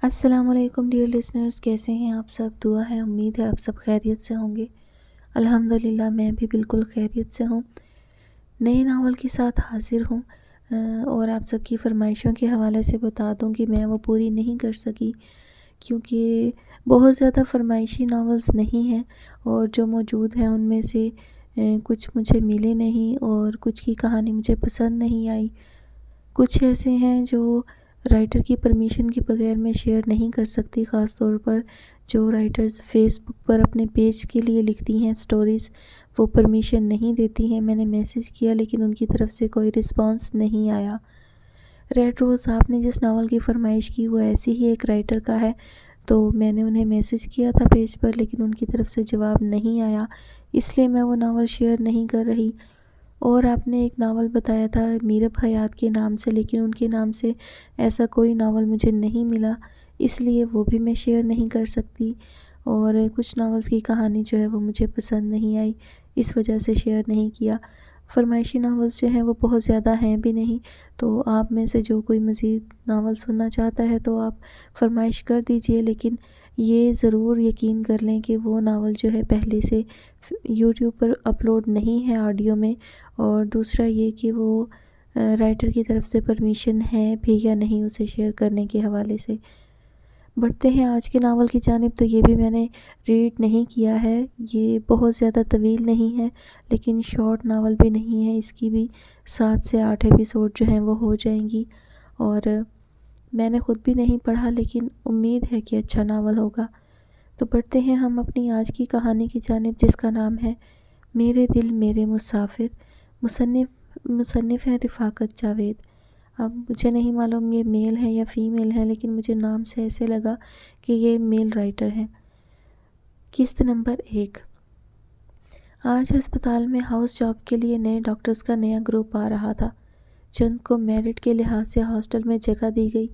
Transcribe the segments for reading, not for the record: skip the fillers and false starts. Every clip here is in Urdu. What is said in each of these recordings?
السلام علیکم ڈیئر لسنرز، کیسے ہیں آپ سب؟ دعا ہے، امید ہے آپ سب خیریت سے ہوں گے۔ الحمدللہ میں بھی بالکل خیریت سے ہوں۔ نئے ناول کے ساتھ حاضر ہوں اور آپ سب کی فرمائشوں کے حوالے سے بتا دوں کہ میں وہ پوری نہیں کر سکی کیونکہ بہت زیادہ فرمائشی ناولز نہیں ہیں، اور جو موجود ہیں ان میں سے کچھ مجھے ملے نہیں اور کچھ کی کہانی مجھے پسند نہیں آئی۔ کچھ ایسے ہیں جو رائٹر کی پرمیشن کے بغیر میں شیئر نہیں کر سکتی، خاص طور پر جو رائٹرز فیس بک پر اپنے پیج کے لیے لکھتی ہیں سٹوریز، وہ پرمیشن نہیں دیتی ہیں۔ میں نے میسیج کیا لیکن ان کی طرف سے کوئی رسپانس نہیں آیا۔ ریڈ روز آپ نے جس ناول کی فرمائش کی وہ ایسی ہی ایک رائٹر کا ہے، تو میں نے انہیں میسیج کیا تھا پیج پر لیکن ان کی طرف سے جواب نہیں آیا، اس لیے میں وہ ناول شیئر نہیں کر رہی۔ اور آپ نے ایک ناول بتایا تھا میرب حیات کے نام سے، لیکن ان کے نام سے ایسا کوئی ناول مجھے نہیں ملا، اس لیے وہ بھی میں شیئر نہیں کر سکتی۔ اور کچھ ناولز کی کہانی جو ہے وہ مجھے پسند نہیں آئی، اس وجہ سے شیئر نہیں کیا۔ فرمائشی ناولز جو ہیں وہ بہت زیادہ ہیں بھی نہیں، تو آپ میں سے جو کوئی مزید ناول سننا چاہتا ہے تو آپ فرمائش کر دیجئے، لیکن یہ ضرور یقین کر لیں کہ وہ ناول جو ہے پہلے سے یوٹیوب پر اپلوڈ نہیں ہے آڈیو میں، اور دوسرا یہ کہ وہ رائٹر کی طرف سے پرمیشن ہے بھی یا نہیں اسے شیئر کرنے کے حوالے سے۔ بڑھتے ہیں آج کے ناول کی جانب، تو یہ بھی میں نے ریڈ نہیں کیا ہے۔ یہ بہت زیادہ طویل نہیں ہے لیکن شارٹ ناول بھی نہیں ہے، اس کی بھی 7 سے 8 ایپیسوڈ جو ہیں وہ ہو جائیں گی، اور میں نے خود بھی نہیں پڑھا لیکن امید ہے کہ اچھا ناول ہوگا۔ تو بڑھتے ہیں ہم اپنی آج کی کہانی کی جانب، جس کا نام ہے میرے دل میرے مسافر۔ مصنف ہیں رفاقت جاوید۔ اب مجھے نہیں معلوم یہ میل ہے یا فیمیل ہے، لیکن مجھے نام سے ایسے لگا کہ یہ میل رائٹر ہیں۔ قسط نمبر 1۔ آج ہسپتال میں ہاؤس جاب کے لیے نئے ڈاکٹرز کا نیا گروپ آ رہا تھا۔ چند کو میرٹ کے لحاظ سے ہاسٹل میں جگہ دی گئی،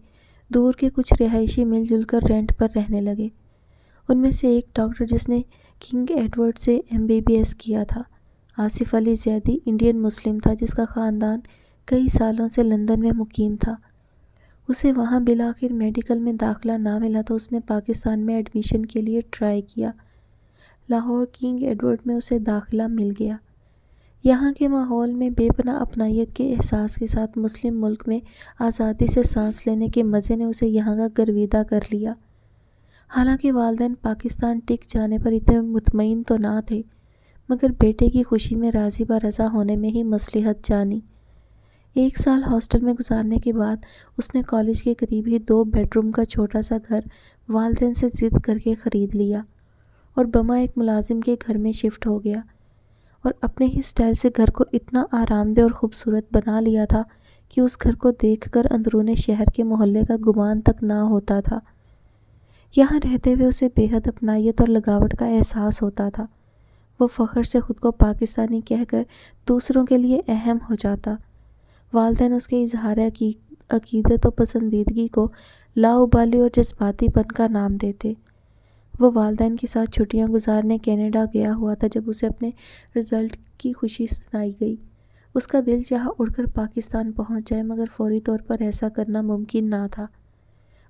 دور کے کچھ رہائشی مل جل کر رینٹ پر رہنے لگے۔ ان میں سے ایک ڈاکٹر جس نے کنگ ایڈورڈ سے MBBS کیا تھا، آصف علی زیدی، انڈین مسلم تھا جس کا خاندان کئی سالوں سے لندن میں مقیم تھا۔ اسے وہاں بالآخر میڈیکل میں داخلہ نہ ملا تو اس نے پاکستان میں ایڈمیشن کے لیے ٹرائی کیا۔ لاہور کنگ ایڈورڈ میں اسے داخلہ مل گیا۔ یہاں کے ماحول میں بے پناہ اپنائیت کے احساس کے ساتھ مسلم ملک میں آزادی سے سانس لینے کے مزے نے اسے یہاں کا گرویدہ کر لیا۔ حالانکہ والدین پاکستان ٹک جانے پر اتنے مطمئن تو نہ تھے، مگر بیٹے کی خوشی میں راضی برضا ہونے میں ہی مصلحت جانی۔ 1 سال ہاسٹل میں گزارنے کے بعد اس نے کالج کے قریب ہی 2 بیڈ روم کا چھوٹا سا گھر والدین سے ضد کر کے خرید لیا اور بما ایک ملازم کے گھر میں شفٹ ہو گیا، اور اپنے ہی سٹائل سے گھر کو اتنا آرام دہ اور خوبصورت بنا لیا تھا کہ اس گھر کو دیکھ کر اندرون شہر کے محلے کا گمان تک نہ ہوتا تھا۔ یہاں رہتے ہوئے اسے بے حد اپنائیت اور لگاوٹ کا احساس ہوتا تھا۔ وہ فخر سے خود کو پاکستانی کہہ کر دوسروں کے لیے اہم ہو جاتا۔ والدین اس کے اظہار عقیدت و پسندیدگی کو لاابالی اور جذباتی پن کا نام دیتے۔ وہ والدین کے ساتھ چھٹیاں گزارنے کینیڈا گیا ہوا تھا جب اسے اپنے رزلٹ کی خوشی سنائی گئی۔ اس کا دل چاہا اڑ کر پاکستان پہنچ جائے، مگر فوری طور پر ایسا کرنا ممکن نہ تھا۔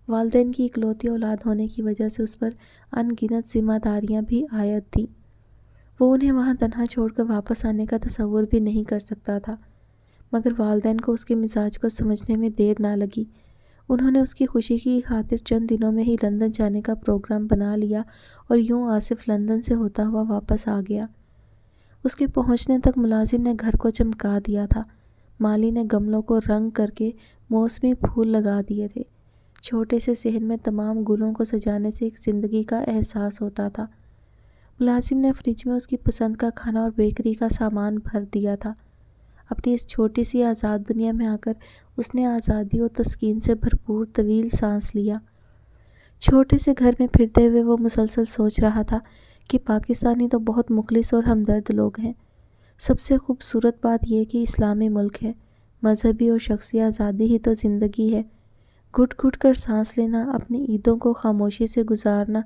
والدین کی اکلوتی اولاد ہونے کی وجہ سے اس پر ان گنت ذمہ داریاں بھی عائد تھیں۔ وہ انہیں وہاں تنہا چھوڑ کر واپس آنے کا تصور بھی نہیں کر سکتا تھا، مگر والدین کو اس کے مزاج کو سمجھنے میں دیر نہ لگی۔ انہوں نے اس کی خوشی کی خاطر چند دنوں میں ہی لندن جانے کا پروگرام بنا لیا، اور یوں آصف لندن سے ہوتا ہوا واپس آ گیا۔ اس کے پہنچنے تک ملازم نے گھر کو چمکا دیا تھا، مالی نے گملوں کو رنگ کر کے موسمی پھول لگا دیے تھے۔ چھوٹے سے صحن میں تمام گلوں کو سجانے سے ایک زندگی کا احساس ہوتا تھا۔ ملازم نے فریج میں اس کی پسند کا کھانا اور بیکری کا سامان بھر دیا تھا۔ اپنی اس چھوٹی سی آزاد دنیا میں آ کر اس نے آزادی و تسکین سے بھرپور طویل سانس لیا۔ چھوٹے سے گھر میں پھرتے ہوئے وہ مسلسل سوچ رہا تھا کہ پاکستانی تو بہت مخلص اور ہمدرد لوگ ہیں۔ سب سے خوبصورت بات یہ کہ اسلامی ملک ہے، مذہبی اور شخصی آزادی ہی تو زندگی ہے۔ گھٹ گھٹ کر سانس لینا، اپنی عیدوں کو خاموشی سے گزارنا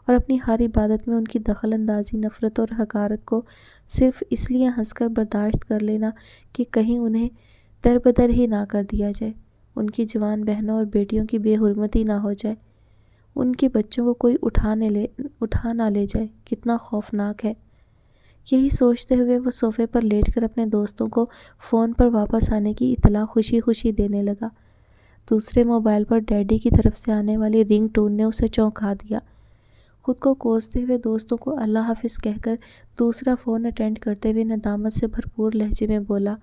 اور اپنی ہر عبادت میں ان کی دخل اندازی، نفرت اور حقارت کو صرف اس لیے ہنس کر برداشت کر لینا کہ کہیں انہیں دربدر ہی نہ کر دیا جائے، ان کی جوان بہنوں اور بیٹیوں کی بے حرمتی نہ ہو جائے۔ ان کے بچوں کو کوئی اٹھا نہ لے جائے، کتنا خوفناک ہے۔ یہی سوچتے ہوئے وہ صوفے پر لیٹ کر اپنے دوستوں کو فون پر واپس آنے کی اطلاع خوشی خوشی دینے لگا۔ دوسرے موبائل پر ڈیڈی کی طرف سے آنے والی رنگ ٹون نے اسے چونکا دیا۔ خود کو کوستے ہوئے دوستوں کو اللہ حافظ کہہ کر دوسرا فون اٹینڈ کرتے ہوئے ندامت سے بھرپور لہجے میں بولا،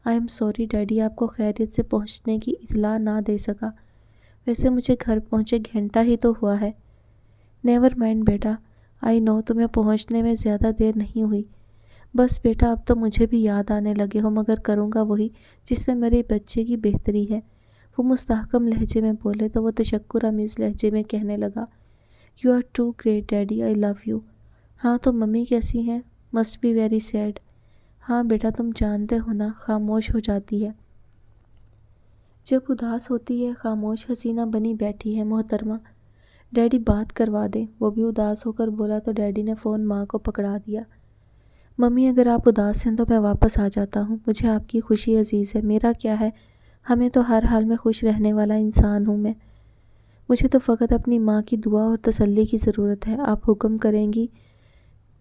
آئی ایم سوری ڈیڈی، آپ کو خیریت سے پہنچنے کی اطلاع نہ دے سکا۔ ویسے مجھے گھر پہنچے گھنٹہ ہی تو ہوا ہے۔ نیور مائنڈ بیٹا، آئی نو تمہیں پہنچنے میں زیادہ دیر نہیں ہوئی۔ بس بیٹا اب تو مجھے بھی یاد آنے لگے ہو، مگر کروں گا وہی جس میں میرے بچے کی بہتری ہے۔ وہ مستحکم لہجے میں بولے تو وہ تشکر آمیز لہجے میں کہنے لگا، you are too great daddy, I love you. ہاں تو ممی کیسی ہیں؟ Must be very sad. ہاں بیٹا تم جانتے ہو نا، خاموش ہو جاتی ہے جب اداس ہوتی ہے، خاموش حسینہ بنی بیٹھی ہے محترمہ۔ ڈیڈی بات کروا دیں۔ وہ بھی اداس ہو کر بولا تو ڈیڈی نے فون ماں کو پکڑا دیا۔ ممی اگر آپ اداس ہیں تو میں واپس آ جاتا ہوں، مجھے آپ کی خوشی عزیز ہے، میرا کیا ہے، ہمیں تو ہر حال میں خوش رہنے والا انسان ہوں میں۔ مجھے تو فقط اپنی ماں کی دعا اور تسلی کی ضرورت ہے، آپ حکم کریں گی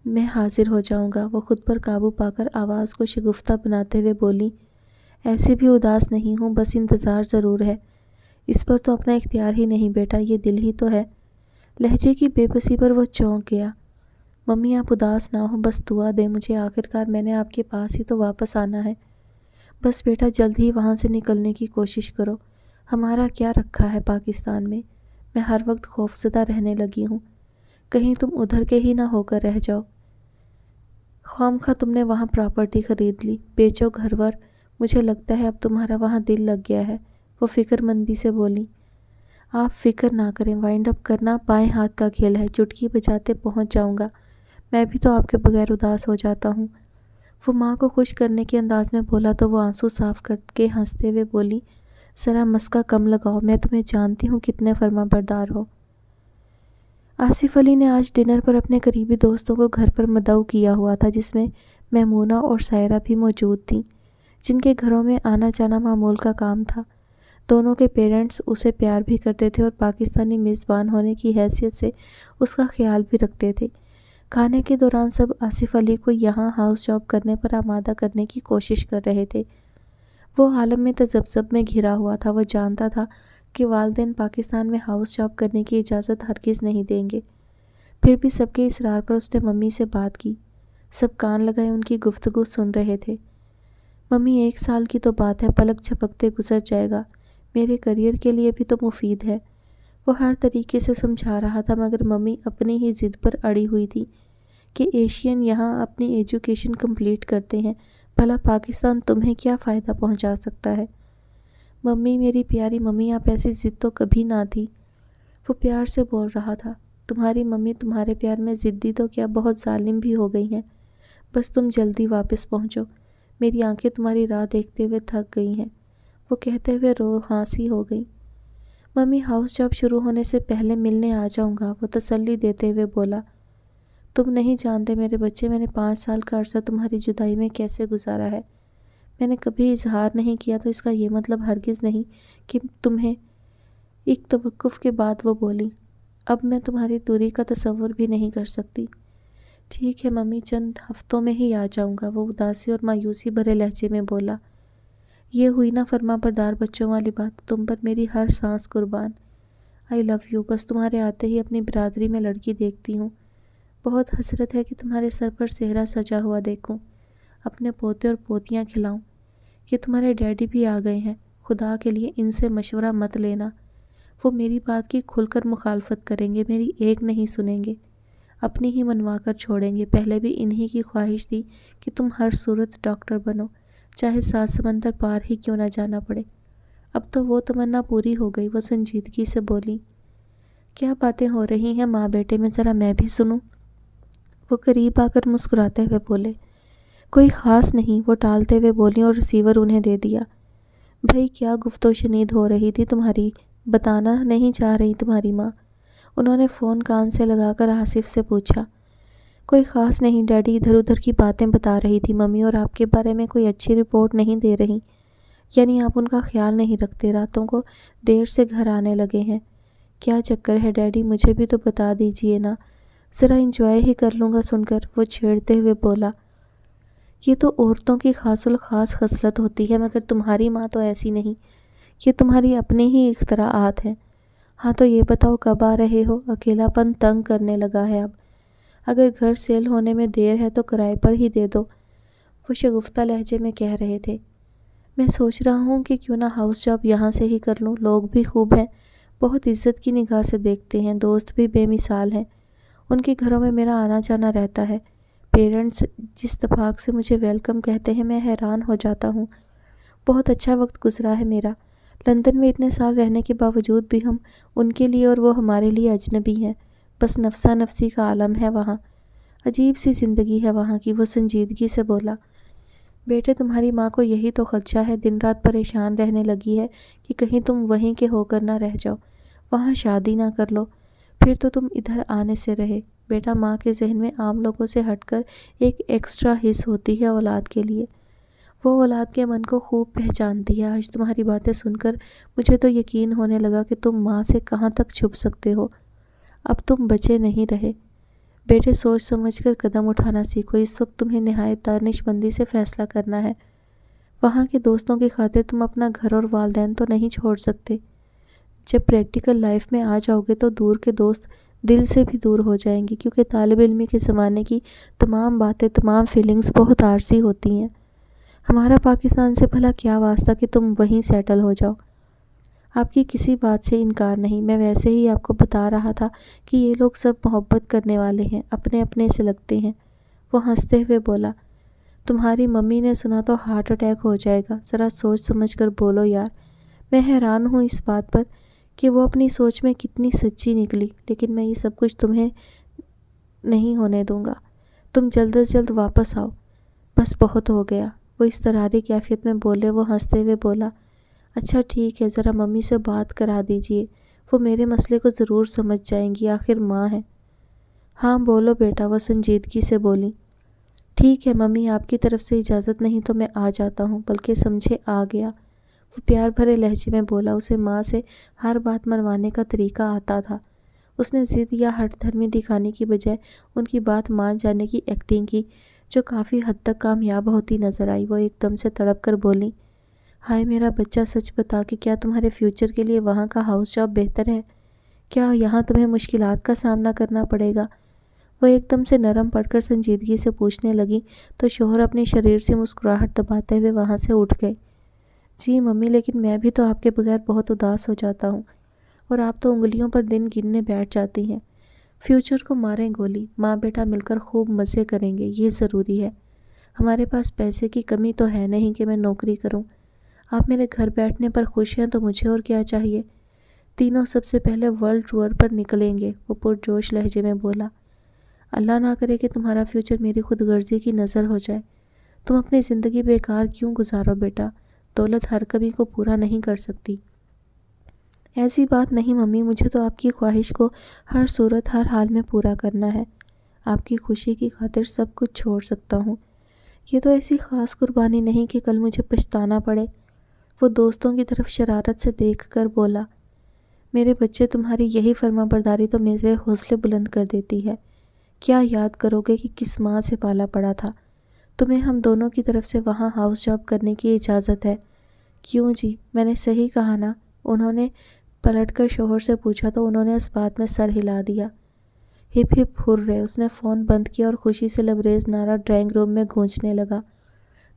میں حاضر ہو جاؤں گا۔ وہ خود پر قابو پا کر آواز کو شگفتہ بناتے ہوئے بولی، ایسے بھی اداس نہیں ہوں، بس انتظار ضرور ہے۔ اس پر تو اپنا اختیار ہی نہیں بیٹا، یہ دل ہی تو ہے۔ لہجے کی بے بسی پر وہ چونک گیا۔ ممی آپ اداس نہ ہو، بس دعا دیں مجھے، آخرکار میں نے آپ کے پاس ہی تو واپس آنا ہے۔ بس بیٹا جلد ہی وہاں سے نکلنے کی کوشش کرو۔ ہمارا کیا رکھا ہے پاکستان میں ہر وقت خوفزدہ رہنے لگی ہوں، کہیں تم ادھر کے ہی نہ ہو کر رہ جاؤ۔ خواہ تم نے وہاں پراپرٹی خرید لی، بیچو گھر ور، مجھے لگتا ہے اب تمہارا وہاں دل لگ گیا ہے۔ وہ فکر مندی سے بولی، آپ فکر نہ کریں، وائنڈ اپ کرنا بائیں ہاتھ کا کھیل ہے، چٹکی بجاتے پہنچ جاؤں گا، میں بھی تو آپ کے بغیر اداس ہو جاتا ہوں۔ وہ ماں کو خوش کرنے کے انداز میں بولا تو وہ آنسو صاف کر کے ہنستے ہوئے بولی، ذرا مسکا کم لگاؤ، میں تمہیں جانتی ہوں کتنے فرما بردار ہو۔ آصف علی نے آج ڈنر پر اپنے قریبی دوستوں کو گھر پر مدعو کیا ہوا تھا، جس میں میمونہ اور سائرہ بھی موجود تھیں، جن کے گھروں میں آنا جانا معمول کا کام تھا۔ دونوں کے پیرنٹس اسے پیار بھی کرتے تھے اور پاکستانی میزبان ہونے کی حیثیت سے اس کا خیال بھی رکھتے تھے۔ کھانے کے دوران سب آصف علی کو یہاں ہاؤس جاب کرنے پر آمادہ کرنے کی کوشش کر رہے تھے۔ وہ عالم میں تذبذب میں گھرا ہوا تھا، وہ جانتا تھا کہ والدین پاکستان میں ہاؤس جاب کرنے کی اجازت ہرگز نہیں دیں گے۔ پھر بھی سب کے اصرار پر اس نے ممی سے بات کی۔ سب کان لگائے ان کی گفتگو سن رہے تھے۔ ممی 1 سال کی تو بات ہے، پلک جھپکتے گزر جائے گا، میرے کریئر کے لیے بھی تو مفید ہے۔ وہ ہر طریقے سے سمجھا رہا تھا، مگر ممی اپنی ہی ضد پر اڑی ہوئی تھی کہ ایشین یہاں اپنی ایجوکیشن کمپلیٹ کرتے ہیں، بھلا پاکستان تمہیں کیا فائدہ پہنچا سکتا ہے۔ ممی میری پیاری ممی، آپ ایسی ضد تو کبھی نہ تھی۔ وہ پیار سے بول رہا تھا، تمہاری ممی تمہارے پیار میں ضدی تو کیا بہت ظالم بھی ہو گئی ہیں۔ بس تم جلدی واپس پہنچو، میری آنکھیں تمہاری راہ دیکھتے ہوئے تھک گئی ہیں۔ وہ کہتے ہوئے ہانسی ہو گئی۔ ممی ہاؤس جاب شروع ہونے سے پہلے ملنے آ جاؤں گا، وہ تسلی دیتے ہوئے بولا۔ تم نہیں جانتے میرے بچے، میں نے 5 سال کا عرصہ تمہاری جدائی میں کیسے گزارا ہے۔ میں نے کبھی اظہار نہیں کیا تو اس کا یہ مطلب ہرگز نہیں کہ تمہیں۔ ایک توقف کے بعد وہ بولی، اب میں تمہاری دوری کا تصور بھی نہیں کر سکتی۔ ٹھیک ہے ممی، چند ہفتوں میں ہی آ جاؤں گا، وہ اداسی اور مایوسی بھرے لہجے میں بولا۔ یہ ہوئی نا فرما بردار بچوں والی بات، تم پر میری ہر سانس قربان۔ آئی لو یو، بس تمہارے آتے ہی اپنی برادری میں لڑکی دیکھتی ہوں۔ بہت حسرت ہے کہ تمہارے سر پر سہرا سجا ہوا دیکھوں، اپنے پوتے اور پوتیاں کھلاؤں۔ یہ تمہارے ڈیڈی بھی آ گئے ہیں، خدا کے لیے ان سے مشورہ مت لینا، وہ میری بات کی کھل کر مخالفت کریں گے، میری ایک نہیں سنیں گے، اپنی ہی منوا کر چھوڑیں گے۔ پہلے بھی انہی کی خواہش تھی کہ تم ہر صورت ڈاکٹر بنو، چاہے 7 سمندر پار ہی کیوں نہ جانا پڑے۔ اب تو وہ تمنا پوری ہو گئی، وہ سنجیدگی سے بولی۔ کیا باتیں ہو رہی ہیں ماں بیٹے میں، ذرا میں بھی سنوں۔ وہ قریب آ کر مسکراتے ہوئے بولے، کوئی خاص نہیں، وہ ٹالتے ہوئے بولی اور ریسیور انہیں دے دیا۔ بھئی کیا گفت و شنید ہو رہی تھی تمہاری، بتانا نہیں چاہ رہی تمہاری ماں؟ انہوں نے فون کان سے لگا کر آصف سے پوچھا۔ کوئی خاص نہیں ڈیڈی، ادھر ادھر کی باتیں بتا رہی تھی ممی، اور آپ کے بارے میں کوئی اچھی رپورٹ نہیں دے رہی، یعنی آپ ان کا خیال نہیں رکھتے، راتوں کو دیر سے گھر آنے لگے ہیں، کیا چکر ہے ڈیڈی، مجھے بھی تو بتا دیجئے نا، ذرا انجوائے ہی کر لوں گا سن کر، وہ چھیڑتے ہوئے بولا۔ یہ تو عورتوں کی خاص الخاص خصلت ہوتی ہے، مگر تمہاری ماں تو ایسی نہیں، یہ تمہاری اپنی ہی اختراعات ہیں۔ ہاں تو یہ بتاؤ کب آ رہے ہو؟ اکیلا پن تنگ کرنے لگا ہے اب، اگر گھر سیل ہونے میں دیر ہے تو کرائے پر ہی دے دو، وہ شگفتہ لہجے میں کہہ رہے تھے۔ میں سوچ رہا ہوں کہ کیوں نہ ہاؤس جاب یہاں سے ہی کر لوں، لوگ بھی خوب ہیں، بہت عزت کی نگاہ سے دیکھتے ہیں، دوست بھی بے مثال ہیں، ان کے گھروں میں میرا آنا جانا رہتا ہے، پیرنٹس جس اتفاق سے مجھے ویلکم کہتے ہیں میں حیران ہو جاتا ہوں۔ بہت اچھا وقت گزرا ہے میرا، لندن میں اتنے سال رہنے کے باوجود بھی ہم ان کے لیے اور وہ ہمارے لیے اجنبی ہیں، بس نفسا نفسی کا عالم ہے وہاں، عجیب سی زندگی ہے وہاں کی، وہ سنجیدگی سے بولا۔ بیٹے تمہاری ماں کو یہی تو خدشہ ہے، دن رات پریشان رہنے لگی ہے کہ کہیں تم وہیں کے ہو کر نہ رہ جاؤ، وہاں شادی نہ کر لو، پھر تو تم ادھر آنے سے رہے۔ بیٹا ماں کے ذہن میں عام لوگوں سے ہٹ کر ایک ایکسٹرا حص ہوتی ہے اولاد کے لیے، وہ اولاد کے من کو خوب پہچانتی ہے۔ آج تمہاری باتیں سن کر مجھے تو یقین ہونے لگا کہ تم ماں سے کہاں تک چھپ سکتے ہو، اب تم بچے نہیں رہے۔ بیٹے سوچ سمجھ کر قدم اٹھانا سیکھو، اس وقت تمہیں نہایت دانش مندی سے فیصلہ کرنا ہے، وہاں کے دوستوں کی خاطر تم اپنا گھر اور والدین تو نہیں چھوڑ سکتے، جب پریکٹیکل لائف میں آ جاؤ گے تو دور کے دوست دل سے بھی دور ہو جائیں گے، کیونکہ طالب علمی کے زمانے کی تمام باتیں، تمام فیلنگز بہت عارضی ہوتی ہیں۔ ہمارا پاکستان سے بھلا کیا واسطہ کہ تم وہیں سیٹل ہو جاؤ۔ آپ کی کسی بات سے انکار نہیں، میں ویسے ہی آپ کو بتا رہا تھا کہ یہ لوگ سب محبت کرنے والے ہیں، اپنے اپنے سے لگتے ہیں، وہ ہنستے ہوئے بولا۔ تمہاری ممی نے سنا تو ہارٹ اٹیک ہو جائے گا، ذرا سوچ سمجھ کر بولو یار۔ میں حیران ہوں اس بات پر کہ وہ اپنی سوچ میں کتنی سچی نکلی، لیکن میں یہ سب کچھ تمہیں نہیں ہونے دوں گا، تم جلد از جلد واپس آؤ، بس بہت ہو گیا، وہ اس طرح کیفیت میں بولے۔ وہ ہنستے ہوئے بولا، اچھا ٹھیک ہے، ذرا ممی سے بات کرا دیجئے، وہ میرے مسئلے کو ضرور سمجھ جائیں گی، آخر ماں ہے۔ ہاں بولو بیٹا، وہ سنجیدگی سے بولی۔ ٹھیک ہے ممی، آپ کی طرف سے اجازت نہیں تو میں آ جاتا ہوں، بلکہ سمجھے آ گیا، وہ پیار بھرے لہجے میں بولا۔ اسے ماں سے ہر بات منوانے کا طریقہ آتا تھا، اس نے ضد یا ہٹ دھرمی دکھانے کی بجائے ان کی بات مان جانے کی ایکٹنگ کی، جو کافی حد تک کامیاب ہوتی نظر آئی۔ وہ ایک دم سے تڑپ کر بولی، ہائے میرا بچہ، سچ بتا کہ کیا تمہارے فیوچر کے لیے وہاں کا ہاؤس جاب بہتر ہے؟ کیا یہاں تمہیں مشکلات کا سامنا کرنا پڑے گا؟ وہ ایک دم سے نرم پڑ کر سنجیدگی سے پوچھنے لگی تو شوہر اپنی شریر سے مسکراہٹ دباتے ہوئے وہاں سے اٹھ گئے۔ جی ممی، لیکن میں بھی تو آپ کے بغیر بہت اداس ہو جاتا ہوں، اور آپ تو انگلیوں پر دن گننے بیٹھ جاتی ہیں۔ فیوچر کو ماریں گولی، ماں بیٹا مل کر خوب مزے کریں گے، یہ ضروری ہے۔ ہمارے پاس پیسے کی کمی تو ہے نہیں کہ میں نوکری کروں، آپ میرے گھر بیٹھنے پر خوش ہیں تو مجھے اور کیا چاہیے۔ تینوں سب سے پہلے ورلڈ ٹور پر نکلیں گے، وہ پرجوش لہجے میں بولا۔ اللہ نہ کرے کہ تمہارا فیوچر میری خود غرضی کی نظر ہو جائے، تم اپنی زندگی بیکار کیوں گزارو بیٹا، دولت ہر کمی کو پورا نہیں کر سکتی۔ ایسی بات نہیں ممی، مجھے تو آپ کی خواہش کو ہر صورت ہر حال میں پورا کرنا ہے، آپ کی خوشی کی خاطر سب کچھ چھوڑ سکتا ہوں، یہ تو ایسی خاص قربانی نہیں کہ کل مجھے پچھتانا پڑے، وہ دوستوں کی طرف شرارت سے دیکھ کر بولا۔ میرے بچے، تمہاری یہی فرما برداری تو میرے حوصلے بلند کر دیتی ہے، کیا یاد کرو گے کہ کس ماں سے پالا پڑا تھا، تمہیں ہم دونوں کی طرف سے وہاں ہاؤس جاب کرنے کی اجازت ہے۔ کیوں جی، میں نے صحیح کہا نا؟ انہوں نے پلٹ کر شوہر سے پوچھا تو انہوں نے اس بات میں سر ہلا دیا۔ ہپ ہپ ہرے، اس نے فون بند کیا اور خوشی سے لبریز نعرہ ڈرائنگ روم میں گونجنے لگا۔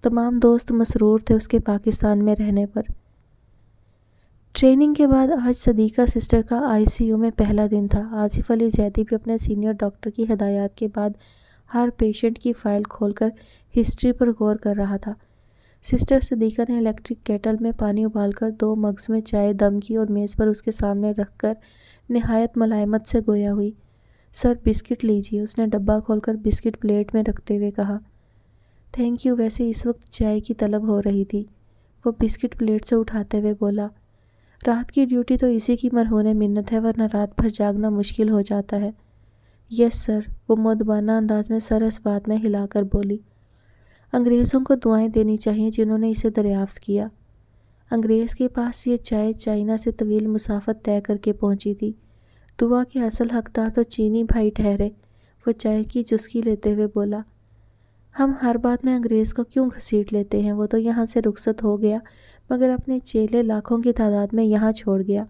تمام دوست مسرور تھے اس کے پاکستان میں رہنے پر۔ ٹریننگ کے بعد آج صدیقہ سسٹر کا آئی سی یو میں پہلا دن تھا۔ آصف علی زیدی بھی اپنے سینئر ڈاکٹر کی ہدایات کے بعد ہر پیشنٹ کی فائل کھول کر ہسٹری پر غور کر رہا تھا۔ سسٹر صدیقہ نے الیکٹرک کیٹل میں پانی ابال کر 2 مگز میں چائے دم کی اور میز پر اس کے سامنے رکھ کر نہایت ملائمت سے گویا ہوئی۔ سر بسکٹ لیجیے، اس نے ڈبہ کھول کر بسکٹ پلیٹ میں رکھتے ہوئے کہا۔ تھینک یو، ویسے اس وقت چائے کی طلب ہو رہی تھی، وہ بسکٹ پلیٹ سے اٹھاتے ہوئے بولا۔ رات کی ڈیوٹی تو اسی کی مرہون منت ہے، ورنہ رات بھر جاگنا مشکل ہو جاتا ہے۔ یس سر، وہ مؤدبانہ انداز میں سر اس بات میں ہلا کر بولی۔ انگریزوں کو دعائیں دینی چاہیے جنہوں نے اسے دریافت کیا۔ انگریز کے پاس یہ چائے چائنا سے طویل مسافت طے کر کے پہنچی تھی، دعا کے اصل حقدار تو چینی بھائی ٹھہرے، وہ چائے کی چسکی لیتے ہوئے بولا۔ ہم ہر بات میں انگریز کو کیوں گھسیٹ لیتے ہیں؟ وہ تو یہاں سے رخصت ہو گیا مگر اپنے چیلے لاکھوں کی تعداد میں یہاں چھوڑ گیا۔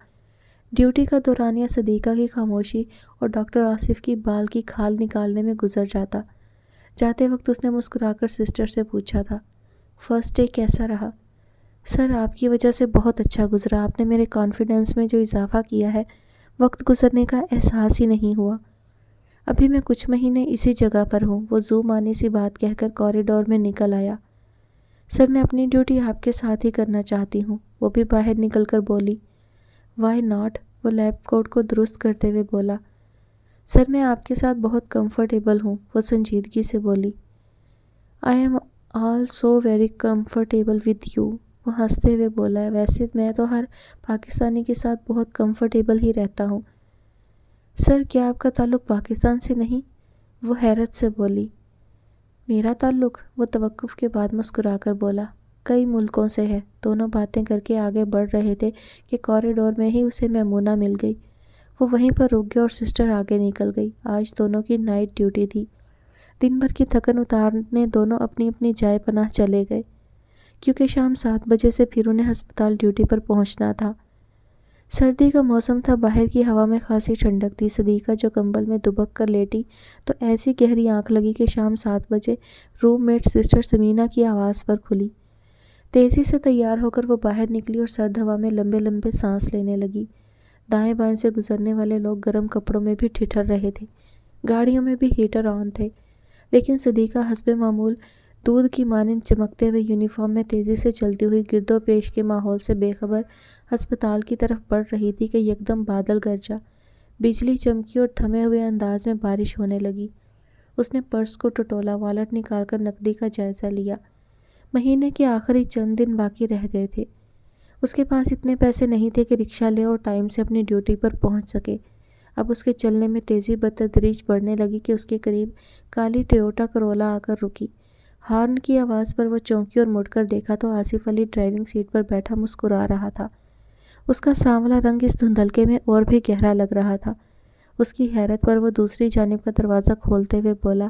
ڈیوٹی کا دورانیہ صدیقہ کی خاموشی اور ڈاکٹر آصف کی بال کی کھال نکالنے میں گزر جاتا۔ جاتے وقت اس نے مسکرا کر سسٹر سے پوچھا تھا، فرسٹ ڈے کیسا رہا؟ سر آپ کی وجہ سے بہت اچھا گزرا، آپ نے میرے کانفیڈنس میں جو اضافہ کیا ہے، وقت گزرنے کا احساس ہی نہیں ہوا۔ ابھی میں کچھ مہینے اسی جگہ پر ہوں، وہ زو مانی سی بات کہہ کر کوریڈور میں نکل آیا۔ سر میں اپنی ڈیوٹی آپ کے ساتھ ہی کرنا چاہتی ہوں، وہ بھی باہر نکل کر بولی۔ Why not? وہ لیب کوٹ کو درست کرتے ہوئے بولا۔ سر میں آپ کے ساتھ بہت کمفرٹیبل ہوں، وہ سنجیدگی سے بولی۔ I am all so very comfortable with you, وہ ہنستے ہوئے بولا۔ ویسے میں تو ہر پاکستانی کے ساتھ بہت کمفرٹیبل ہی رہتا ہوں۔ سر کیا آپ کا تعلق پاکستان سے نہیں؟ وہ حیرت سے بولی۔ میرا تعلق؟ وہ توقف کے بعد مسکرا کر بولا، کئی ملکوں سے ہے۔ دونوں باتیں کر کے آگے بڑھ رہے تھے کہ کوریڈور میں ہی اسے میمونہ مل گئی۔ وہ وہیں پر رک گیا اور سسٹر آگے نکل گئی۔ آج دونوں کی نائٹ ڈیوٹی تھی۔ دن بھر کی تھکن اتارنے دونوں اپنی اپنی جائے پناہ چلے گئے، کیونکہ شام 7 بجے سے پھر انہیں ہسپتال ڈیوٹی پر پہنچنا تھا۔ سردی کا موسم تھا، باہر کی ہوا میں خاصی ٹھنڈک تھی۔ صدیقہ جو کمبل میں دبک کر لیٹی تو ایسی گہری آنکھ لگی کہ شام 7 بجے روم میٹ سسٹر سمینہ کی آواز پر کھلی۔ تیزی سے تیار ہو کر وہ باہر نکلی اور سرد ہوا میں لمبے لمبے سانس لینے لگی۔ دائیں بائیں سے گزرنے والے لوگ گرم کپڑوں میں بھی ٹھٹھر رہے تھے، گاڑیوں میں بھی ہیٹر آن تھے، لیکن صدیقہ حسب معمول دودھ کی مانند چمکتے ہوئے یونیفارم میں تیزی سے چلتی ہوئی گرد و پیش کے ماحول سے بے خبر ہسپتال کی طرف بڑھ رہی تھی کہ یکدم بادل گرجا، بجلی چمکی اور تھمے ہوئے انداز میں بارش ہونے لگی۔ اس نے پرس کو ٹٹولا، والیٹ نکال کر نقدی کا جائزہ لیا۔ مہینے کے آخری چند دن باقی رہ گئے تھے۔ اس کے پاس اتنے پیسے نہیں تھے کہ رکشہ لے اور ٹائم سے اپنی ڈیوٹی پر پہنچ سکے۔ اب اس کے چلنے میں تیزی بتدریج بڑھنے لگی کہ اس کے قریب کالی ٹویوٹا کرولا آ کر رکی۔ ہارن کی آواز پر وہ چونکی اور مڑ کر دیکھا تو آصف علی ڈرائیونگ سیٹ پر بیٹھا مسکرا رہا تھا۔ اس کا سانولا رنگ اس دھندلکے میں اور بھی گہرا لگ رہا تھا۔ اس کی حیرت پر وہ دوسری جانب کا دروازہ کھولتے ہوئے بولا،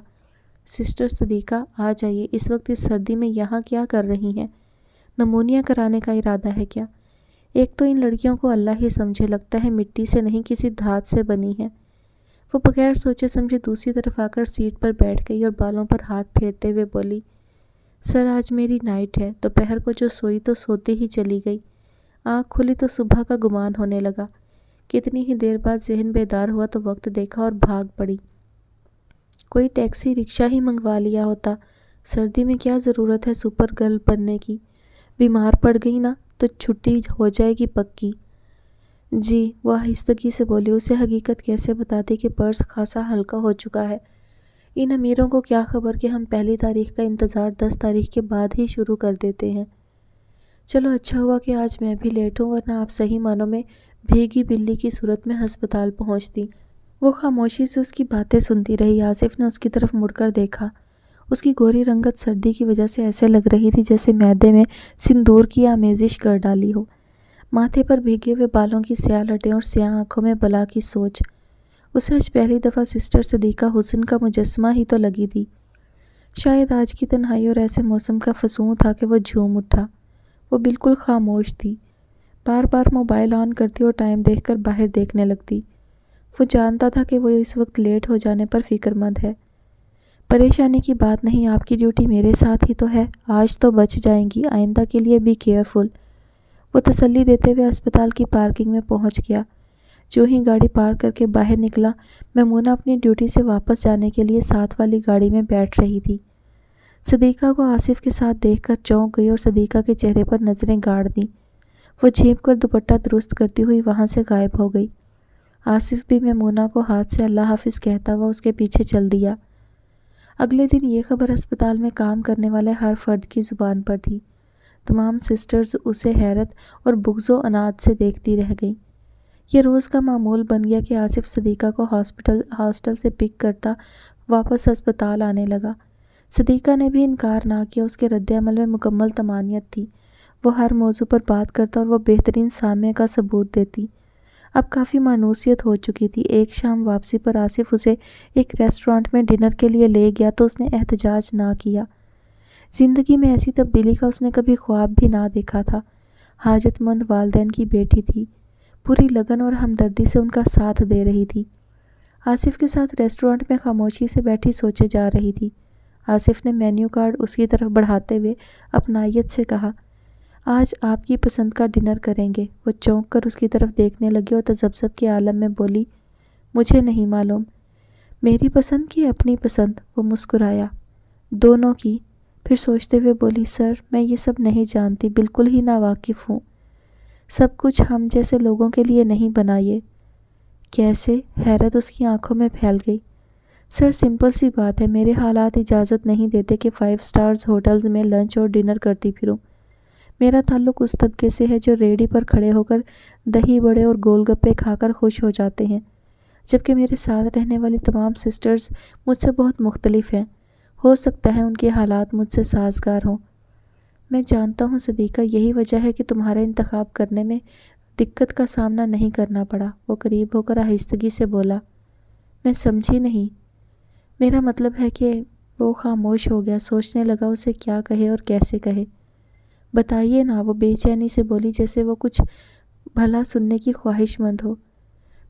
سسٹر صدیقہ آ جائیے، اس وقت اس سردی میں یہاں کیا کر رہی ہیں؟ نمونیا کرانے کا ارادہ ہے کیا؟ ایک تو ان لڑکیوں کو اللہ ہی سمجھے، لگتا ہے مٹی سے نہیں کسی دھات سے بنی ہیں۔ وہ بغیر سوچے سمجھے دوسری طرف آ کر سیٹ پر بیٹھ گئی اور بالوں پر ہاتھ پھیرتے ہوئے بولی، سر آج میری نائٹ ہے۔ دوپہر کو جو سوئی تو سوتے ہی چلی گئی، آنکھ کھلی تو صبح کا گمان ہونے لگا۔ کتنی ہی دیر بعد ذہن بیدار ہوا تو وقت دیکھا اور بھاگ پڑی۔ کوئی ٹیکسی رکشہ ہی منگوا لیا ہوتا، سردی میں کیا ضرورت ہے سپر گرل بننے کی؟ بیمار پڑ گئی نا تو چھٹی ہو جائے گی پکی۔ جی، وہ آہستگی سے بولی۔ اسے حقیقت کیسے بتاتی کہ پرس خاصا ہلکا ہو چکا ہے؟ ان امیروں کو کیا خبر کہ ہم پہلی تاریخ کا انتظار 10 تاریخ کے بعد ہی شروع کر دیتے ہیں۔ چلو اچھا ہوا کہ آج میں بھی لیٹ ہوں، ورنہ آپ صحیح معنوں میں بھیگی بلی کی صورت میں ہسپتال پہنچتی۔ وہ خاموشی سے اس کی باتیں سنتی رہی۔ آصف نے اس کی طرف مڑ کر دیکھا۔ اس کی گوری رنگت سردی کی وجہ سے ایسے لگ رہی تھی جیسے معدے میں سندور کی آمیزش کر ڈالی ہو۔ ماتھے پر بھیگے ہوئے بالوں کی سیاہ لٹیں اور سیاہ آنکھوں میں بلا کی سوچ۔ اسے آج پہلی دفعہ سسٹر صدیقہ حسن کا مجسمہ ہی تو لگی تھی۔ شاید آج کی تنہائی اور ایسے موسم کا فسون تھا کہ وہ جھوم اٹھا۔ وہ بالکل خاموش تھی، بار بار موبائل آن کرتی اور ٹائم دیکھ کر باہر دیکھنے لگتی۔ وہ جانتا تھا کہ وہ اس وقت لیٹ ہو جانے پر فکر مند ہے۔ پریشانی کی بات نہیں، آپ کی ڈیوٹی میرے ساتھ ہی تو ہے، آج تو بچ جائیں گی، آئندہ کے لیے بی کیئرفل۔ وہ تسلی دیتے ہوئے اسپتال کی پارکنگ میں پہنچ گیا۔ جو ہی گاڑی پارک کر کے باہر نکلا، میمونہ اپنی ڈیوٹی سے واپس جانے کے لیے ساتھ والی گاڑی میں بیٹھ رہی تھی۔ صدیقہ کو آصف کے ساتھ دیکھ کر چونک گئی اور صدیقہ کے چہرے پر نظریں گاڑ دیں۔ وہ جھیپ کر دوپٹہ درست کرتی ہوئی وہاں سے غائب ہو گئی۔ آصف بھی میمونہ کو ہاتھ سے اللہ حافظ کہتا ہوا اس کے پیچھے چل دیا۔ اگلے دن یہ خبر اسپتال میں کام کرنے والے ہر فرد کی زبان پر تھی۔ تمام سسٹرز اسے حیرت اور بغض و عناد سے دیکھتی رہ گئیں۔ یہ روز کا معمول بن گیا کہ آصف صدیقہ کو ہاسٹل سے پک کرتا واپس اسپتال آنے لگا۔ صدیقہ نے بھی انکار نہ کیا، اس کے رد عمل میں مکمل طمانینت تھی۔ وہ ہر موضوع پر بات کرتا اور وہ بہترین سامع کا ثبوت دیتی۔ اب کافی مانوسیت ہو چکی تھی۔ ایک شام واپسی پر آصف اسے ایک ریسٹورانٹ میں ڈنر کے لیے لے گیا تو اس نے احتجاج نہ کیا۔ زندگی میں ایسی تبدیلی کا اس نے کبھی خواب بھی نہ دیکھا تھا۔ حاجت مند والدین کی بیٹی تھی، پوری لگن اور ہمدردی سے ان کا ساتھ دے رہی تھی۔ آصف کے ساتھ ریسٹورانٹ میں خاموشی سے بیٹھی سوچے جا رہی تھی۔ آصف نے مینیو کارڈ اس کی طرف بڑھاتے ہوئے اپنائیت سے کہا، آج آپ کی پسند کا ڈنر کریں گے۔ وہ چونک کر اس کی طرف دیکھنے لگی اور تذبذب کے عالم میں بولی، مجھے نہیں معلوم، میری پسند کی اپنی پسند؟ وہ مسکرایا، دونوں کی۔ پھر سوچتے ہوئے بولی، سر میں یہ سب نہیں جانتی، بالکل ہی ناواقف ہوں۔ سب کچھ ہم جیسے لوگوں کے لیے نہیں بنا یہ۔ کیسے؟ حیرت اس کی آنکھوں میں پھیل گئی۔ سر سمپل سی بات ہے، میرے حالات اجازت نہیں دیتے کہ 5 اسٹارز ہوٹلز میں لنچ اور ڈنر کرتی پھروں۔ میرا تعلق اس طبقے سے ہے جو ریڑھی پر کھڑے ہو کر دہی بڑے اور گول گپے کھا کر خوش ہو جاتے ہیں، جبکہ میرے ساتھ رہنے والی تمام سسٹرز مجھ سے بہت مختلف ہیں۔ ہو سکتا ہے ان کے حالات مجھ سے سازگار ہوں۔ میں جانتا ہوں صدیقہ، یہی وجہ ہے کہ تمہارا انتخاب کرنے میں دقت کا سامنا نہیں کرنا پڑا۔ وہ قریب ہو کر آہستگی سے بولا، میں سمجھی نہیں۔ میرا مطلب ہے کہ وہ خاموش ہو گیا، سوچنے لگا اسے کیا کہے اور کیسے کہے۔ بتائیے نا، وہ بے چینی سے بولی، جیسے وہ کچھ بھلا سننے کی خواہش مند ہو۔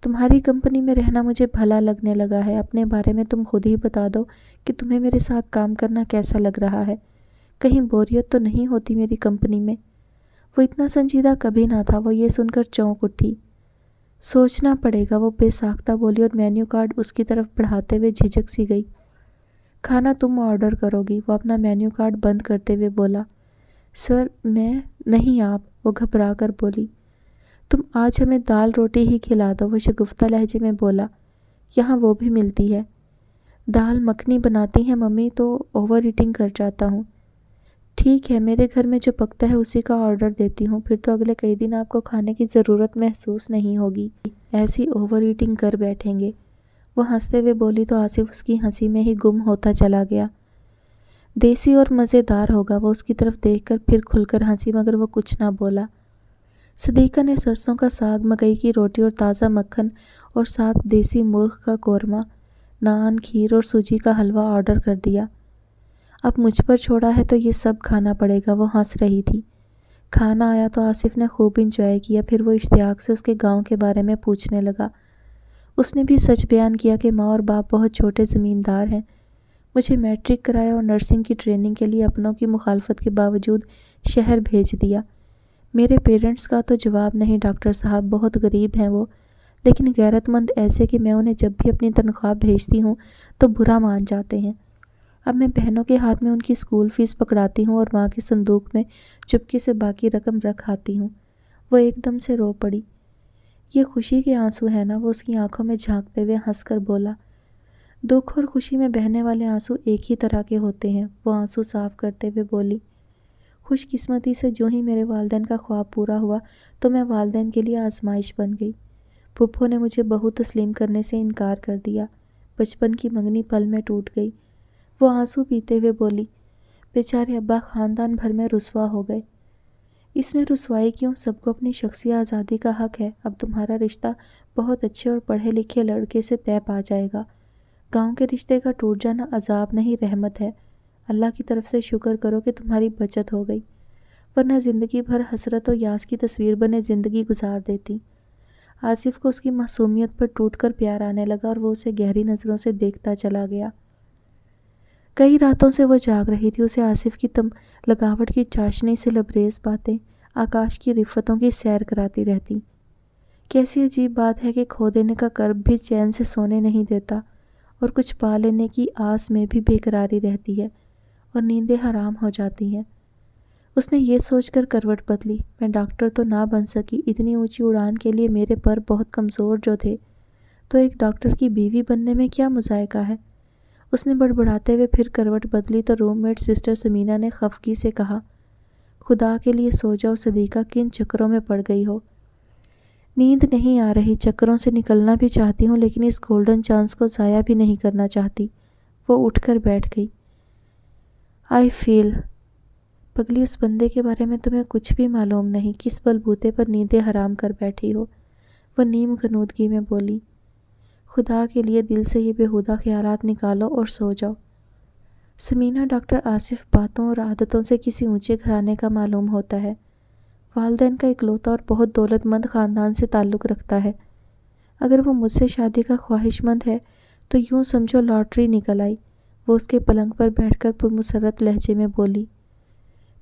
تمہاری کمپنی میں رہنا مجھے بھلا لگنے لگا ہے۔ اپنے بارے میں تم خود ہی بتا دو کہ تمہیں میرے ساتھ کام کرنا کیسا لگ رہا ہے۔ کہیں بوریت تو نہیں ہوتی میری کمپنی میں؟ وہ اتنا سنجیدہ کبھی نہ تھا۔ وہ یہ سن کر چونک اٹھی۔ سوچنا پڑے گا، وہ بے ساختہ بولی اور مینیو کارڈ اس کی طرف بڑھاتے ہوئے جھجک سی گئی۔ کھانا تم آرڈر کرو گی؟ وہ اپنا مینیو کارڈ بند کرتے ہوئے بولا۔ سر میں نہیں، آپ، وہ گھبرا کر بولی۔ تم آج ہمیں دال روٹی ہی کھلا دو، وہ شگفتہ لہجے میں بولا۔ یہاں وہ بھی ملتی ہے۔ دال مکھنی بناتی ہیں ممی تو اوور ایٹنگ کر جاتا ہوں۔ ٹھیک ہے، میرے گھر میں جو پکتا ہے اسی کا آرڈر دیتی ہوں، پھر تو اگلے کئی دن آپ کو کھانے کی ضرورت محسوس نہیں ہوگی، ایسی اوور ایٹنگ کر بیٹھیں گے۔ وہ ہنستے ہوئے بولی تو آصف اس کی ہنسی میں ہی گم ہوتا چلا گیا۔ دیسی اور مزیدار ہوگا، وہ اس کی طرف دیکھ کر پھر کھل کر ہنسی، مگر وہ کچھ نہ بولا۔ صدیقہ نے سرسوں کا ساگ، مکئی کی روٹی اور تازہ مکھن اور ساتھ دیسی مرغ کا قورمہ، نان، کھیر اور سوجی کا حلوہ آرڈر کر دیا۔ اب مجھ پر چھوڑا ہے تو یہ سب کھانا پڑے گا، وہ ہنس رہی تھی۔ کھانا آیا تو آصف نے خوب انجوائے کیا، پھر وہ اشتیاق سے اس کے گاؤں کے بارے میں پوچھنے لگا۔ اس نے بھی سچ بیان کیا کہ ماں اور باپ بہت چھوٹے زمیندار ہیں۔ مجھے میٹرک کرایا اور نرسنگ کی ٹریننگ کے لیے اپنوں کی مخالفت کے باوجود شہر بھیج دیا۔ میرے پیرنٹس کا تو جواب نہیں ڈاکٹر صاحب، بہت غریب ہیں وہ، لیکن غیرت مند ایسے کہ میں انہیں جب بھی اپنی تنخواہ بھیجتی ہوں تو برا مان جاتے ہیں۔ اب میں بہنوں کے ہاتھ میں ان کی اسکول فیس پکڑاتی ہوں اور ماں کے صندوق میں چپکے سے باقی رقم رکھ آتی ہوں۔ وہ ایک دم سے رو پڑی۔ یہ خوشی کے آنسو ہیں نا؟ وہ اس کی آنکھوں میں جھانکتے ہوئے ہنس کر بولا۔ دکھ اور خوشی میں بہنے والے آنسو ایک ہی طرح کے ہوتے ہیں، وہ آنسو صاف کرتے ہوئے بولی۔ خوش قسمتی سے جو ہی میرے والدین کا خواب پورا ہوا تو میں والدین کے لیے آزمائش بن گئی۔ پھپھو نے مجھے بہو تسلیم کرنے سے انکار کر دیا۔ بچپن کی منگنی پل میں ٹوٹ گئی۔ وہ آنسو پیتے ہوئے بولی، بیچارے ابا خاندان بھر میں رسوا ہو گئے۔ اس میں رسوائی کیوں؟ سب کو اپنی شخصی آزادی کا حق ہے۔ اب تمہارا رشتہ بہت اچھے اور پڑھے لکھے لڑکے سے طے پا جائے گا۔ گاؤں کے رشتے کا ٹوٹ جانا عذاب نہیں، رحمت ہے۔ اللہ کی طرف سے شکر کرو کہ تمہاری بچت ہو گئی، ورنہ زندگی بھر حسرت و یاس کی تصویر بنے زندگی گزار دیتی۔ آصف کو اس کی معصومیت پر ٹوٹ کر پیار آنے لگا اور وہ اسے گہری نظروں سے دیکھتا چلا گیا۔ کئی راتوں سے وہ جاگ رہی تھی، اسے آصف کی لگاوٹ کی چاشنی سے لبریز باتیں، آکاش کی رفتوں کی سیر کراتی رہتی۔ کیسی عجیب بات ہے کہ کھو دینے کا کرب بھی چین سے سونے نہیں دیتا، اور کچھ پا لینے کی آس میں بھی بے قراری رہتی ہے اور نیندیں حرام ہو جاتی ہیں۔ اس نے یہ سوچ کر کروٹ بدلی، میں ڈاکٹر تو نہ بن سکی، اتنی اونچی اڑان کے لیے میرے پر بہت کمزور جو تھے، تو ایک ڈاکٹر کی بیوی بننے میں کیا مذائقہ ہے۔ اس نے بڑبڑاتے ہوئے پھر کروٹ بدلی تو روم میٹ سسٹر سمینا نے خفگی سے کہا، خدا کے لیے سو جاؤ صدیقہ، کن چکروں میں پڑ گئی ہو۔ نیند نہیں آ رہی، چکروں سے نکلنا بھی چاہتی ہوں لیکن اس گولڈن چانس کو ضائع بھی نہیں کرنا چاہتی۔ وہ اٹھ کر بیٹھ گئی۔ آئی فیل، پگلی اس بندے کے بارے میں تمہیں کچھ بھی معلوم نہیں، کس بلبوتے پر نیندیں حرام کر بیٹھی ہو۔ وہ نیم غنودگی میں بولی۔ خدا کے لیے دل سے یہ بیہودہ خیالات نکالو اور سو جاؤ۔ سمینہ، ڈاکٹر آصف باتوں اور عادتوں سے کسی اونچے گھرانے کا معلوم ہوتا ہے۔ والدین کا اکلوتا اور بہت دولت مند خاندان سے تعلق رکھتا ہے۔ اگر وہ مجھ سے شادی کا خواہش مند ہے تو یوں سمجھو لاٹری نکل آئی۔ وہ اس کے پلنگ پر بیٹھ کر پرمسرت لہجے میں بولی۔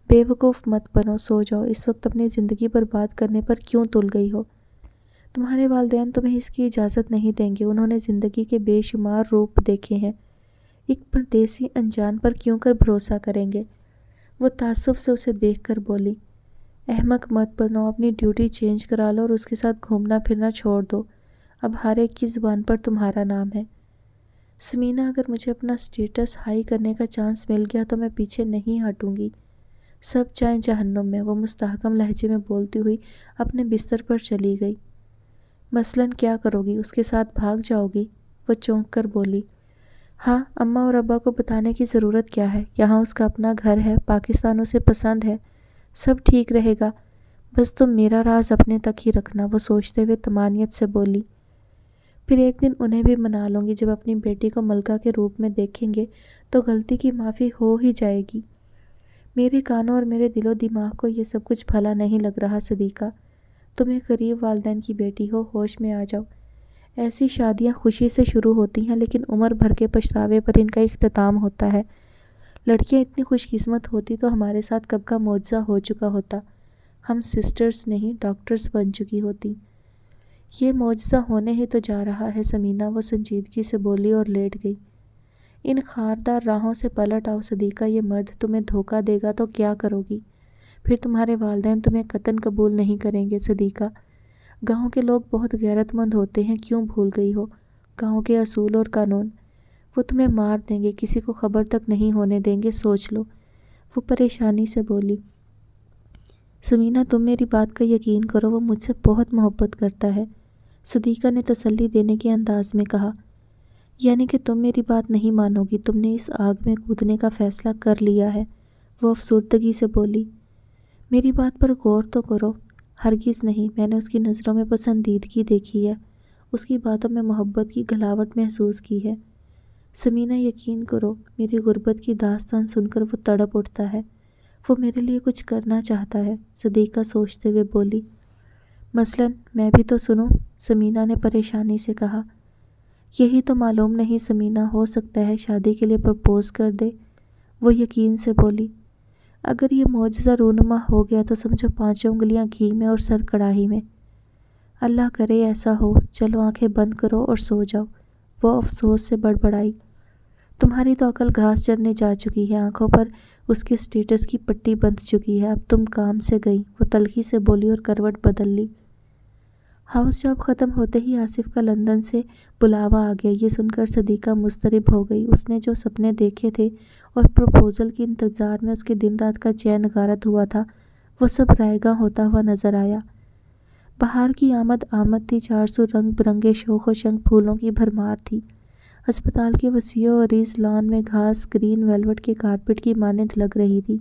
بے وقوف مت بنو، سو جاؤ۔ اس وقت اپنی زندگی برباد کرنے پر کیوں تل گئی ہو؟ تمہارے والدین تمہیں اس کی اجازت نہیں دیں گے۔ انہوں نے زندگی کے بے شمار روپ دیکھے ہیں۔ ایک پردیسی انجان پر کیوں کر بھروسہ کریں گے؟ وہ تعصب سے اسے دیکھ کر بولی۔ احمق مت بنو، اپنی ڈیوٹی چینج کرا لو اور اس کے ساتھ گھومنا پھرنا چھوڑ دو۔ اب ہر ایک کی زبان پر تمہارا نام ہے۔ سمینہ، اگر مجھے اپنا سٹیٹس ہائی کرنے کا چانس مل گیا تو میں پیچھے نہیں ہٹوں گی۔ سب جائیں جہنم میں، وہ مستحکم لہجے میں بولتی ہوئی اپنے بستر پر چلی گئی۔ مثلاً کیا کرو گی؟ اس کے ساتھ بھاگ جاؤ گی؟ وہ چونک کر بولی۔ ہاں، اماں اور ابا کو بتانے کی ضرورت کیا ہے؟ یہاں اس کا اپنا گھر ہے، پاکستان اسے پسند ہے، سب ٹھیک رہے گا۔ بس تم میرا راز اپنے تک ہی رکھنا، وہ سوچتے ہوئے طمانیت سے بولی۔ پھر ایک دن انہیں بھی منا لوں گی، جب اپنی بیٹی کو ملکہ کے روپ میں دیکھیں گے تو غلطی کی معافی ہو ہی جائے گی۔ میرے کانوں اور میرے دل و دماغ کو یہ سب کچھ بھلا نہیں لگ رہا صدیقہ۔ تم ایک غریب والدین کی بیٹی ہو، ہوش میں آ جاؤ۔ ایسی شادیاں خوشی سے شروع ہوتی ہیں لیکن عمر بھر کے پچھتاوے پر ان کا اختتام ہوتا ہے۔ لڑکیاں اتنی خوش قسمت ہوتی تو ہمارے ساتھ کب کا معجزہ ہو چکا ہوتا، ہم سسٹرز نہیں ڈاکٹرز بن چکی ہوتی۔ یہ معجزہ ہونے ہی تو جا رہا ہے سمینہ، وہ سنجیدگی سے بولی اور لیٹ گئی۔ ان خاردار راہوں سے پلٹ آؤ صدیقہ، یہ مرد تمہیں دھوکہ دے گا تو کیا کرو گی؟ پھر تمہارے والدین تمہیں قطعاً قبول نہیں کریں گے صدیقہ۔ گاؤں کے لوگ بہت غیرت مند ہوتے ہیں، کیوں بھول گئی ہو؟ گاؤں کے اصول اور قانون، وہ تمہیں مار دیں گے، کسی کو خبر تک نہیں ہونے دیں گے، سوچ لو۔ وہ پریشانی سے بولی۔ سمینہ، تم میری بات کا یقین کرو، وہ مجھ سے بہت محبت کرتا ہے، صدیقہ نے تسلی دینے کے انداز میں کہا۔ یعنی کہ تم میری بات نہیں مانو گی، تم نے اس آگ میں کودنے کا فیصلہ کر لیا ہے، وہ افسردگی سے بولی۔ میری بات پر غور تو کرو۔ ہرگز نہیں، میں نے اس کی نظروں میں پسندیدگی دیکھی ہے، اس کی باتوں میں محبت کی گھلاوٹ محسوس کی ہے۔ سمینہ، یقین کرو، میری غربت کی داستان سن کر وہ تڑپ اٹھتا ہے، وہ میرے لیے کچھ کرنا چاہتا ہے، صدیقہ سوچتے ہوئے بولی۔ مثلاً میں بھی تو سنوں، سمینہ نے پریشانی سے کہا۔ یہی تو معلوم نہیں سمینہ، ہو سکتا ہے شادی کے لیے پرپوز کر دے، وہ یقین سے بولی۔ اگر یہ معجزہ رونما ہو گیا تو سمجھو 5 انگلیاں گھی میں اور سر کڑاہی میں۔ اللہ کرے ایسا ہو، چلو آنکھیں بند کرو اور سو جاؤ، وہ افسوس سے بڑبڑائی۔ تمہاری تو عقل گھاس چرنے جا چکی ہے، آنکھوں پر اس کے سٹیٹس کی پٹی بندھ چکی ہے، اب تم کام سے گئی، وہ تلخی سے بولی اور کروٹ بدل لی۔ ہاؤس جاب ختم ہوتے ہی آصف کا لندن سے بلاوا آ گیا، یہ سن کر صدیقہ مضطرب ہو گئی۔ اس نے جو سپنے دیکھے تھے اور پروپوزل کے انتظار میں اس کے دن رات کا چین غارت ہوا تھا، وہ سب رائے گاں ہوتا ہوا نظر آیا۔ بہار کی آمد تھی، 400 رنگ برنگے شوخ و شنگ پھولوں کی بھرمار تھی۔ ہسپتال کے وسیع و عریض لان میں گھاس گرین ویلوٹ کے کارپٹ کی مانند لگ رہی تھی۔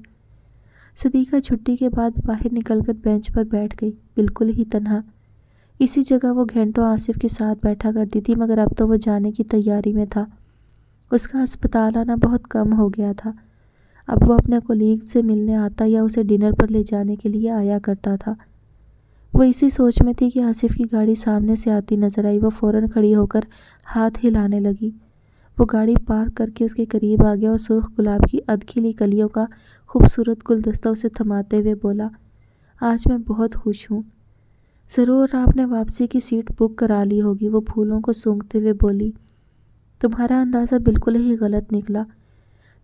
صدیقہ چھٹی کے بعد باہر نکل کر بینچ پر بیٹھ گئی، بالکل ہی تنہا۔ اسی جگہ وہ گھنٹوں آصف کے ساتھ بیٹھا کرتی تھی، مگر اب تو وہ جانے کی تیاری میں تھا۔ اس کا ہسپتال آنا بہت کم ہو گیا تھا، اب وہ اپنے کولیگ سے ملنے آتا یا اسے ڈنر پر لے جانے کے لیے آیا کرتا تھا۔ وہ اسی سوچ میں تھی کہ آصف کی گاڑی سامنے سے آتی نظر آئی، وہ فوراً کھڑی ہو کر ہاتھ ہلانے لگی۔ وہ گاڑی پارک کر کے اس کے قریب آ گیا اور سرخ گلاب کی ادکھلی کلیوں کا خوبصورت گلدستہ اسے تھماتے ہوئے بولا، آج میں بہت خوش ہوں۔ ضرور آپ نے واپسی کی سیٹ بک کرا لی ہوگی، وہ پھولوں کو سونگھتے ہوئے بولی۔ تمہارا اندازہ بالکل ہی غلط نکلا،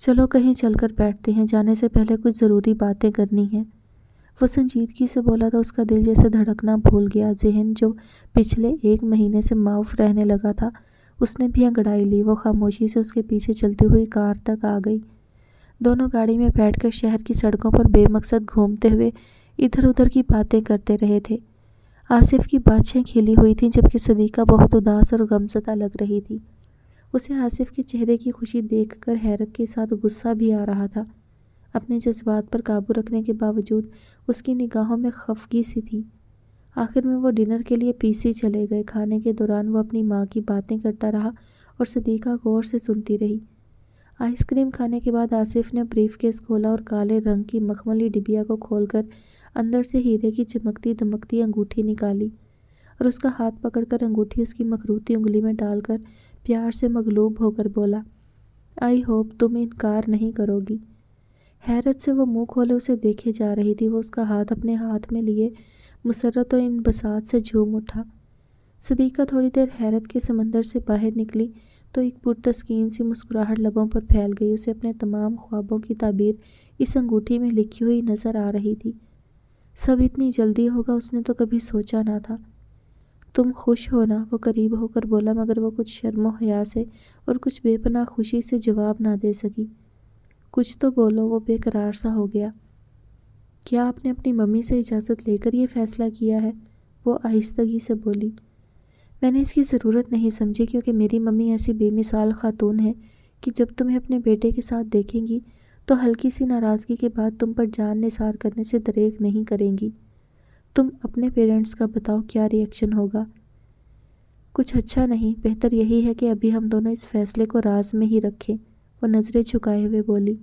چلو کہیں چل کر بیٹھتے ہیں، جانے سے پہلے کچھ ضروری باتیں کرنی ہیں، وہ سنجیدگی سے بولا تھا۔ اس کا دل جیسے دھڑکنا بھول گیا، ذہن جو پچھلے 1 مہینے سے معاف رہنے لگا تھا اس نے بھی انگڑائی لی۔ وہ خاموشی سے اس کے پیچھے چلتی ہوئی کار تک آ گئی۔ دونوں گاڑی میں بیٹھ کر شہر کی سڑکوں پر بے مقصد گھومتے ہوئے ادھر ادھر کی باتیں کرتے رہے تھے۔ آصف کی باتیں کھلی ہوئی تھیں جبکہ صدیقہ بہت اداس اور غمزدہ لگ رہی تھی۔ اسے آصف کے چہرے کی خوشی دیکھ کر حیرت کے ساتھ غصہ بھی آ رہا تھا۔ اپنے جذبات پر قابو رکھنے کے باوجود اس کی نگاہوں میں خفگی سی تھی۔ آخر میں وہ ڈنر کے لیے پی سی چلے گئے۔ کھانے کے دوران وہ اپنی ماں کی باتیں کرتا رہا اور صدیقہ غور سے سنتی رہی۔ آئس کریم کھانے کے بعد آصف نے بریف کیس کھولا اور کالے رنگ کی مخملی ڈبیا کو کھول کر اندر سے ہیرے کی چمکتی دمکتی انگوٹھی نکالی اور اس کا ہاتھ پکڑ کر انگوٹھی اس کی مخروطی انگلی میں ڈال کر پیار سے مغلوب ہو کر بولا، آئی ہوپ تم انکار نہیں کرو گی۔ حیرت سے وہ منہ کھولے اسے دیکھے جا رہی تھی۔ وہ اس کا ہاتھ اپنے ہاتھ میں لیے مسرت و انبساط سے جھوم اٹھا۔ صدیقہ تھوڑی دیر حیرت کے سمندر سے باہر نکلی تو ایک پرتسکین سی مسکراہٹ لبوں پر پھیل گئی۔ اسے اپنے تمام خوابوں کی تعبیر اس انگوٹھی میں لکھی ہوئی نظر آ رہی تھی۔ سب اتنی جلدی ہوگا اس نے تو کبھی سوچا نہ تھا۔ تم خوش ہو نا؟ وہ قریب ہو کر بولا، مگر وہ کچھ شرم و حیا سے اور کچھ بے پناہ خوشی سے جواب نہ دے سکی۔ کچھ تو بولو، وہ بے قرار سا ہو گیا۔ کیا آپ نے اپنی ممی سے اجازت لے کر یہ فیصلہ کیا ہے؟ وہ آہستگی سے بولی۔ میں نے اس کی ضرورت نہیں سمجھی کیونکہ میری ممی ایسی بے مثال خاتون ہے کہ جب تمہیں اپنے بیٹے کے ساتھ دیکھیں گی تو ہلکی سی ناراضگی کے بعد تم پر جان نثار کرنے سے دریغ نہیں کریں گی۔ تم اپنے پیرنٹس کا بتاؤ کیا ری ایکشن ہوگا؟ کچھ اچھا نہیں، بہتر یہی ہے کہ ابھی ہم دونوں اس فیصلے کو راز میں ہی رکھیں۔ وہ نظریں جھکائے ہوئے بولی۔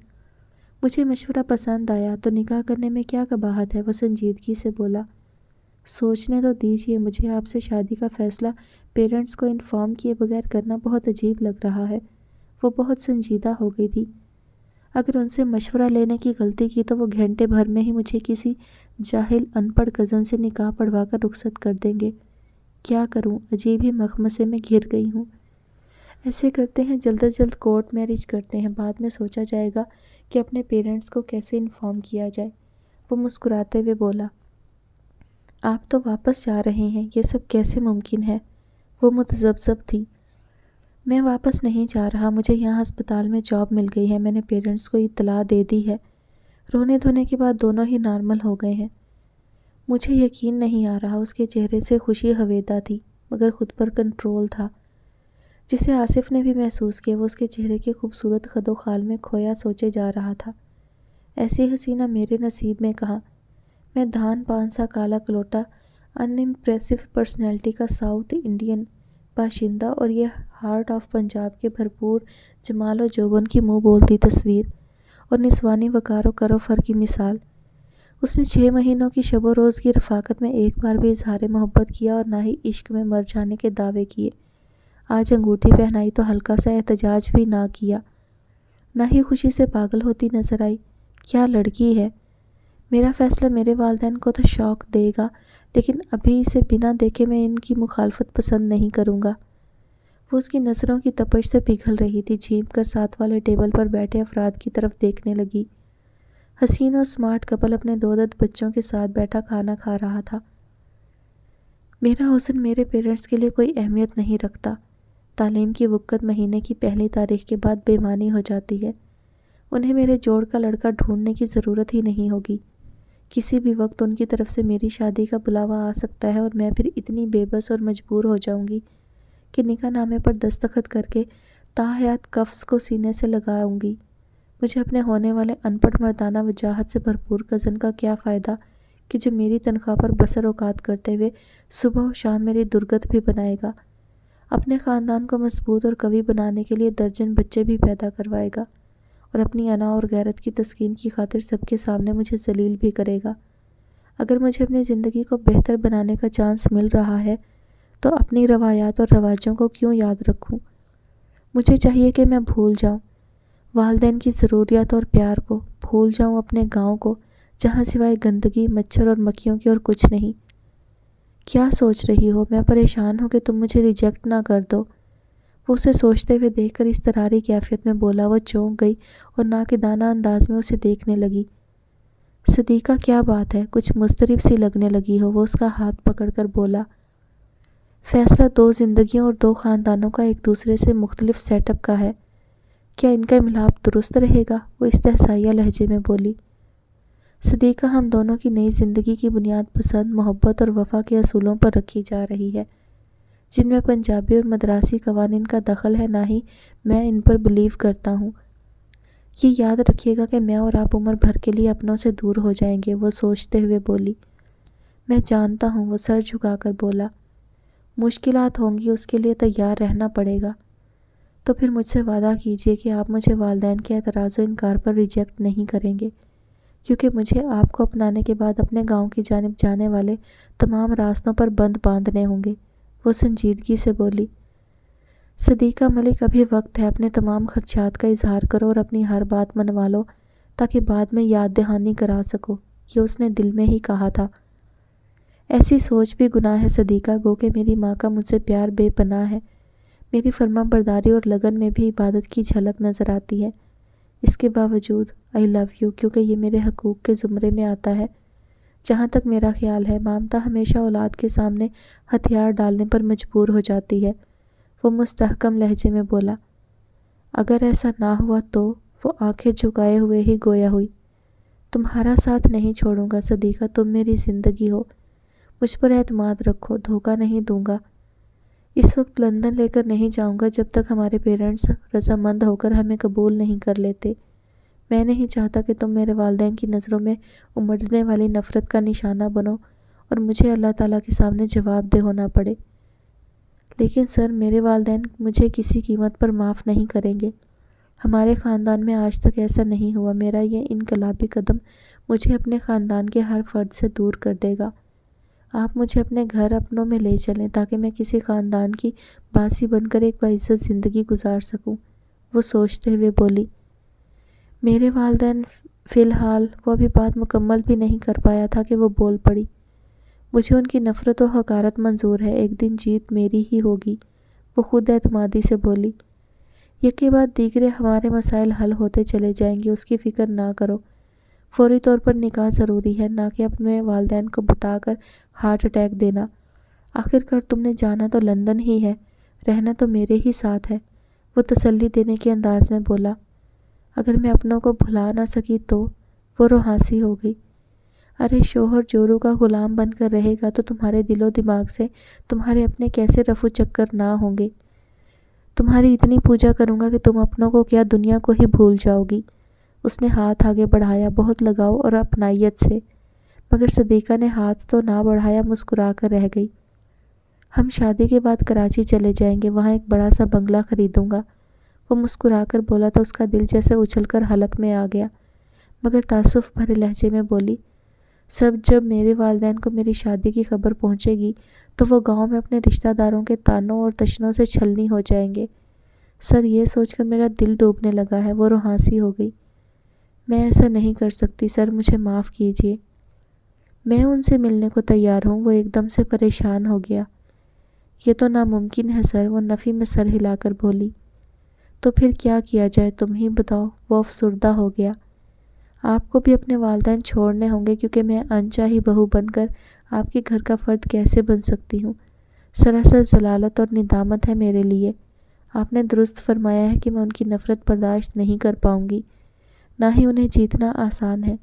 مجھے مشورہ پسند آیا تو نکاح کرنے میں کیا قباحت ہے؟ وہ سنجیدگی سے بولا۔ سوچنے تو دیجیے، مجھے آپ سے شادی کا فیصلہ پیرنٹس کو انفارم کیے بغیر کرنا بہت عجیب لگ رہا ہے۔ وہ بہت سنجیدہ ہو گئی تھی۔ اگر ان سے مشورہ لینے کی غلطی کی تو وہ گھنٹے بھر میں ہی مجھے کسی جاہل ان پڑھ کزن سے نکاح پڑھوا کر رخصت کر دیں گے۔ کیا کروں؟ عجیب ہی مخمصے میں گھر گئی ہوں۔ ایسے کرتے ہیں جلد از جلد کورٹ میرج کرتے ہیں، بعد میں سوچا جائے گا کہ اپنے پیرنٹس کو کیسے انفارم کیا جائے۔ وہ مسکراتے ہوئے بولا۔ آپ تو واپس جا رہے ہیں، یہ سب کیسے ممکن ہے؟ وہ متذبذب تھی۔ میں واپس نہیں جا رہا، مجھے یہاں ہسپتال میں جاب مل گئی ہے، میں نے پیرنٹس کو اطلاع دے دی ہے۔ رونے دھونے کے بعد دونوں ہی نارمل ہو گئے ہیں۔ مجھے یقین نہیں آ رہا۔ اس کے چہرے سے خوشی ہویدا تھی مگر خود پر کنٹرول تھا، جسے آصف نے بھی محسوس کیا۔ وہ اس کے چہرے کے خوبصورت خد و خال میں کھویا سوچے جا رہا تھا۔ ایسی حسینہ میرے نصیب میں کہاں؟ میں دھان پان سا کالا کلوٹا ان امپریسو پرسنالٹی کا ساؤتھ انڈین باشندہ اور یہ ہارٹ آف پنجاب کے بھرپور جمال و جوبن کی منہ بولتی تصویر اور نسوانی وقار و کروفر کی مثال۔ اس نے 6 مہینوں کی شب و روز کی رفاقت میں ایک بار بھی اظہار محبت کیا اور نہ ہی عشق میں مر جانے کے دعوے کیے۔ آج انگوٹھی پہنائی تو ہلکا سا احتجاج بھی نہ کیا، نہ ہی خوشی سے پاگل ہوتی نظر آئی۔ کیا لڑکی ہے! میرا فیصلہ میرے والدین کو تو شوق دے گا، لیکن ابھی اسے بنا دیکھے میں ان کی مخالفت پسند نہیں کروں گا۔ وہ اس کی نظروں کی تپش سے پگھل رہی تھی۔ جھینپ کر ساتھ والے ٹیبل پر بیٹھے افراد کی طرف دیکھنے لگی۔ حسین اور سمارٹ کپل اپنے 2 عدد بچوں کے ساتھ بیٹھا کھانا کھا رہا تھا۔ میرا حسن میرے پیرنٹس کے لیے کوئی اہمیت نہیں رکھتا۔ تعلیم کی وقت مہینے کی پہلی تاریخ کے بعد بے معنی ہو جاتی ہے۔ انہیں میرے جوڑ کا لڑکا ڈھونڈنے کی ضرورت ہی نہیں ہوگی۔ کسی بھی وقت ان کی طرف سے میری شادی کا بلاوا آ سکتا ہے اور میں پھر اتنی بے بس اور مجبور ہو جاؤں گی کہ نکاح نامے پر دستخط کر کے تاحیات کفس کو سینے سے لگاؤں گی۔ مجھے اپنے ہونے والے ان پڑھ مردانہ وجاہت سے بھرپور کزن کا کیا فائدہ کہ جو میری تنخواہ پر بسر اوقات کرتے ہوئے صبح و شام میری درگت بھی بنائے گا، اپنے خاندان کو مضبوط اور قوی بنانے کے لیے درجن بچے بھی پیدا کروائے گا اور اپنی انا اور غیرت کی تسکین کی خاطر سب کے سامنے مجھے ذلیل بھی کرے گا۔ اگر مجھے اپنی زندگی کو بہتر بنانے کا چانس مل رہا ہے تو اپنی روایات اور رواجوں کو کیوں یاد رکھوں؟ مجھے چاہیے کہ میں بھول جاؤں والدین کی ضروریات اور پیار کو، بھول جاؤں اپنے گاؤں کو جہاں سوائے گندگی، مچھر اور مکھیوں کی اور کچھ نہیں۔ کیا سوچ رہی ہو؟ میں پریشان ہوں کہ تم مجھے ریجیکٹ نہ کر دو۔ وہ اسے سوچتے ہوئے دیکھ کر اضطراری کیفیت میں بولا۔ وہ چونک گئی اور ناقدانہ انداز میں اسے دیکھنے لگی۔ صدیقہ کیا بات ہے؟ کچھ مضطرب سی لگنے لگی ہو؟ وہ اس کا ہاتھ پکڑ کر بولا۔ فیصلہ 2 زندگیوں اور 2 خاندانوں کا ایک دوسرے سے مختلف سیٹ اپ کا ہے۔ کیا ان کا ملاپ درست رہے گا؟ وہ استحصائیہ لہجے میں بولی۔ صدیقہ، ہم دونوں کی نئی زندگی کی بنیاد پسند، محبت اور وفا کے اصولوں پر رکھی جا رہی ہے، جن میں پنجابی اور مدراسی قوانین کا دخل ہے۔ نہ ہی میں ان پر بلیو کرتا ہوں۔ یہ یاد رکھیے گا کہ میں اور آپ عمر بھر کے لیے اپنوں سے دور ہو جائیں گے، وہ سوچتے ہوئے بولی۔ میں جانتا ہوں، وہ سر جھکا کر بولا۔ مشکلات ہوں گی، اس کے لیے تیار رہنا پڑے گا۔ تو پھر مجھ سے وعدہ کیجیے کہ آپ مجھے والدین کے اعتراض و انکار پر ریجیکٹ نہیں کریں گے، کیونکہ مجھے آپ کو اپنانے کے بعد اپنے گاؤں کی جانب جانے والے تمام راستوں پر بند باندھنے ہوں گے، وہ سنجیدگی سے بولی۔ صدیقہ ملک، ابھی وقت ہے، اپنے تمام خدشات کا اظہار کرو اور اپنی ہر بات منوا لو تاکہ بعد میں یاد دہانی کرا سکو، یہ اس نے دل میں ہی کہا تھا۔ ایسی سوچ بھی گناہ ہے صدیقہ، گو کہ میری ماں کا مجھ سے پیار بے پناہ ہے، میری فرما برداری اور لگن میں بھی عبادت کی جھلک نظر آتی ہے۔ اس کے باوجود آئی لو یو، کیونکہ یہ میرے حقوق کے زمرے میں آتا ہے۔ جہاں تک میرا خیال ہے، مامتا ہمیشہ اولاد کے سامنے ہتھیار ڈالنے پر مجبور ہو جاتی ہے، وہ مستحکم لہجے میں بولا۔ اگر ایسا نہ ہوا تو، وہ آنکھیں جھکائے ہوئے ہی گویا ہوئی۔ تمہارا ساتھ نہیں چھوڑوں گا صدیقہ، تم میری زندگی ہو، مجھ پر اعتماد رکھو، دھوکہ نہیں دوں گا۔ اس وقت لندن لے کر نہیں جاؤں گا جب تک ہمارے پیرنٹس رضامند ہو کر ہمیں قبول نہیں کر لیتے۔ میں نہیں چاہتا کہ تم میرے والدین کی نظروں میں امڑنے والی نفرت کا نشانہ بنو اور مجھے اللہ تعالیٰ کے سامنے جواب دہ ہونا پڑے۔ لیکن سر، میرے والدین مجھے کسی قیمت پر معاف نہیں کریں گے۔ ہمارے خاندان میں آج تک ایسا نہیں ہوا۔ میرا یہ انقلابی قدم مجھے اپنے خاندان کے ہر فرد سے دور کر دے گا۔ آپ مجھے اپنے گھر اپنوں میں لے چلیں تاکہ میں کسی خاندان کی باسی بن کر ایک باعزت زندگی گزار سکوں، وہ سوچتے ہوئے بولی۔ میرے والدین فی الحال، وہ ابھی بات مکمل بھی نہیں کر پایا تھا کہ وہ بول پڑی۔ مجھے ان کی نفرت و حقارت منظور ہے، ایک دن جیت میری ہی ہوگی، وہ خود اعتمادی سے بولی۔ یک کے بعد دیگرے ہمارے مسائل حل ہوتے چلے جائیں گے، اس کی فکر نہ کرو۔ فوری طور پر نکاح ضروری ہے، نہ کہ اپنے والدین کو بتا کر ہارٹ اٹیک دینا۔ آخر کار تم نے جانا تو لندن ہی ہے، رہنا تو میرے ہی ساتھ ہے، وہ تسلی دینے کے انداز میں بولا۔ اگر میں اپنوں کو بھلا نہ سکی تو، وہ روحانسی ہو گئی۔ ارے شوہر جورو کا غلام بن کر رہے گا تو تمہارے دل و دماغ سے تمہارے اپنے کیسے رفو چکر نہ ہوں گے۔ تمہاری اتنی پوجا کروں گا کہ تم اپنوں کو کیا دنیا کو ہی بھول جاؤ گی۔ اس نے ہاتھ آگے بڑھایا، بہت لگاؤ اور اپنائیت سے، مگر صدیقہ نے ہاتھ تو نہ بڑھایا، مسکرا کر رہ گئی۔ ہم شادی کے بعد کراچی چلے جائیں گے، وہاں ایک بڑا سا بنگلہ خریدوں گا، وہ مسکرا کر بولا تو اس کا دل جیسے اچھل کر حلق میں آ گیا، مگر تاسف بھرے لہجے میں بولی۔ جب میرے والدین کو میری شادی کی خبر پہنچے گی تو وہ گاؤں میں اپنے رشتہ داروں کے تانوں اور تشنوں سے چھلنی ہو جائیں گے۔ سر، یہ سوچ کر میرا دل ڈوبنے لگا ہے، وہ روحانسی ہو گئی۔ میں ایسا نہیں کر سکتی سر، مجھے معاف کیجیے۔ میں ان سے ملنے کو تیار ہوں، وہ ایک دم سے پریشان ہو گیا۔ یہ تو ناممکن ہے سر، وہ نفی میں سر ہلا کر بولی۔ تو پھر کیا کیا جائے، تم ہی بتاؤ، وہ افسردہ ہو گیا۔ آپ کو بھی اپنے والدین چھوڑنے ہوں گے، کیونکہ میں انچاہی بہو بن کر آپ کے گھر کا فرد کیسے بن سکتی ہوں۔ سراسر ضلالت اور ندامت ہے میرے لیے۔ آپ نے درست فرمایا ہے کہ میں ان کی نفرت برداشت نہیں کر پاؤں گی، نہ ہی انہیں جیتنا آسان ہے،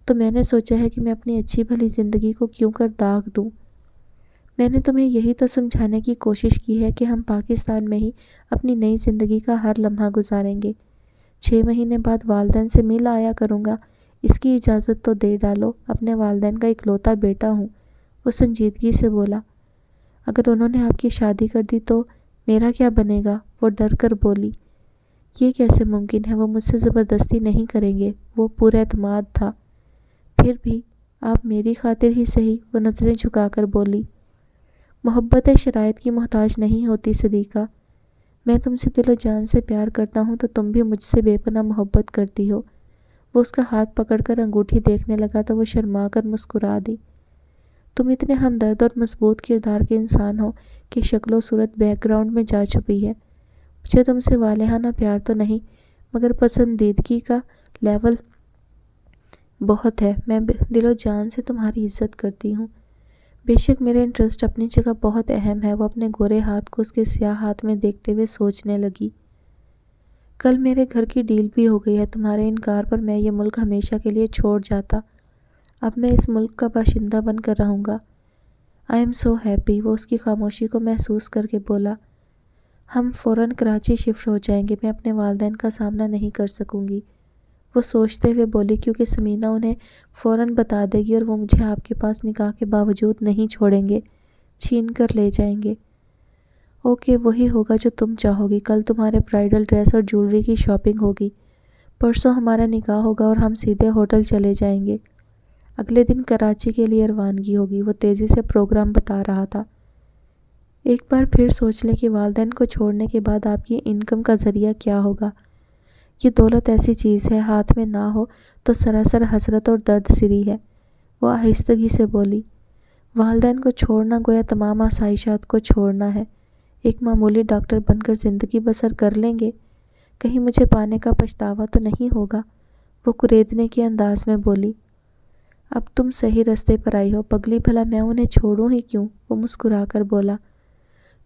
تو میں نے سوچا ہے کہ میں اپنی اچھی بھلی زندگی کو کیوں کر داغ دوں۔ میں نے تمہیں یہی تو سمجھانے کی کوشش کی ہے کہ ہم پاکستان میں ہی اپنی نئی زندگی کا ہر لمحہ گزاریں گے۔ 6 مہینے بعد والدین سے مل آیا کروں گا، اس کی اجازت تو دے ڈالو، اپنے والدین کا اکلوتا بیٹا ہوں، وہ سنجیدگی سے بولا۔ اگر انہوں نے آپ کی شادی کر دی تو میرا کیا بنے گا، وہ ڈر کر بولی۔ یہ کیسے ممکن ہے، وہ مجھ سے زبردستی نہیں کریں گے، وہ پورا اعتماد تھا۔ پھر بھی آپ میری خاطر ہی صحیح، وہ نظریں جھکا کر بولی۔ محبت شرائط کی محتاج نہیں ہوتی صدیقہ، میں تم سے دل و جان سے پیار کرتا ہوں تو تم بھی مجھ سے بے پناہ محبت کرتی ہو۔ وہ اس کا ہاتھ پکڑ کر انگوٹھی دیکھنے لگا تو وہ شرما کر مسکرا دی۔ تم اتنے ہمدرد اور مضبوط کردار کے انسان ہو کہ شکل و صورت بیک گراؤنڈ میں جا چھپی ہے۔ مجھے تم سے والہانہ پیار تو نہیں، مگر پسندیدگی کا لیول بہت ہے۔ میں دل و جان سے تمہاری عزت کرتی ہوں۔ بے شک میرے انٹرسٹ اپنی جگہ بہت اہم ہے، وہ اپنے گورے ہاتھ کو اس کے سیاہ ہاتھ میں دیکھتے ہوئے سوچنے لگی۔ کل میرے گھر کی ڈیل بھی ہو گئی ہے، تمہارے انکار پر میں یہ ملک ہمیشہ کے لیے چھوڑ جاتا، اب میں اس ملک کا باشندہ بن کر رہوں گا۔ آئی ایم سو ہیپی، وہ اس کی خاموشی کو محسوس کر کے بولا۔ ہم فوراً کراچی شفٹ ہو جائیں گے، میں اپنے والدین کا سامنا نہیں کر سکوں گی، وہ سوچتے ہوئے بولی، کیونکہ سمینہ انہیں فوراً بتا دے گی اور وہ مجھے آپ کے پاس نکاح کے باوجود نہیں چھوڑیں گے، چھین کر لے جائیں گے۔ اوکے، وہی ہوگا جو تم چاہو گی۔ کل تمہارے برائڈل ڈریس اور جیولری کی شاپنگ ہوگی، پرسوں ہمارا نکاح ہوگا اور ہم سیدھے ہوٹل چلے جائیں گے۔ اگلے دن کراچی کے لیے روانگی ہوگی۔ وہ تیزی سے پروگرام بتا رہا تھا۔ ایک بار پھر سوچ لیں کہ والدین کو چھوڑنے کے بعد آپ کی انکم کا ذریعہ کیا ہوگا۔ یہ دولت ایسی چیز ہے، ہاتھ میں نہ ہو تو سراسر حسرت اور درد سری ہے۔ وہ آہستگی سے بولی، والدین کو چھوڑنا گویا تمام آسائشات کو چھوڑنا ہے۔ ایک معمولی ڈاکٹر بن کر زندگی بسر کر لیں گے، کہیں مجھے پانے کا پچھتاوا تو نہیں ہوگا؟ وہ کریدنے کے انداز میں بولی۔ اب تم صحیح رستے پر آئی ہو، پگلی بھلا میں انہیں چھوڑوں ہی کیوں؟ وہ مسکرا کر بولا،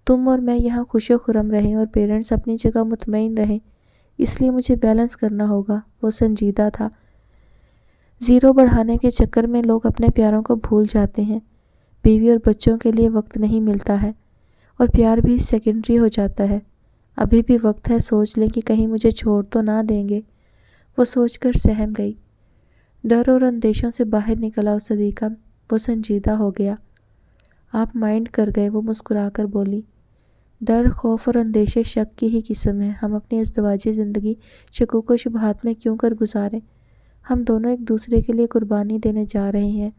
تم اور میں یہاں خوش و خرم رہیں اور پیرنٹس اپنی جگہ مطمئن رہیں، اس لیے مجھے بیلنس کرنا ہوگا۔ وہ سنجیدہ تھا۔ زیرو بڑھانے کے چکر میں لوگ اپنے پیاروں کو بھول جاتے ہیں۔ بیوی اور بچوں کے لیے وقت نہیں ملتا ہے اور پیار بھی سیکنڈری ہو جاتا ہے۔ ابھی بھی وقت ہے، سوچ لیں کہ کہیں مجھے چھوڑ تو نہ دیں گے۔ وہ سوچ کر سہم گئی۔ ڈر اور اندیشوں سے باہر نکل آؤ صدیقہ۔ وہ سنجیدہ ہو گیا۔ آپ مائنڈ کر گئے، وہ مسکرا کر بولی۔ ڈر، خوف اور اندیشے شک کی ہی قسم ہے۔ ہم اپنی ازدواجی زندگی شکوک و شبہات میں کیوں کر گزاریں؟ ہم دونوں ایک دوسرے کے لیے قربانی دینے جا رہے ہیں،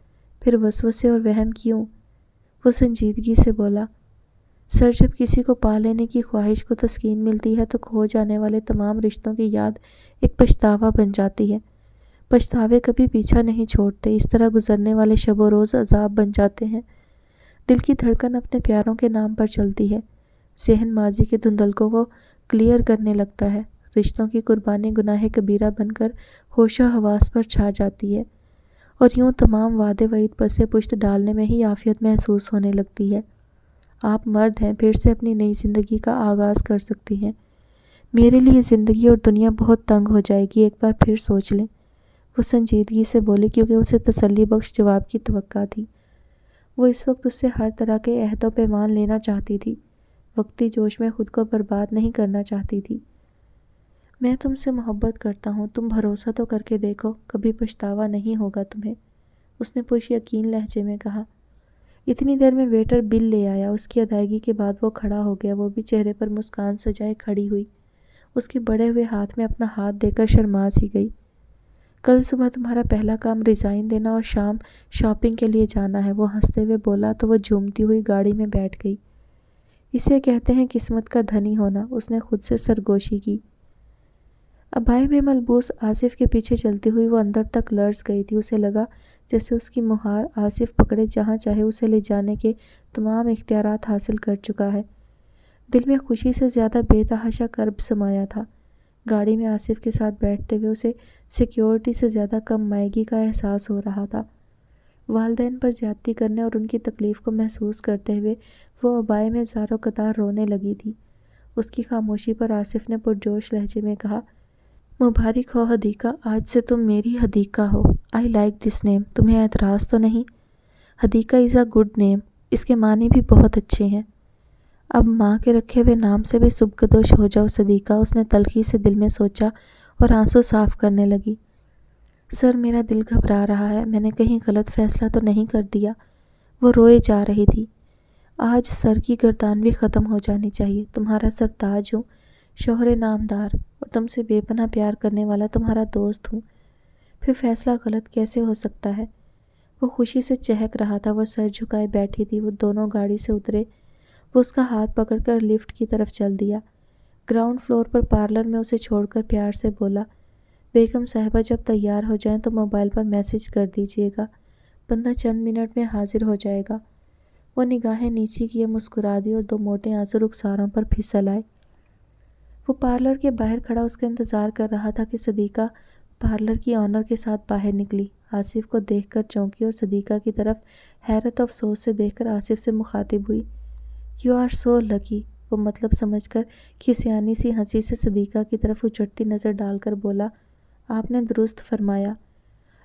پھر وسوسے اور وہم کیوں؟ وہ سنجیدگی سے بولا، سر جب کسی کو پا لینے کی خواہش کو تسکین ملتی ہے تو کھو جانے والے تمام رشتوں کی یاد ایک پچھتاوا بن جاتی ہے۔ پچھتاوے کبھی پیچھا نہیں چھوڑتے، اس طرح گزرنے والے شب و روز عذاب بن جاتے ہیں۔ دل کی دھڑکن اپنے پیاروں کے نام پر چلتی ہے، ذہن ماضی کے دھندلکوں کو کلیئر کرنے لگتا ہے، رشتوں کی قربانی گناہ کبیرہ بن کر ہوش و حواس پر چھا جاتی ہے، اور یوں تمام وعدے وعید پر سے پشت ڈالنے میں ہی عافیت محسوس ہونے لگتی ہے۔ آپ مرد ہیں، پھر سے اپنی نئی زندگی کا آغاز کر سکتی ہیں۔ میرے لیے زندگی اور دنیا بہت تنگ ہو جائے گی، ایک بار پھر سوچ لیں۔ وہ سنجیدگی سے بولی، کیونکہ اسے تسلی بخش جواب کی توقع تھی۔ وہ اس وقت اس سے ہر طرح کے عہد و پیمان لینا چاہتی تھی، وقتی جوش میں خود کو برباد نہیں کرنا چاہتی تھی۔ میں تم سے محبت کرتا ہوں، تم بھروسہ تو کر کے دیکھو، کبھی پچھتاوا نہیں ہوگا تمہیں، اس نے پرش یقین لہجے میں کہا۔ اتنی دیر میں ویٹر بل لے آیا۔ اس کی ادائیگی کے بعد وہ کھڑا ہو گیا۔ وہ بھی چہرے پر مسکان سجائے کھڑی ہوئی، اس کے بڑے ہوئے ہاتھ میں اپنا ہاتھ دے کر شرما سی گئی۔ کل صبح تمہارا پہلا کام ریزائن دینا اور شام شاپنگ کے لیے جانا ہے، وہ ہنستے ہوئے بولا تو وہ جھومتی ہوئی گاڑی میں بیٹھ گئی۔ اسے کہتے ہیں قسمت کا دھنی ہونا، اس نے خود سے سرگوشی کی۔ ابائے میں ملبوس آصف کے پیچھے چلتی ہوئی وہ اندر تک لرز گئی تھی۔ اسے لگا جیسے اس کی مہار آصف پکڑے جہاں چاہے اسے لے جانے کے تمام اختیارات حاصل کر چکا ہے۔ دل میں خوشی سے زیادہ بے تحاشا کرب سمایا تھا۔ گاڑی میں آصف کے ساتھ بیٹھتے ہوئے اسے سیکیورٹی سے زیادہ کم مائگی کا احساس ہو رہا تھا۔ والدین پر زیادتی کرنے اور ان کی تکلیف کو محسوس کرتے ہوئے وہ ابائے میں زار و قطار رونے لگی تھی۔ اس کی خاموشی پر آصف نے پرجوش لہجے میں کہا، مبارک ہو حدیقہ، آج سے تم میری حدیقہ ہو۔ آئی لائک دس نیم، تمہیں اعتراض تو نہیں؟ حدیقہ از اے گڈ نیم، اس کے معنی بھی بہت اچھے ہیں۔ اب ماں کے رکھے ہوئے نام سے بھی سبکدوش ہو جاؤ صدیقہ، اس نے تلخی سے دل میں سوچا اور آنسو صاف کرنے لگی۔ سر میرا دل گھبرا رہا ہے، میں نے کہیں غلط فیصلہ تو نہیں کر دیا؟ وہ روئے جا رہی تھی۔ آج سر کی گردانوی ختم ہو جانی چاہیے، تمہارا سر تاج ہوں، شوہر نامدار، اور تم سے بے پناہ پیار کرنے والا تمہارا دوست ہوں، پھر فیصلہ غلط کیسے ہو سکتا ہے؟ وہ خوشی سے چہک رہا تھا۔ وہ سر جھکائے بیٹھی تھی۔ وہ دونوں گاڑی سے اترے۔ وہ اس کا ہاتھ پکڑ کر لفٹ کی طرف چل دیا۔ گراؤنڈ فلور پر پارلر میں اسے چھوڑ کر پیار سے بولا، بیگم صاحبہ جب تیار ہو جائیں تو موبائل پر میسج کر دیجیے گا، بندہ چند منٹ میں حاضر ہو جائے گا۔ وہ نگاہیں نیچی کیے مسکرا دی اور دو موٹے آنسو رخساروں پر پھسل آئے۔ وہ پارلر کے باہر کھڑا اس کا انتظار کر رہا تھا کہ صدیقہ پارلر کی آنر کے ساتھ باہر نکلی۔ آصف کو دیکھ کر چونکی اور صدیقہ کی طرف حیرت افسوس سے دیکھ کر آصف سے مخاطب ہوئی، یو آر سو لکی۔ وہ مطلب سمجھ کر کھسیانی سی ہنسی سے صدیقہ کی طرف اچٹتی نظر ڈال کر بولا، آپ نے درست فرمایا۔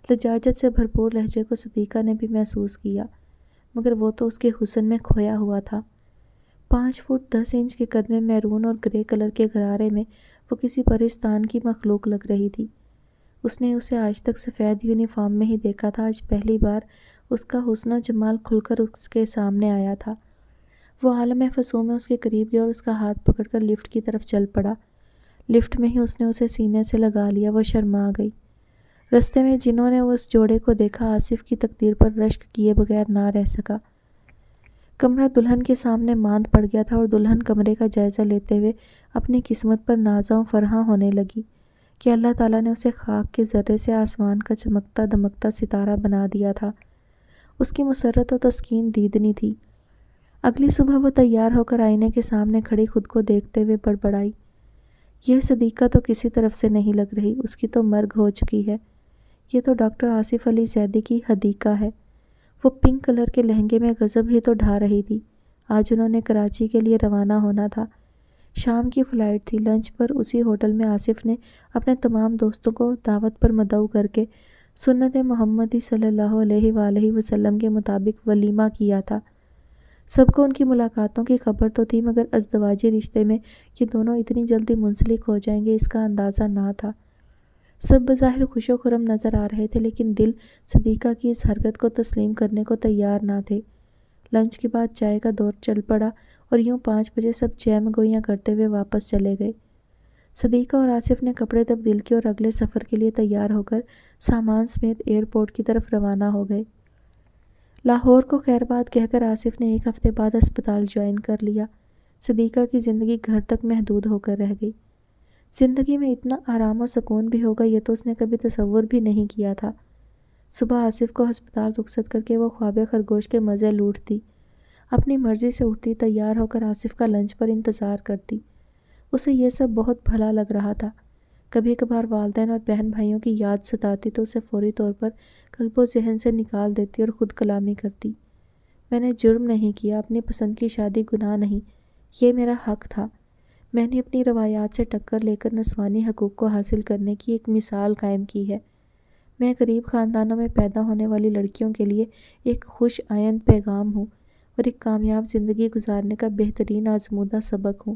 لجاجت سے بھرپور لہجے کو صدیقہ نے بھی محسوس کیا، مگر وہ تو اس کے حسن میں کھویا ہوا تھا۔ 5 فٹ 10 انچ کے قد میں میرون اور گرے کلر کے غرارے میں وہ کسی پرستان کی مخلوق لگ رہی تھی۔ اس نے اسے آج تک سفید یونیفارم میں ہی دیکھا تھا، آج پہلی بار اس کا حسن و جمال کھل کر اس کے سامنے آیا تھا۔ وہ عالم فسوں میں اس کے قریب گیا اور اس کا ہاتھ پکڑ کر لفٹ کی طرف چل پڑا۔ لفٹ میں ہی اس نے اسے سینے سے لگا لیا، وہ شرما گئی۔ رستے میں جنہوں نے اس جوڑے کو دیکھا آصف کی تقدیر پر رشک کیے بغیر نہ رہ سکا۔ کمرہ دلہن کے سامنے ماند پڑ گیا تھا اور دلہن کمرے کا جائزہ لیتے ہوئے اپنی قسمت پر نازاں فرحاں ہونے لگی کہ اللہ تعالیٰ نے اسے خاک کے ذرے سے آسمان کا چمکتا دمکتا ستارہ بنا دیا تھا۔ اس کی مسرت و تسکین دیدنی تھی۔ اگلی صبح وہ تیار ہو کر آئینے کے سامنے کھڑی خود کو دیکھتے ہوئے بڑبڑائی، یہ صدیقہ تو کسی طرف سے نہیں لگ رہی، اس کی تو مرگ ہو چکی ہے۔ یہ تو ڈاکٹر آصف علی زیدی کی حدیقہ ہے۔ وہ پنک کلر کے لہنگے میں غضب ہی تو ڈھا رہی تھی۔ آج انہوں نے کراچی کے لیے روانہ ہونا تھا۔ شام کی فلائٹ تھی۔ لنچ پر اسی ہوٹل میں آصف نے اپنے تمام دوستوں کو دعوت پر مدعو کر کے سنت محمدی صلی اللہ علیہ وآلہ وسلم کے مطابق ولیمہ کیا تھا۔ سب کو ان کی ملاقاتوں کی خبر تو تھی، مگر ازدواجی رشتے میں یہ دونوں اتنی جلدی منسلک ہو جائیں گے اس کا اندازہ نہ تھا۔ سب بظاہر خوش و خرم نظر آ رہے تھے، لیکن دل صدیقہ کی اس حرکت کو تسلیم کرنے کو تیار نہ تھے۔ لنچ کے بعد چائے کا دور چل پڑا اور یوں 5 بجے سب چیم گوئیاں کرتے ہوئے واپس چلے گئے۔ صدیقہ اور آصف نے کپڑے تبدیل کیے اور اگلے سفر کے لیے تیار ہو کر سامان سمیت ایئرپورٹ کی طرف روانہ ہو گئے۔ لاہور کو خیر بات کہہ کر آصف نے 1 ہفتے بعد ہسپتال جوائن کر لیا۔ صدیقہ کی زندگی گھر تک محدود ہو کر رہ گئی۔ زندگی میں اتنا آرام و سکون بھی ہوگا یہ تو اس نے کبھی تصور بھی نہیں کیا تھا۔ صبح آصف کو ہسپتال رخصت کر کے وہ خواب خرگوش کے مزے لوٹتی، اپنی مرضی سے اٹھتی، تیار ہو کر آصف کا لنچ پر انتظار کرتی۔ اسے یہ سب بہت بھلا لگ رہا تھا۔ کبھی کبھار والدین اور بہن بھائیوں کی یاد ستاتی تو اسے فوری طور پر قلب و ذہن سے نکال دیتی اور خود کلامی کرتی۔ میں نے جرم نہیں کیا، اپنی پسند کی شادی گناہ نہیں، یہ میرا حق تھا۔ میں نے اپنی روایات سے ٹکر لے کر نسوانی حقوق کو حاصل کرنے کی ایک مثال قائم کی ہے۔ میں غریب خاندانوں میں پیدا ہونے والی لڑکیوں کے لیے ایک خوش آئند پیغام ہوں اور ایک کامیاب زندگی گزارنے کا بہترین آزمودہ سبق ہوں۔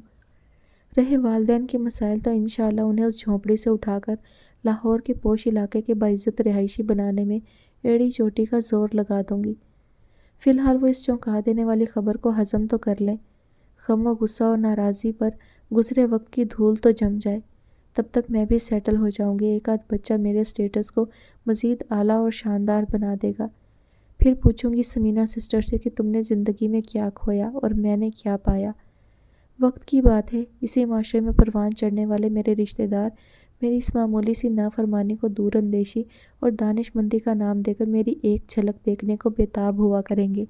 رہے والدین کے مسائل تو انشاءاللہ انہیں اس جھونپڑی سے اٹھا کر لاہور کے پوش علاقے کے باعزت رہائشی بنانے میں ایڑی چوٹی کا زور لگا دوں گی۔ فی الحال وہ اس چونکا دینے والی خبر کو ہضم تو کر لیں، غم و غصہ اور ناراضی پر گزرے وقت کی دھول تو جم جائے، تب تک میں بھی سیٹل ہو جاؤں گی۔ ایک آدھ بچہ میرے سٹیٹس کو مزید اعلیٰ اور شاندار بنا دے گا۔ پھر پوچھوں گی سمینہ سسٹر سے کہ تم نے زندگی میں کیا کھویا اور میں نے کیا پایا۔ وقت کی بات ہے، اسی معاشرے میں پروان چڑھنے والے میرے رشتہ دار میری اس معمولی سی نافرمانی کو دور اندیشی اور دانش مندی کا نام دے کر میری ایک جھلک دیکھنے کو بےتاب ہوا کریں گے۔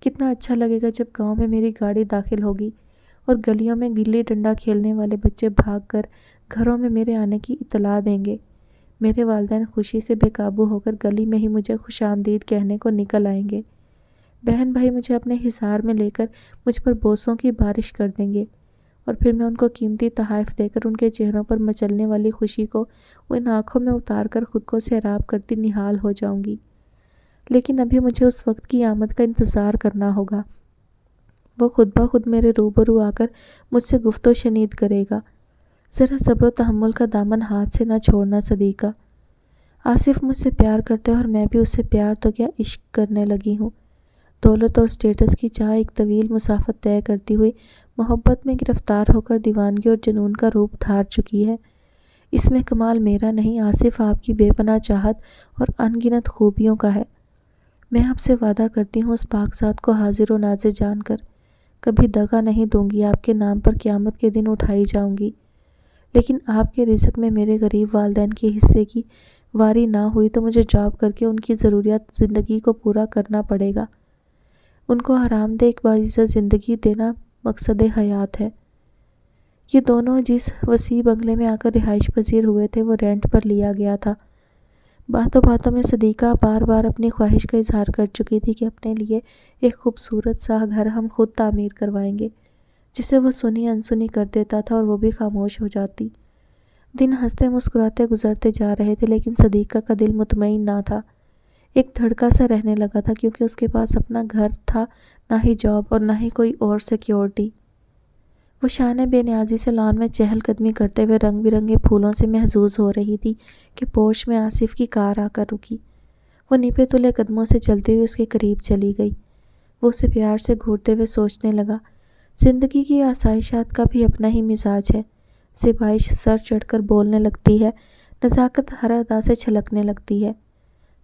کتنا اچھا لگے گا جب گاؤں میں میری گاڑی داخل ہوگی اور گلیوں میں گلی ڈنڈا کھیلنے والے بچے بھاگ کر گھروں میں میرے آنے کی اطلاع دیں گے۔ میرے والدین خوشی سے بے قابو ہو کر گلی میں ہی مجھے خوش آمدید کہنے کو نکل آئیں گے۔ بہن بھائی مجھے اپنے حصار میں لے کر مجھ پر بوسوں کی بارش کر دیں گے اور پھر میں ان کو قیمتی تحائف دے کر ان کے چہروں پر مچلنے والی خوشی کو ان آنکھوں میں اتار کر خود کو سیراب کرتی نہال ہو جاؤں گی۔ لیکن ابھی مجھے اس وقت کی آمد کا انتظار کرنا ہوگا۔ وہ خود بخود میرے روبرو آ کر مجھ سے گفت و شنید کرے گا۔ ذرا صبر و تحمل کا دامن ہاتھ سے نہ چھوڑنا صدیقہ۔ آصف مجھ سے پیار کرتے اور میں بھی اس سے پیار تو کیا عشق کرنے لگی ہوں۔ دولت اور سٹیٹس کی چاہ ایک طویل مسافت طے کرتی ہوئی محبت میں گرفتار ہو کر دیوانگی اور جنون کا روپ دھار چکی ہے۔ اس میں کمال میرا نہیں، آصف آپ کی بے پناہ چاہت اور ان گنت خوبیوں کا ہے۔ میں آپ سے وعدہ کرتی ہوں اس پاک ذات کو حاضر و ناظر جان کر کبھی دغا نہیں دوں گی، آپ کے نام پر قیامت کے دن اٹھائی جاؤں گی۔ لیکن آپ کے رزق میں میرے غریب والدین کے حصے کی واری نہ ہوئی تو مجھے جاب کر کے ان کی ضروریات زندگی کو پورا کرنا پڑے گا۔ ان کو آرام دہ ایک باعزت زندگی دینا مقصد حیات ہے۔ یہ دونوں جس وسیع بنگلے میں آ کر رہائش پذیر ہوئے تھے وہ رینٹ پر لیا گیا تھا۔ باتوں باتوں میں صدیقہ بار بار اپنی خواہش کا اظہار کر چکی تھی کہ اپنے لیے ایک خوبصورت سا گھر ہم خود تعمیر کروائیں گے، جسے وہ سنی انسنی کر دیتا تھا اور وہ بھی خاموش ہو جاتی۔ دن ہنستے مسکراتے گزرتے جا رہے تھے، لیکن صدیقہ کا دل مطمئن نہ تھا، ایک دھڑکا سا رہنے لگا تھا، کیونکہ اس کے پاس اپنا گھر تھا نہ ہی جاب اور نہ ہی کوئی اور سیکیورٹی۔ وہ شان بے نیازی سے لان میں چہل قدمی کرتے ہوئے رنگ برنگے پھولوں سے محظوظ ہو رہی تھی کہ پورچ میں آصف کی کار آ کر رکی۔ وہ نپے تلے قدموں سے چلتی ہوئی اس کے قریب چلی گئی۔ وہ اسے پیار سے گھورتے ہوئے سوچنے لگا، زندگی کی آسائشات کا بھی اپنا ہی مزاج ہے۔ زیبائش سر چڑھ کر بولنے لگتی ہے، نزاکت ہر ادا سے چھلکنے لگتی ہے۔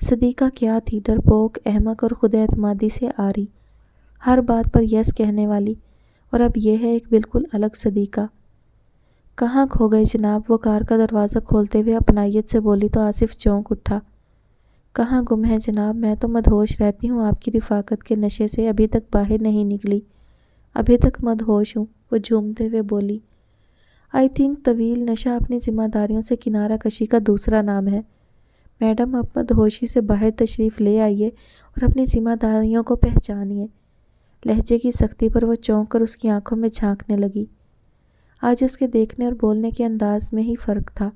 صدیقہ کیا تھی، ڈرپوک، احمق اور خود اعتمادی سے عاری، ہر بات پر یس کہنے والی، اور اب یہ ہے ایک بالکل الگ صدیقہ۔ کہاں کھو گئے جناب؟ وہ کار کا دروازہ کھولتے ہوئے اپنائیت سے بولی تو آصف چونک اٹھا۔ کہاں گم ہے جناب؟ میں تو مدہوش رہتی ہوں آپ کی رفاقت کے نشے سے، ابھی تک باہر نہیں نکلی۔ ابھی تک مدہوش ہوں، وہ جھومتے ہوئے بولی۔ آئی تھنک طویل نشہ اپنی ذمہ داریوں سے کنارہ کشی کا دوسرا نام ہے۔ میڈم، اب مدہوشی سے باہر تشریف لے آئیے اور اپنی ذمہ داریوں کو پہچانیے۔ لہجے کی سختی پر وہ چونک کر اس کی آنکھوں میں جھانکنے لگی۔ آج اس کے دیکھنے اور بولنے کے انداز میں ہی فرق تھا۔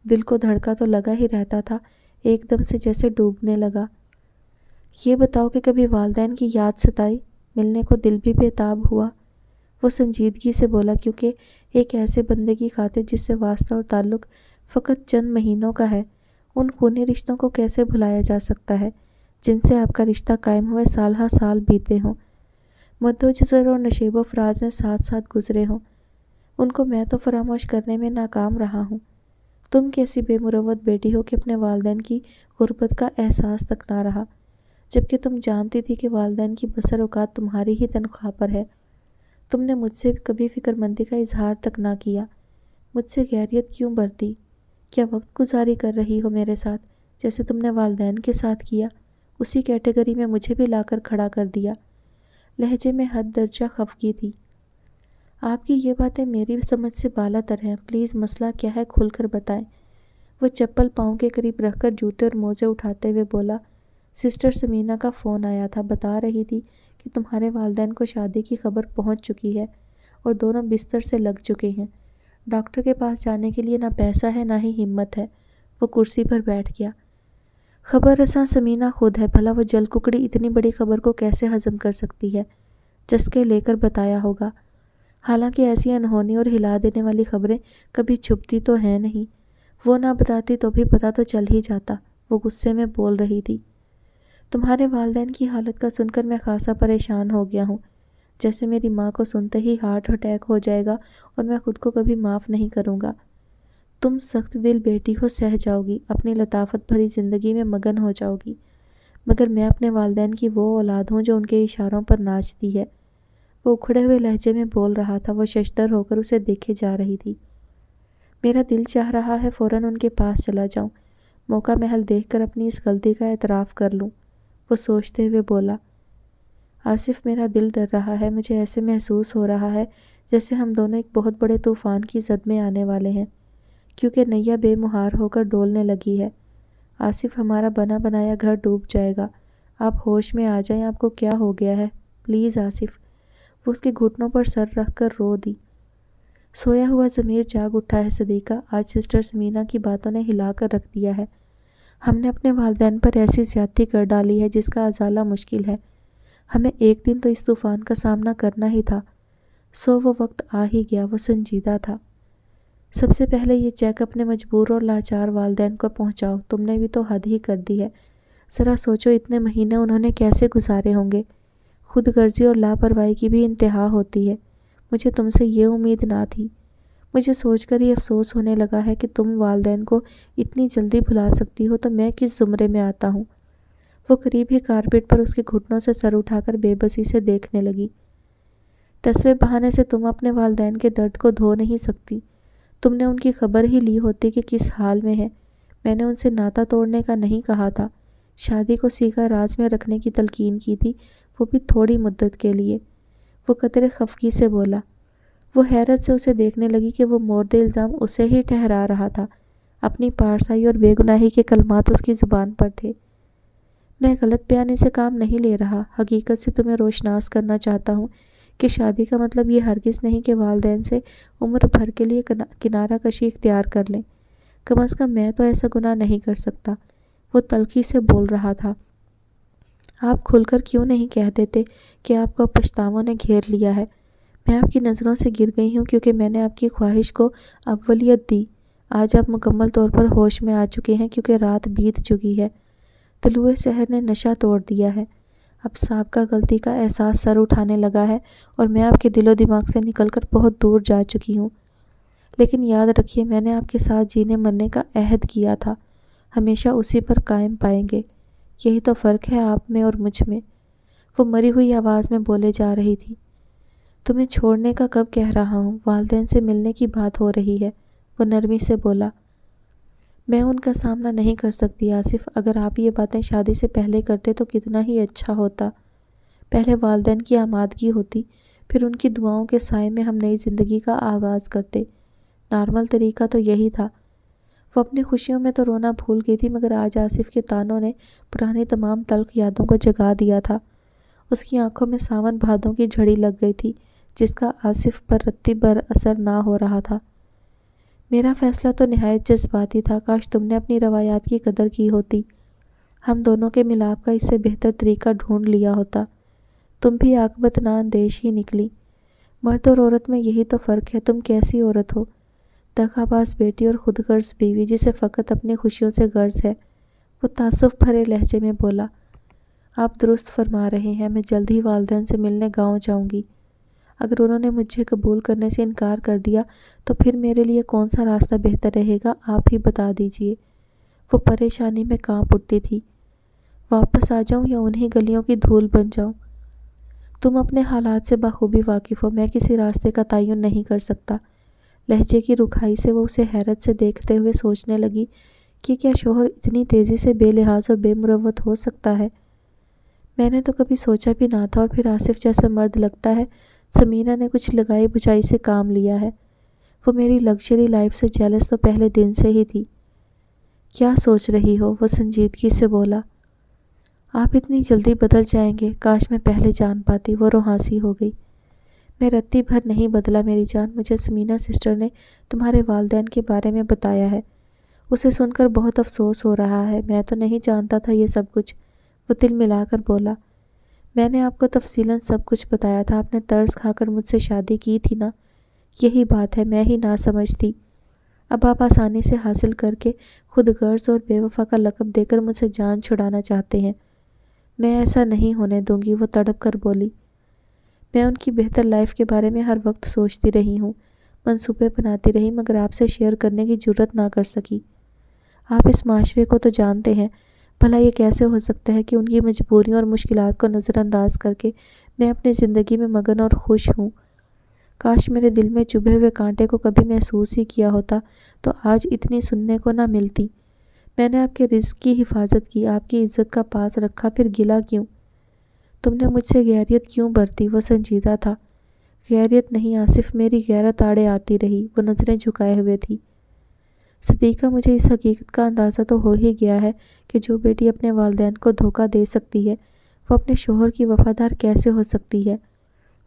دل کو دھڑکا تو لگا ہی رہتا تھا، ایک دم سے جیسے ڈوبنے لگا۔ یہ بتاؤ کہ کبھی والدین کی یاد ستائی؟ ملنے کو دل بھی بےتاب ہوا؟ وہ سنجیدگی سے بولا، کیونکہ ایک ایسے بندے کی خاطر جس سے واسطہ اور تعلق فقط چند مہینوں کا ہے، ان خونی رشتوں کو کیسے بھلایا جا سکتا ہے جن سے آپ کا رشتہ قائم ہوئے سال ہا سال بیتے ہوں، مد و جزر اور نشیب و فراز میں ساتھ ساتھ گزرے ہوں؟ ان کو میں تو فراموش کرنے میں ناکام رہا ہوں۔ تم کیسی بے مروت بیٹی ہو کہ اپنے والدین کی غربت کا احساس تک نہ رہا، جبکہ تم جانتی تھی کہ والدین کی بسر اوقات تمہاری ہی تنخواہ پر ہے۔ تم نے مجھ سے کبھی فکر مندی کا اظہار تک نہ کیا، مجھ سے غیریت کیوں برتی؟ کیا وقت گزاری کر رہی ہو میرے ساتھ جیسے تم نے والدین کے ساتھ کیا؟ اسی کیٹیگری میں مجھے بھی لا کر کھڑا کر دیا۔ لہجے میں حد درجہ خفگی تھی۔ آپ کی یہ باتیں میری سمجھ سے بالا تر ہیں، پلیز مسئلہ کیا ہے کھل کر بتائیں۔ وہ چپل پاؤں کے قریب رکھ کر جوتے اور موزے اٹھاتے ہوئے بولا، سسٹر سمینا کا فون آیا تھا، بتا رہی تھی کہ تمہارے والدین کو شادی کی خبر پہنچ چکی ہے اور دونوں بستر سے لگ چکے ہیں۔ ڈاکٹر کے پاس جانے کے لیے نہ پیسہ ہے نہ ہی ہمت ہے۔ وہ کرسی پر بیٹھ گیا۔ خبر رساں سمینا خود ہے، بھلا وہ جل ککڑی اتنی بڑی خبر کو کیسے ہضم کر سکتی ہے؟ چسکے لے کر بتایا ہوگا۔ حالانکہ ایسی انہونی اور ہلا دینے والی خبریں کبھی چھپتی تو ہیں نہیں، وہ نہ بتاتی تو بھی پتہ تو چل ہی جاتا۔ وہ غصے میں بول رہی تھی، تمہارے والدین کی حالت کا سن کر میں خاصا پریشان ہو گیا ہوں، جیسے میری ماں کو سنتے ہی ہارٹ اٹیک ہو جائے گا اور میں خود کو کبھی معاف نہیں کروں گا۔ تم سخت دل بیٹی ہو، سہ جاؤ گی، اپنی لطافت بھری زندگی میں مگن ہو جاؤ گی، مگر میں اپنے والدین کی وہ اولاد ہوں جو ان کے اشاروں پر ناچتی ہے۔ وہ اکھڑے ہوئے لہجے میں بول رہا تھا، وہ ششدر ہو کر اسے دیکھے جا رہی تھی۔ میرا دل چاہ رہا ہے فوراً ان کے پاس چلا جاؤں، موقع محل دیکھ کر اپنی اس غلطی کا اعتراف کر لوں۔ وہ سوچتے ہوئے بولا، آصف میرا دل ڈر رہا ہے، مجھے ایسے محسوس ہو رہا ہے جیسے ہم دونوں ایک بہت بڑے طوفان کی زد میں آنے والے ہیں، کیونکہ نیا بے مہار ہو کر ڈولنے لگی ہے۔ آصف، ہمارا بنا بنایا گھر ڈوب جائے گا، آپ ہوش میں آ جائیں، آپ کو کیا ہو گیا ہے؟ پلیز آصف۔ وہ اس کے گھٹنوں پر سر رکھ کر رو دی۔ سویا ہوا ضمیر جاگ اٹھا ہے صدیقہ، آج سسٹر سمینا کی باتوں نے ہلا کر رکھ دیا ہے۔ ہم نے اپنے والدین پر ایسی زیادتی کر ڈالی ہے جس کا ازالہ مشکل ہے۔ ہمیں ایک دن تو اس طوفان کا سامنا کرنا ہی تھا، سو وہ وقت آ ہی گیا، وہ سنجیدہ تھا۔ سب سے پہلے یہ چیک اپنے مجبور اور لاچار والدین کو پہنچاؤ، تم نے بھی تو حد ہی کر دی ہے۔ ذرا سوچو اتنے مہینے انہوں نے کیسے گزارے ہوں گے۔ خود غرضی اور لاپرواہی کی بھی انتہا ہوتی ہے۔ مجھے تم سے یہ امید نہ تھی۔ مجھے سوچ کر ہی افسوس ہونے لگا ہے کہ تم والدین کو اتنی جلدی بھلا سکتی ہو تو میں کس زمرے میں آتا ہوں۔ وہ قریب ہی کارپیٹ پر اس کے گھٹنوں سے سر اٹھا کر بے بسی سے دیکھنے لگی۔ ٹسوے بہانے سے تم اپنے والدین کے درد کو دھو نہیں سکتی۔ تم نے ان کی خبر ہی لی ہوتی کہ کس حال میں ہے۔ میں نے ان سے ناتا توڑنے کا نہیں کہا تھا، شادی کو سیکھا راز میں رکھنے کی تلقین کی تھی، وہ بھی تھوڑی مدت کے لیے۔ وہ قطرے خفگی سے بولا۔ وہ حیرت سے اسے دیکھنے لگی کہ وہ مورد الزام اسے ہی ٹھہرا رہا تھا، اپنی پارسائی اور بے گناہی کے کلمات اس کی زبان پر تھے۔ میں غلط بیانی سے کام نہیں لے رہا، حقیقت سے تمہیں روشناس کرنا چاہتا ہوں کہ شادی کا مطلب یہ ہرگز نہیں کہ والدین سے عمر بھر کے لیے کنارہ کشی اختیار کر لیں۔ کم از کم میں تو ایسا گناہ نہیں کر سکتا۔ وہ تلخی سے بول رہا تھا۔ آپ کھل کر کیوں نہیں کہہ دیتے کہ آپ کو پچھتاووں نے گھیر لیا ہے؟ میں آپ کی نظروں سے گر گئی ہوں کیونکہ میں نے آپ کی خواہش کو اولیت دی۔ آج آپ مکمل طور پر ہوش میں آ چکے ہیں کیونکہ رات بیت چکی ہے۔ طلوع سحر نے نشہ توڑ دیا ہے۔ اب سابقہ غلطی کا احساس سر اٹھانے لگا ہے اور میں آپ کے دل و دماغ سے نکل کر بہت دور جا چکی ہوں۔ لیکن یاد رکھیے، میں نے آپ کے ساتھ جینے مرنے کا عہد کیا تھا، ہمیشہ اسی پر قائم پائیں گے۔ یہی تو فرق ہے آپ میں اور مجھ میں۔ وہ مری ہوئی آواز میں بولے جا رہی تھی۔ تمہیں چھوڑنے کا کب کہہ رہا ہوں، والدین سے ملنے کی بات ہو رہی ہے، وہ نرمی سے بولا۔ میں ان کا سامنا نہیں کر سکتی آصف، اگر آپ یہ باتیں شادی سے پہلے کرتے تو کتنا ہی اچھا ہوتا۔ پہلے والدین کی آمادگی ہوتی، پھر ان کی دعاؤں کے سائے میں ہم نئی زندگی کا آغاز کرتے۔ نارمل طریقہ تو یہی تھا۔ وہ اپنی خوشیوں میں تو رونا بھول گئی تھی، مگر آج آصف کے تانوں نے پرانی تمام تلخ یادوں کو جگا دیا تھا۔ اس کی آنکھوں میں ساون بھادوں کی جھڑی لگ گئی تھی، جس کا آصف پر رتی بھر اثر نہ ہو رہا تھا۔ میرا فیصلہ تو نہایت جذباتی تھا، کاش تم نے اپنی روایات کی قدر کی ہوتی، ہم دونوں کے ملاپ کا اس سے بہتر طریقہ ڈھونڈ لیا ہوتا۔ تم بھی عاقبت نا اندیش ہی نکلی۔ مرد اور عورت میں یہی تو فرق ہے۔ تم کیسی عورت ہو؟ دغا باز بیٹی اور خود غرض بیوی جسے فقط اپنی خوشیوں سے غرض ہے، وہ تعصب بھرے لہجے میں بولا۔ آپ درست فرما رہے ہیں، میں جلد ہی والدین سے ملنے گاؤں جاؤں گی۔ اگر انہوں نے مجھے قبول کرنے سے انکار کر دیا تو پھر میرے لیے کون سا راستہ بہتر رہے گا، آپ ہی بتا دیجئے۔ وہ پریشانی میں کانپ اٹھتی تھی۔ واپس آ جاؤں یا انہی گلیوں کی دھول بن جاؤں؟ تم اپنے حالات سے بخوبی واقف ہو، میں کسی راستے کا تعین نہیں کر سکتا۔ لہجے کی رکھائی سے وہ اسے حیرت سے دیکھتے ہوئے سوچنے لگی کہ کیا شوہر اتنی تیزی سے بے لحاظ اور بے مروت ہو سکتا ہے؟ میں نے تو کبھی سوچا بھی نہ تھا، اور پھر آصف جیسا مرد لگتا ہے سمینہ نے کچھ لگائی بجھائی سے کام لیا ہے۔ وہ میری لگژری لائف سے جیلس تو پہلے دن سے ہی تھی۔ کیا سوچ رہی ہو؟ وہ سنجیدگی سے بولا۔ آپ اتنی جلدی بدل جائیں گے، کاش میں پہلے جان پاتی، وہ روحانسی ہو گئی۔ میں رتی بھر نہیں بدلا میری جان، مجھے سمینہ سسٹر نے تمہارے والدین کے بارے میں بتایا ہے، اسے سن کر بہت افسوس ہو رہا ہے، میں تو نہیں جانتا تھا یہ سب کچھ، وہ دل ملا کر بولا۔ میں نے آپ کو تفصیلاً سب کچھ بتایا تھا، آپ نے طرز کھا کر مجھ سے شادی کی تھی نا؟ یہی بات ہے، میں ہی نہ سمجھ تھی۔ اب آپ آسانی سے حاصل کر کے خود غرض اور بے وفا کا لقب دے کر مجھ سے جان چھڑانا چاہتے ہیں۔ میں ایسا نہیں ہونے دوں گی، وہ تڑپ کر بولی۔ میں ان کی بہتر لائف کے بارے میں ہر وقت سوچتی رہی ہوں، منصوبے بناتی رہی، مگر آپ سے شیئر کرنے کی جرات نہ کر سکی۔ آپ اس معاشرے کو تو جانتے ہیں، بھلا یہ کیسے ہو سکتا ہے کہ ان کی مجبوریوں اور مشکلات کو نظر انداز کر کے میں اپنی زندگی میں مگن اور خوش ہوں۔ کاش میرے دل میں چبھے ہوئے کانٹے کو کبھی محسوس ہی کیا ہوتا تو آج اتنی سننے کو نہ ملتی۔ میں نے آپ کے رزق کی حفاظت کی، آپ کی عزت کا پاس رکھا، پھر گلہ کیوں؟ تم نے مجھ سے غیریت کیوں برتی؟ وہ سنجیدہ تھا۔ غیریت نہیں آصف، میری غیرت آڑے آتی رہی، وہ نظریں جھکائے ہوئے تھی۔ صدیقہ، مجھے اس حقیقت کا اندازہ تو ہو ہی گیا ہے کہ جو بیٹی اپنے والدین کو دھوکہ دے سکتی ہے وہ اپنے شوہر کی وفادار کیسے ہو سکتی ہے،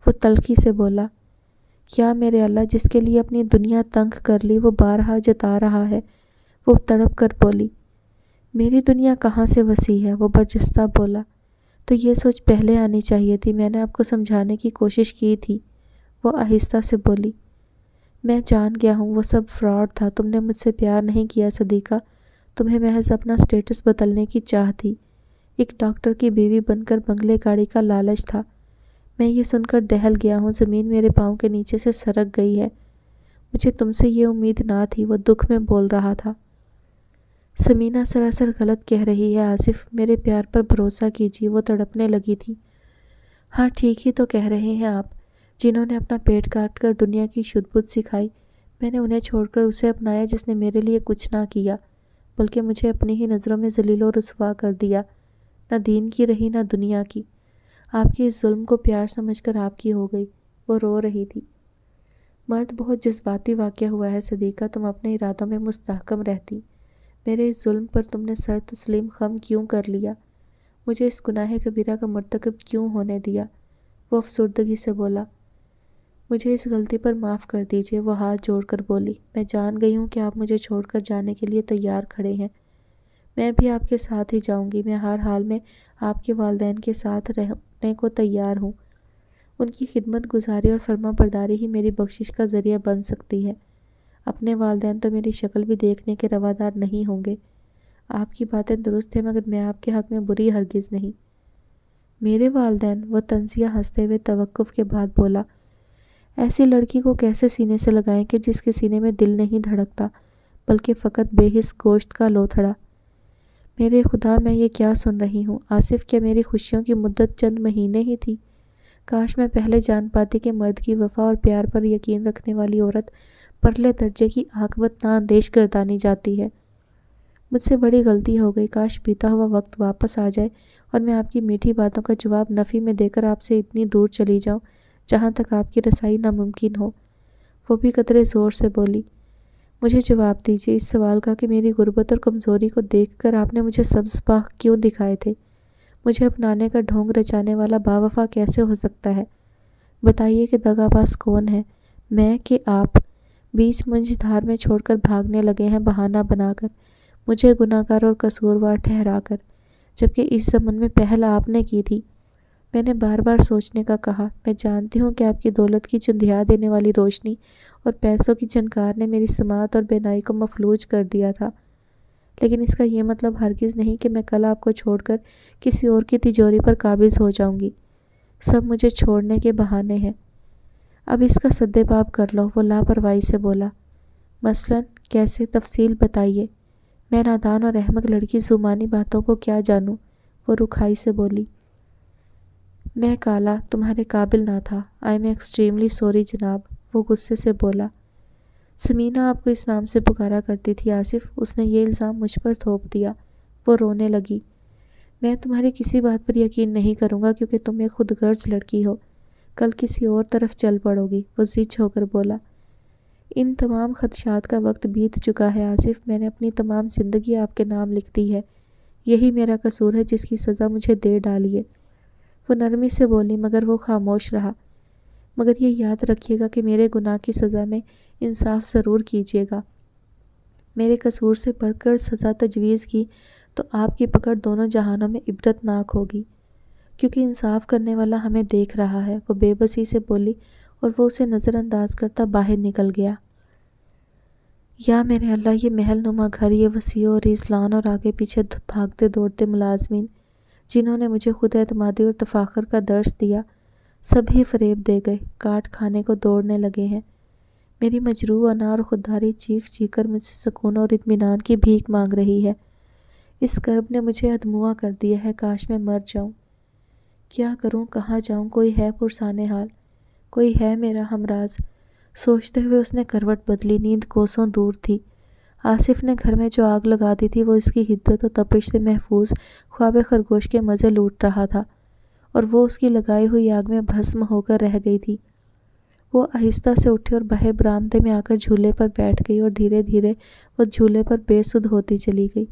وہ تلخی سے بولا۔ کیا میرے اللہ، جس کے لیے اپنی دنیا تنگ کر لی وہ بارہا جتا رہا ہے، وہ تڑپ کر بولی۔ میری دنیا کہاں سے وسیع ہے، وہ برجستہ بولا۔ تو یہ سوچ پہلے آنی چاہیے تھی، میں نے آپ کو سمجھانے کی کوشش کی تھی، وہ آہستہ سے بولی۔ میں جان گیا ہوں وہ سب فراڈ تھا، تم نے مجھ سے پیار نہیں کیا صدیقہ، تمہیں محض اپنا سٹیٹس بدلنے کی چاہ تھی، ایک ڈاکٹر کی بیوی بن کر بنگلے گاڑی کا لالچ تھا۔ میں یہ سن کر دہل گیا ہوں، زمین میرے پاؤں کے نیچے سے سرک گئی ہے۔ مجھے تم سے یہ امید نہ تھی، وہ دکھ میں بول رہا تھا۔ سمینہ سراسر غلط کہہ رہی ہے آصف، میرے پیار پر بھروسہ کیجیے، وہ تڑپنے لگی تھی۔ ہاں ٹھیک ہی تو کہہ رہے ہیں آپ، جنہوں نے اپنا پیٹ کاٹ کر دنیا کی شدھ بدھ سکھائی، میں نے انہیں چھوڑ کر اسے اپنایا جس نے میرے لیے کچھ نہ کیا، بلکہ مجھے اپنی ہی نظروں میں ذلیل و رسوا کر دیا، نہ دین کی رہی نہ دنیا کی۔ آپ کے اس ظلم کو پیار سمجھ کر آپ کی ہو گئی، وہ رو رہی تھی۔ مرد بہت جذباتی واقعہ ہوا ہے صدیقہ، تم اپنے ارادوں میں مستحکم رہتی، میرے اس ظلم پر تم نے سر تسلیم خم کیوں کر لیا، مجھے اس گناہ کبیرہ کا مرتکب کیوں ہونے دیا، وہ افسردگی سے بولا۔ مجھے اس غلطی پر معاف کر دیجیے، وہ ہاتھ جوڑ کر بولی۔ میں جان گئی ہوں کہ آپ مجھے چھوڑ کر جانے کے لیے تیار کھڑے ہیں، میں بھی آپ کے ساتھ ہی جاؤں گی، میں ہر حال میں آپ کے والدین کے ساتھ رہنے کو تیار ہوں۔ ان کی خدمت گزاری اور فرما برداری ہی میری بخشش کا ذریعہ بن سکتی ہے۔ اپنے والدین تو میری شکل بھی دیکھنے کے روادار نہیں ہوں گے۔ آپ کی باتیں درست ہیں مگر میں آپ کے حق میں بری ہرگز نہیں۔ میرے والدین؟ وہ طنزیہ ہنستے ہوئے توقف کے بعد بولا۔ ایسی لڑکی کو کیسے سینے سے لگائیں کہ جس کے سینے میں دل نہیں دھڑکتا بلکہ فقط بے حس گوشت کا لوتھڑا۔ میرے خدا، میں یہ کیا سن رہی ہوں؟ آصف، کیا میری خوشیوں کی مدت چند مہینے ہی تھی؟ کاش میں پہلے جان پاتی کہ مرد کی وفا اور پیار پر یقین رکھنے والی عورت پرلے درجے کی عاقبت نااندیش گردانی جاتی ہے۔ مجھ سے بڑی غلطی ہو گئی۔ کاش بیتا ہوا وقت واپس آ جائے اور میں آپ کی میٹھی باتوں کا جواب نفی میں دے کر آپ سے اتنی دور چلی جاؤں جہاں تک آپ کی رسائی ناممکن ہو۔ وہ بھی قدرے زور سے بولی۔ مجھے جواب دیجیے اس سوال کا کہ میری غربت اور کمزوری کو دیکھ کر آپ نے مجھے سبز باغ کیوں دکھائے تھے؟ مجھے اپنانے کا ڈھونگ رچانے والا باوفا کیسے ہو سکتا ہے؟ بتائیے کہ دغا باز کون ہے، میں کہ آپ؟ بیچ منجھدار میں چھوڑ کر بھاگنے لگے ہیں بہانہ بنا کر، مجھے گناہگار اور قصوروار ٹھہرا کر، جبکہ اس ضمن میں پہل آپ نے کی تھی۔ میں نے بار بار سوچنے کا کہا۔ میں جانتی ہوں کہ آپ کی دولت کی چندھیا دینے والی روشنی اور پیسوں کی جھنکار نے میری سماعت اور بینائی کو مفلوج کر دیا تھا، لیکن اس کا یہ مطلب ہرگز نہیں کہ میں کل آپ کو چھوڑ کر کسی اور کی تجوری پر قابض ہو جاؤں گی۔ سب مجھے چھوڑنے کے بہانے ہیں۔ اب اس کا سدے باب کر لو، وہ لاپرواہی سے بولا۔ مثلاً کیسے؟ تفصیل بتائیے۔ میں نادان اور احمق لڑکی زمانی باتوں کو کیا جانوں؟ وہ رکھائی سے بولی۔ میں کالا تمہارے قابل نہ تھا۔ آئی ایم ایکسٹریملی سوری جناب، وہ غصے سے بولا۔ سمینہ آپ کو اس نام سے پکارا کرتی تھی آصف، اس نے یہ الزام مجھ پر تھوپ دیا۔ وہ رونے لگی۔ میں تمہاری کسی بات پر یقین نہیں کروں گا کیونکہ تم ایک خود غرض لڑکی ہو۔ کل کسی اور طرف چل پڑو گی، وہ زچ ہو کر بولا۔ ان تمام خدشات کا وقت بیت چکا ہے آصف، میں نے اپنی تمام زندگی آپ کے نام لکھ دی ہے۔ یہی میرا قصور ہے جس کی سزا مجھے دے ڈالی ہے۔ وہ نرمی سے بولی مگر وہ خاموش رہا۔ مگر یہ یاد رکھیے گا کہ میرے گناہ کی سزا میں انصاف ضرور کیجیے گا۔ میرے قصور سے بڑھ کر سزا تجویز کی تو آپ کی پکڑ دونوں جہانوں میں عبرت ناک ہوگی، کیونکہ انصاف کرنے والا ہمیں دیکھ رہا ہے، وہ بے بسی سے بولی اور وہ اسے نظر انداز کرتا باہر نکل گیا۔ یا میرے اللہ، یہ محل نما گھر، یہ وسیع و ریزلان اور آگے پیچھے بھاگتے دوڑتے ملازمین جنہوں نے مجھے خود اعتمادی اور تفاخر کا درس دیا، سب ہی فریب دے گئے، کاٹ کھانے کو دوڑنے لگے ہیں۔ میری مجروح انا اور خودداری چیخ چیخ کر مجھ سے سکون اور اطمینان کی بھیک مانگ رہی ہے۔ اس کرب نے مجھے ادموا کر دیا ہے، کاش میں مر جاؤں۔ کیا کروں، کہاں جاؤں؟ کوئی ہے پرسان حال؟ کوئی ہے میرا ہمراز؟ سوچتے ہوئے اس نے کروٹ بدلی۔ نیند کوسوں دور تھی۔ آصف نے گھر میں جو آگ لگا دی تھی وہ اس کی حدت و تپش سے محفوظ خواب خرگوش کے مزے لوٹ رہا تھا، اور وہ اس کی لگائی ہوئی آگ میں بھسم ہو کر رہ گئی تھی۔ وہ آہستہ سے اٹھی اور باہر برآمدے میں آ کر جھولے پر بیٹھ گئی اور دھیرے دھیرے وہ جھولے پر بے سدھ ہوتی چلی گئی۔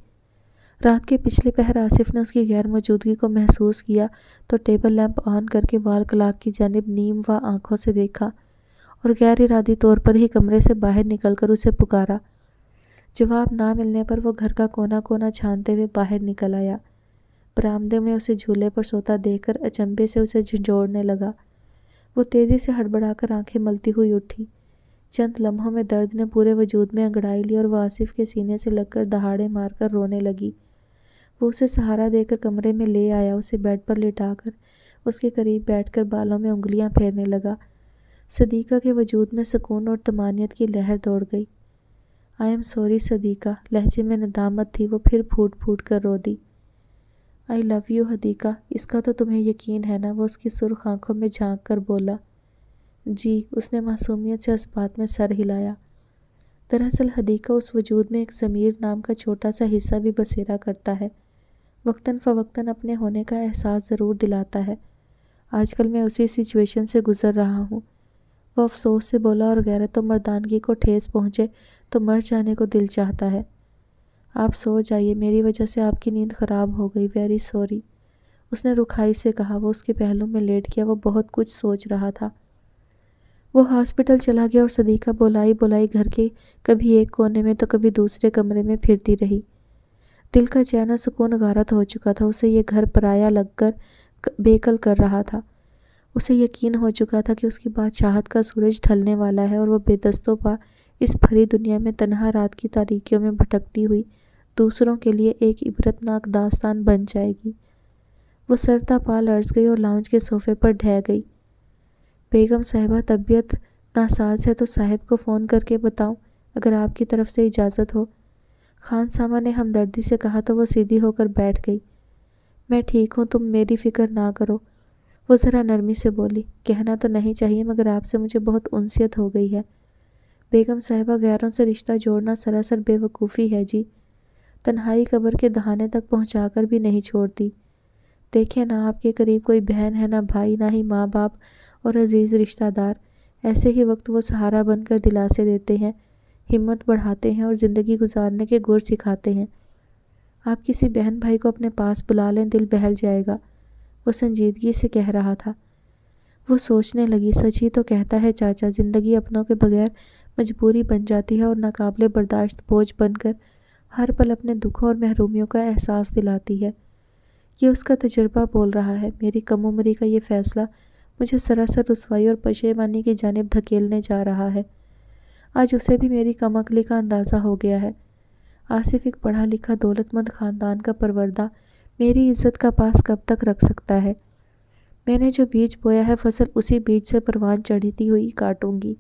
رات کے پچھلے پہر آصف نے اس کی غیر موجودگی کو محسوس کیا تو ٹیبل لیمپ آن کر کے وال کلاک کی جانب نیم و آنکھوں سے دیکھا اور غیر ارادی طور پر ہی کمرے سے باہر نکل کر اسے پکارا۔ جواب نہ ملنے پر وہ گھر کا کونا کونا چھانتے ہوئے باہر نکل آیا۔ برآمدے میں اسے جھولے پر سوتا دیکھ کر اچنبھے سے اسے جھنجھوڑنے لگا۔ وہ تیزی سے ہڑبڑا کر آنکھیں ملتی ہوئی اٹھی۔ چند لمحوں میں درد نے پورے وجود میں انگڑائی لی اور وہ آصف کے سینے سے لگ کر دہاڑے مار کر رونے لگی۔ وہ اسے سہارا دے کر کمرے میں لے آیا، اسے بیڈ پر لٹا کر اس کے قریب بیٹھ کر بالوں میں انگلیاں پھیرنے لگا۔ صدیقہ کے وجود میں سکون اور طمانینت کی لہر دوڑ گئی۔ آئی ایم سوری صدیقہ، لہجے میں ندامت تھی۔ وہ پھر پھوٹ پھوٹ کر رو دی۔ آئی لو یو حدیقہ، اس کا تو تمہیں یقین ہے نا؟ وہ اس کی سرخ آنکھوں میں جھانک کر بولا۔ جی، اس نے معصومیت سے اس بات میں سر ہلایا۔ دراصل حدیقہ اس وجود میں ایک ضمیر نام کا چھوٹا سا حصہ بھی بسیرا کرتا ہے، وقتاً فوقتاً اپنے ہونے کا احساس ضرور دلاتا ہے۔ آج کل میں اسی سچویشن سے گزر رہا ہوں، وہ افسوس سے بولا، اور غیرت و مردانگی کو ٹھیس پہنچے تو مر جانے کو دل چاہتا ہے۔ آپ سو جائیے، میری وجہ سے آپ کی نیند خراب ہو گئی، ویری سوری، اس نے رکھائی سے کہا۔ وہ اس کے پہلو میں لیٹ گیا، وہ بہت کچھ سوچ رہا تھا۔ وہ ہاسپٹل چلا گیا اور صدیقہ بولائی گھر کے کبھی ایک کونے میں تو کبھی دوسرے کمرے میں پھرتی رہی۔ دل کا چین و سکون غارت ہو چکا تھا، اسے یہ گھر پرایا لگ کر بے کل کر رہا تھا۔ اسے یقین ہو چکا تھا کہ اس کی بادشاہت کا سورج ڈھلنے والا ہے اور وہ بے دستوں پا اس بھری دنیا میں تنہا رات کی تاریکیوں میں بھٹکتی ہوئی دوسروں کے لیے ایک عبرتناک داستان بن جائے گی۔ وہ سرتا پا لرز گئی اور لاؤنج کے صوفے پر ڈھہ گئی۔ بیگم صاحبہ، طبیعت ناساز ہے تو صاحب کو فون کر کے بتاؤں، اگر آپ کی طرف سے اجازت ہو۔ خان سامہ نے ہمدردی سے کہا تو وہ سیدھی ہو کر بیٹھ گئی۔ میں ٹھیک ہوں، تم میری فکر نہ کرو، وہ ذرا نرمی سے بولی۔ کہنا تو نہیں چاہیے مگر آپ سے مجھے بہت انسیت ہو گئی ہے۔ بیگم صاحبہ، غیروں سے رشتہ جوڑنا سراسر بے وقوفی ہے جی، تنہائی قبر کے دہانے تک پہنچا کر بھی نہیں چھوڑتی۔ دیکھیں نہ آپ کے قریب کوئی بہن ہے، نہ بھائی، نہ ہی ماں باپ اور عزیز رشتہ دار۔ ایسے ہی وقت وہ سہارا بن کر دلاسے دیتے ہیں، ہمت بڑھاتے ہیں اور زندگی گزارنے کے گر سکھاتے ہیں۔ آپ کسی بہن بھائی کو اپنے پاس بلا لیں، دل بہل جائے گا، وہ سنجیدگی سے کہہ رہا تھا۔ وہ سوچنے لگی، سچ ہی تو کہتا ہے چاچا، زندگی اپنوں کے بغیر مجبوری بن جاتی ہے اور ناقابل برداشت بوجھ بن کر ہر پل اپنے دکھوں اور محرومیوں کا احساس دلاتی ہے۔ یہ اس کا تجربہ بول رہا ہے۔ میری کم عمری کا یہ فیصلہ مجھے سراسر رسوائی اور پشیمانی کی جانب دھکیلنے جا رہا ہے۔ آج اسے بھی میری کم عقلی کا اندازہ ہو گیا ہے۔ آصف ایک پڑھا لکھا دولت مند خاندان کا پروردہ میری عزت کا پاس کب تک رکھ سکتا ہے؟ میں نے جو بیج بویا ہے فصل اسی بیج سے پروان چڑھتی ہوئی کاٹوں گی۔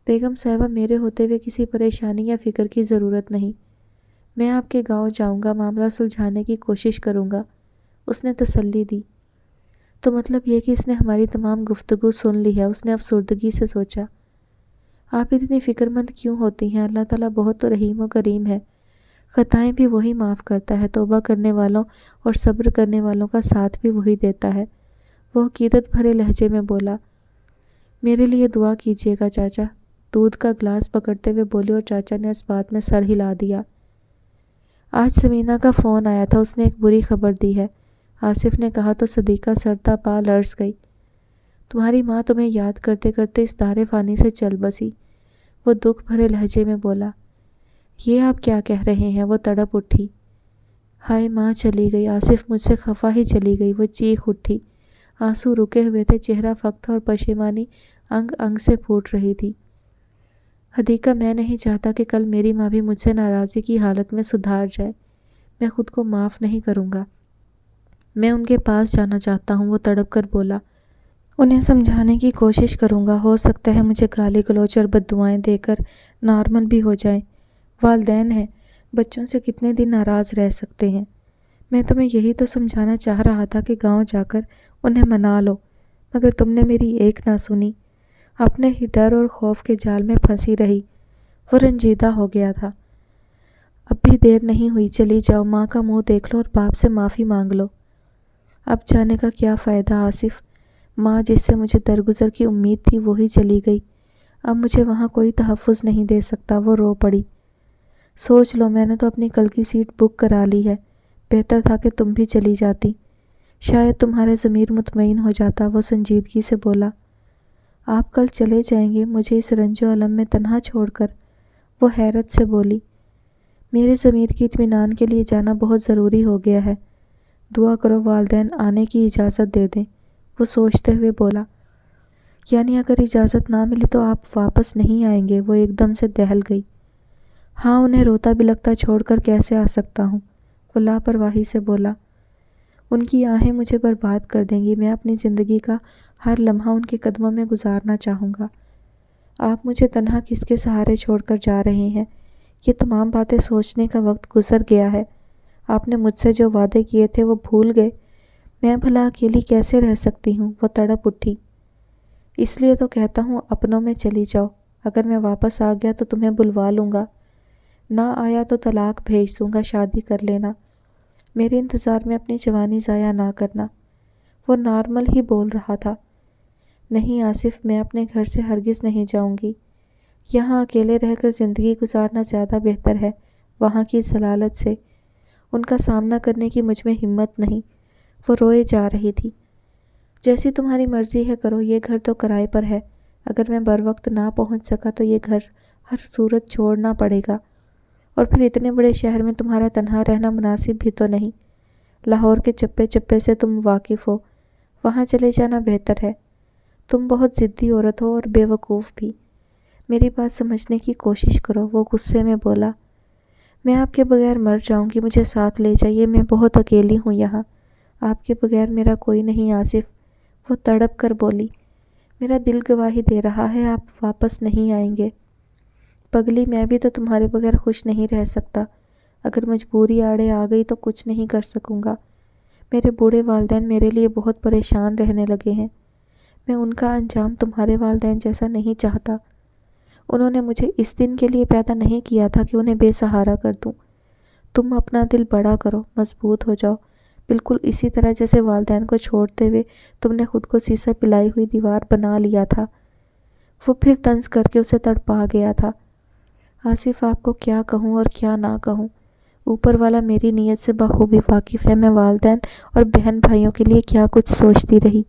بیگم صاحبہ، میرے ہوتے ہوئے کسی پریشانی یا فکر کی ضرورت نہیں۔ میں آپ کے گاؤں جاؤں گا، معاملہ سلجھانے کی کوشش کروں گا، اس نے تسلی دی۔ تو مطلب یہ کہ اس نے ہماری تمام گفتگو سن لی ہے، اس نے افسردگی سے سوچا۔ آپ اتنی فکر مند کیوں ہوتی ہیں؟ اللہ تعالیٰ بہت رحیم و کریم ہے، خطائیں بھی وہی معاف کرتا ہے، توبہ کرنے والوں اور صبر کرنے والوں کا ساتھ بھی وہی دیتا ہے، وہ عقیدت بھرے لہجے میں بولا۔ میرے لیے دعا کیجیے گا چاچا، دودھ کا گلاس پکڑتے ہوئے بولی اور چاچا نے اس بات میں سر ہلا دیا۔ آج سمینہ کا فون آیا تھا، اس نے ایک بری خبر دی ہے، آصف نے کہا تو صدیقہ سرتا پا لرز گئی۔ تمہاری ماں تمہیں یاد کرتے کرتے اس دار فانی سے چل بسی، وہ دکھ بھرے لہجے میں بولا۔ یہ آپ کیا کہہ رہے ہیں؟ وہ تڑپ اٹھی۔ ہائے ماں چلی گئی، آصف مجھ سے خفا ہی چلی گئی، وہ چیخ اٹھی۔ آنسو رکے ہوئے تھے، چہرہ فقط تھا اور پشیمانی انگ انگ سے پھوٹ رہی تھی۔ حدیقہ، میں نہیں چاہتا کہ کل میری ماں بھی مجھ سے ناراضی کی حالت میں سدھار جائے، میں خود کو معاف نہیں کروں گا۔ میں ان کے پاس جانا چاہتا ہوں، وہ تڑپ کر بولا۔ انہیں سمجھانے کی کوشش کروں گا، ہو سکتا ہے مجھے گالی گلوچ اور بددعائیں دے کر نارمل بھی ہو جائیں۔ والدین ہیں، بچوں سے کتنے دن ناراض رہ سکتے ہیں؟ میں تمہیں یہی تو سمجھانا چاہ رہا تھا کہ گاؤں جا کر انہیں منا لو، مگر تم نے میری ایک نہ سنی، اپنے ہی ڈر اور خوف کے جال میں پھنسی رہی۔ وہ رنجیدہ ہو گیا تھا۔ اب بھی دیر نہیں ہوئی، چلی جاؤ، ماں کا منہ دیکھ لو اور باپ سے معافی مانگ لو۔ اب جانے کا کیا فائدہ آصف؟ ماں جس سے مجھے درگزر کی امید تھی وہی چلی گئی، اب مجھے وہاں کوئی تحفظ نہیں دے سکتا، وہ رو پڑی۔ سوچ لو، میں نے تو اپنی کل کی سیٹ بک کرا لی ہے، بہتر تھا کہ تم بھی چلی جاتی، شاید تمہارا ضمیر مطمئن ہو جاتا، وہ سنجیدگی سے بولا۔ آپ کل چلے جائیں گے مجھے اس رنج و الم میں تنہا چھوڑ کر؟ وہ حیرت سے بولی۔ میرے ضمیر کی اطمینان کے لیے جانا بہت ضروری ہو گیا ہے، دعا کرو والدین آنے کی اجازت دے دیں، وہ سوچتے ہوئے بولا۔ یعنی اگر اجازت نہ ملی تو آپ واپس نہیں آئیں گے؟ وہ ایک دم سے دہل گئی۔ ہاں، انہیں روتا بلکتا چھوڑ کر کیسے آ سکتا ہوں؟ وہ لاپرواہی سے بولا۔ ان کی آہیں مجھے برباد کر دیں گی، میں اپنی زندگی کا ہر لمحہ ان کے قدموں میں گزارنا چاہوں گا۔ آپ مجھے تنہا کس کے سہارے چھوڑ کر جا رہے ہیں؟ یہ تمام باتیں سوچنے کا وقت گزر گیا ہے، آپ نے مجھ سے جو وعدے کیے تھے وہ بھول گئے، میں بھلا اکیلی کیسے رہ سکتی ہوں؟ وہ تڑپ اٹھی۔ اس لیے تو کہتا ہوں اپنوں میں چلی جاؤ، اگر میں واپس آ گیا تو تمہیں بلوا لوں گا، نہ آیا تو طلاق بھیج دوں گا، شادی کر لینا، میرے انتظار میں اپنی جوانی ضائع نہ کرنا۔ وہ نارمل ہی بول رہا تھا۔ نہیں آصف، میں اپنے گھر سے ہرگز نہیں جاؤں گی، یہاں اکیلے رہ کر زندگی گزارنا زیادہ بہتر ہے وہاں کی ضلالت سے، ان کا سامنا کرنے کی مجھ میں ہمت نہیں، وہ روئے جا رہی تھی۔ جیسی تمہاری مرضی ہے کرو، یہ گھر تو کرائے پر ہے، اگر میں بر وقت نہ پہنچ سکا تو یہ گھر ہر صورت چھوڑنا پڑے گا، اور پھر اتنے بڑے شہر میں تمہارا تنہا رہنا مناسب بھی تو نہیں، لاہور کے چپے چپے سے تم واقف ہو، وہاں چلے جانا بہتر ہے۔ تم بہت ضدی عورت ہو اور بیوقوف بھی۔ میری بات سمجھنے کی کوشش کرو، وہ غصے میں بولا۔ میں آپ کے بغیر مر جاؤں گی، مجھے ساتھ لے جائیے، میں بہت اکیلی ہوں یہاں۔ آپ کے بغیر میرا کوئی نہیں آصف، وہ تڑپ کر بولی۔ میرا دل گواہی دے رہا ہے آپ واپس نہیں آئیں گے۔ پگلی، میں بھی تو تمہارے بغیر خوش نہیں رہ سکتا۔ اگر مجبوری آڑے آ گئی تو کچھ نہیں کر سکوں گا۔ میرے بوڑھے والدین میرے لیے بہت پریشان رہنے لگے ہیں۔ میں ان کا انجام تمہارے والدین جیسا نہیں چاہتا۔ انہوں نے مجھے اس دن کے لیے پیدا نہیں کیا تھا کہ انہیں بے سہارا کر دوں۔ تم اپنا دل بڑا کرو، مضبوط ہو جاؤ، بالکل اسی طرح جیسے والدین کو چھوڑتے ہوئے تم نے خود کو سیسا پلائی ہوئی دیوار بنا لیا تھا۔ وہ پھر طنز کر کے اسے تڑپا گیا تھا۔ آصف، آپ کو کیا کہوں اور کیا نہ کہوں۔ اوپر والا میری نیت سے بخوبی واقف ہے۔ میں والدین اور بہن بھائیوں کے لیے کیا کچھ سوچتی رہی۔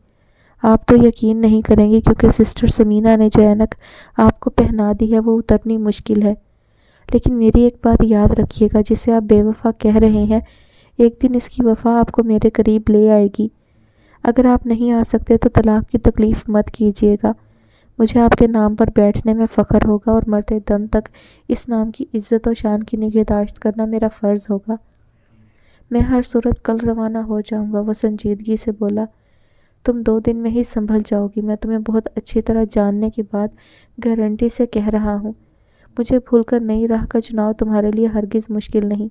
آپ تو یقین نہیں کریں گی، کیونکہ سسٹر سمینا نے جو اینک آپ کو پہنا دی ہے وہ اترنی مشکل ہے۔ لیکن میری ایک بات یاد رکھیے گا، جسے آپ بے وفا کہہ رہے ہیں، ایک دن اس کی وفا آپ کو میرے قریب لے آئے گی۔ اگر آپ نہیں آ سکتے تو طلاق کی تکلیف مت کیجیے گا۔ مجھے آپ کے نام پر بیٹھنے میں فخر ہوگا اور مرتے دم تک اس نام کی عزت و شان کی نگہداشت کرنا میرا فرض ہوگا۔ میں ہر صورت کل روانہ ہو جاؤں گا، وہ سنجیدگی سے بولا۔ تم 2 دن میں ہی سنبھل جاؤ گی، میں تمہیں بہت اچھی طرح جاننے کے بعد گارنٹی سے کہہ رہا ہوں۔ مجھے بھول کر نئی راہ کا چناؤ تمہارے لیے ہرگز مشکل نہیں۔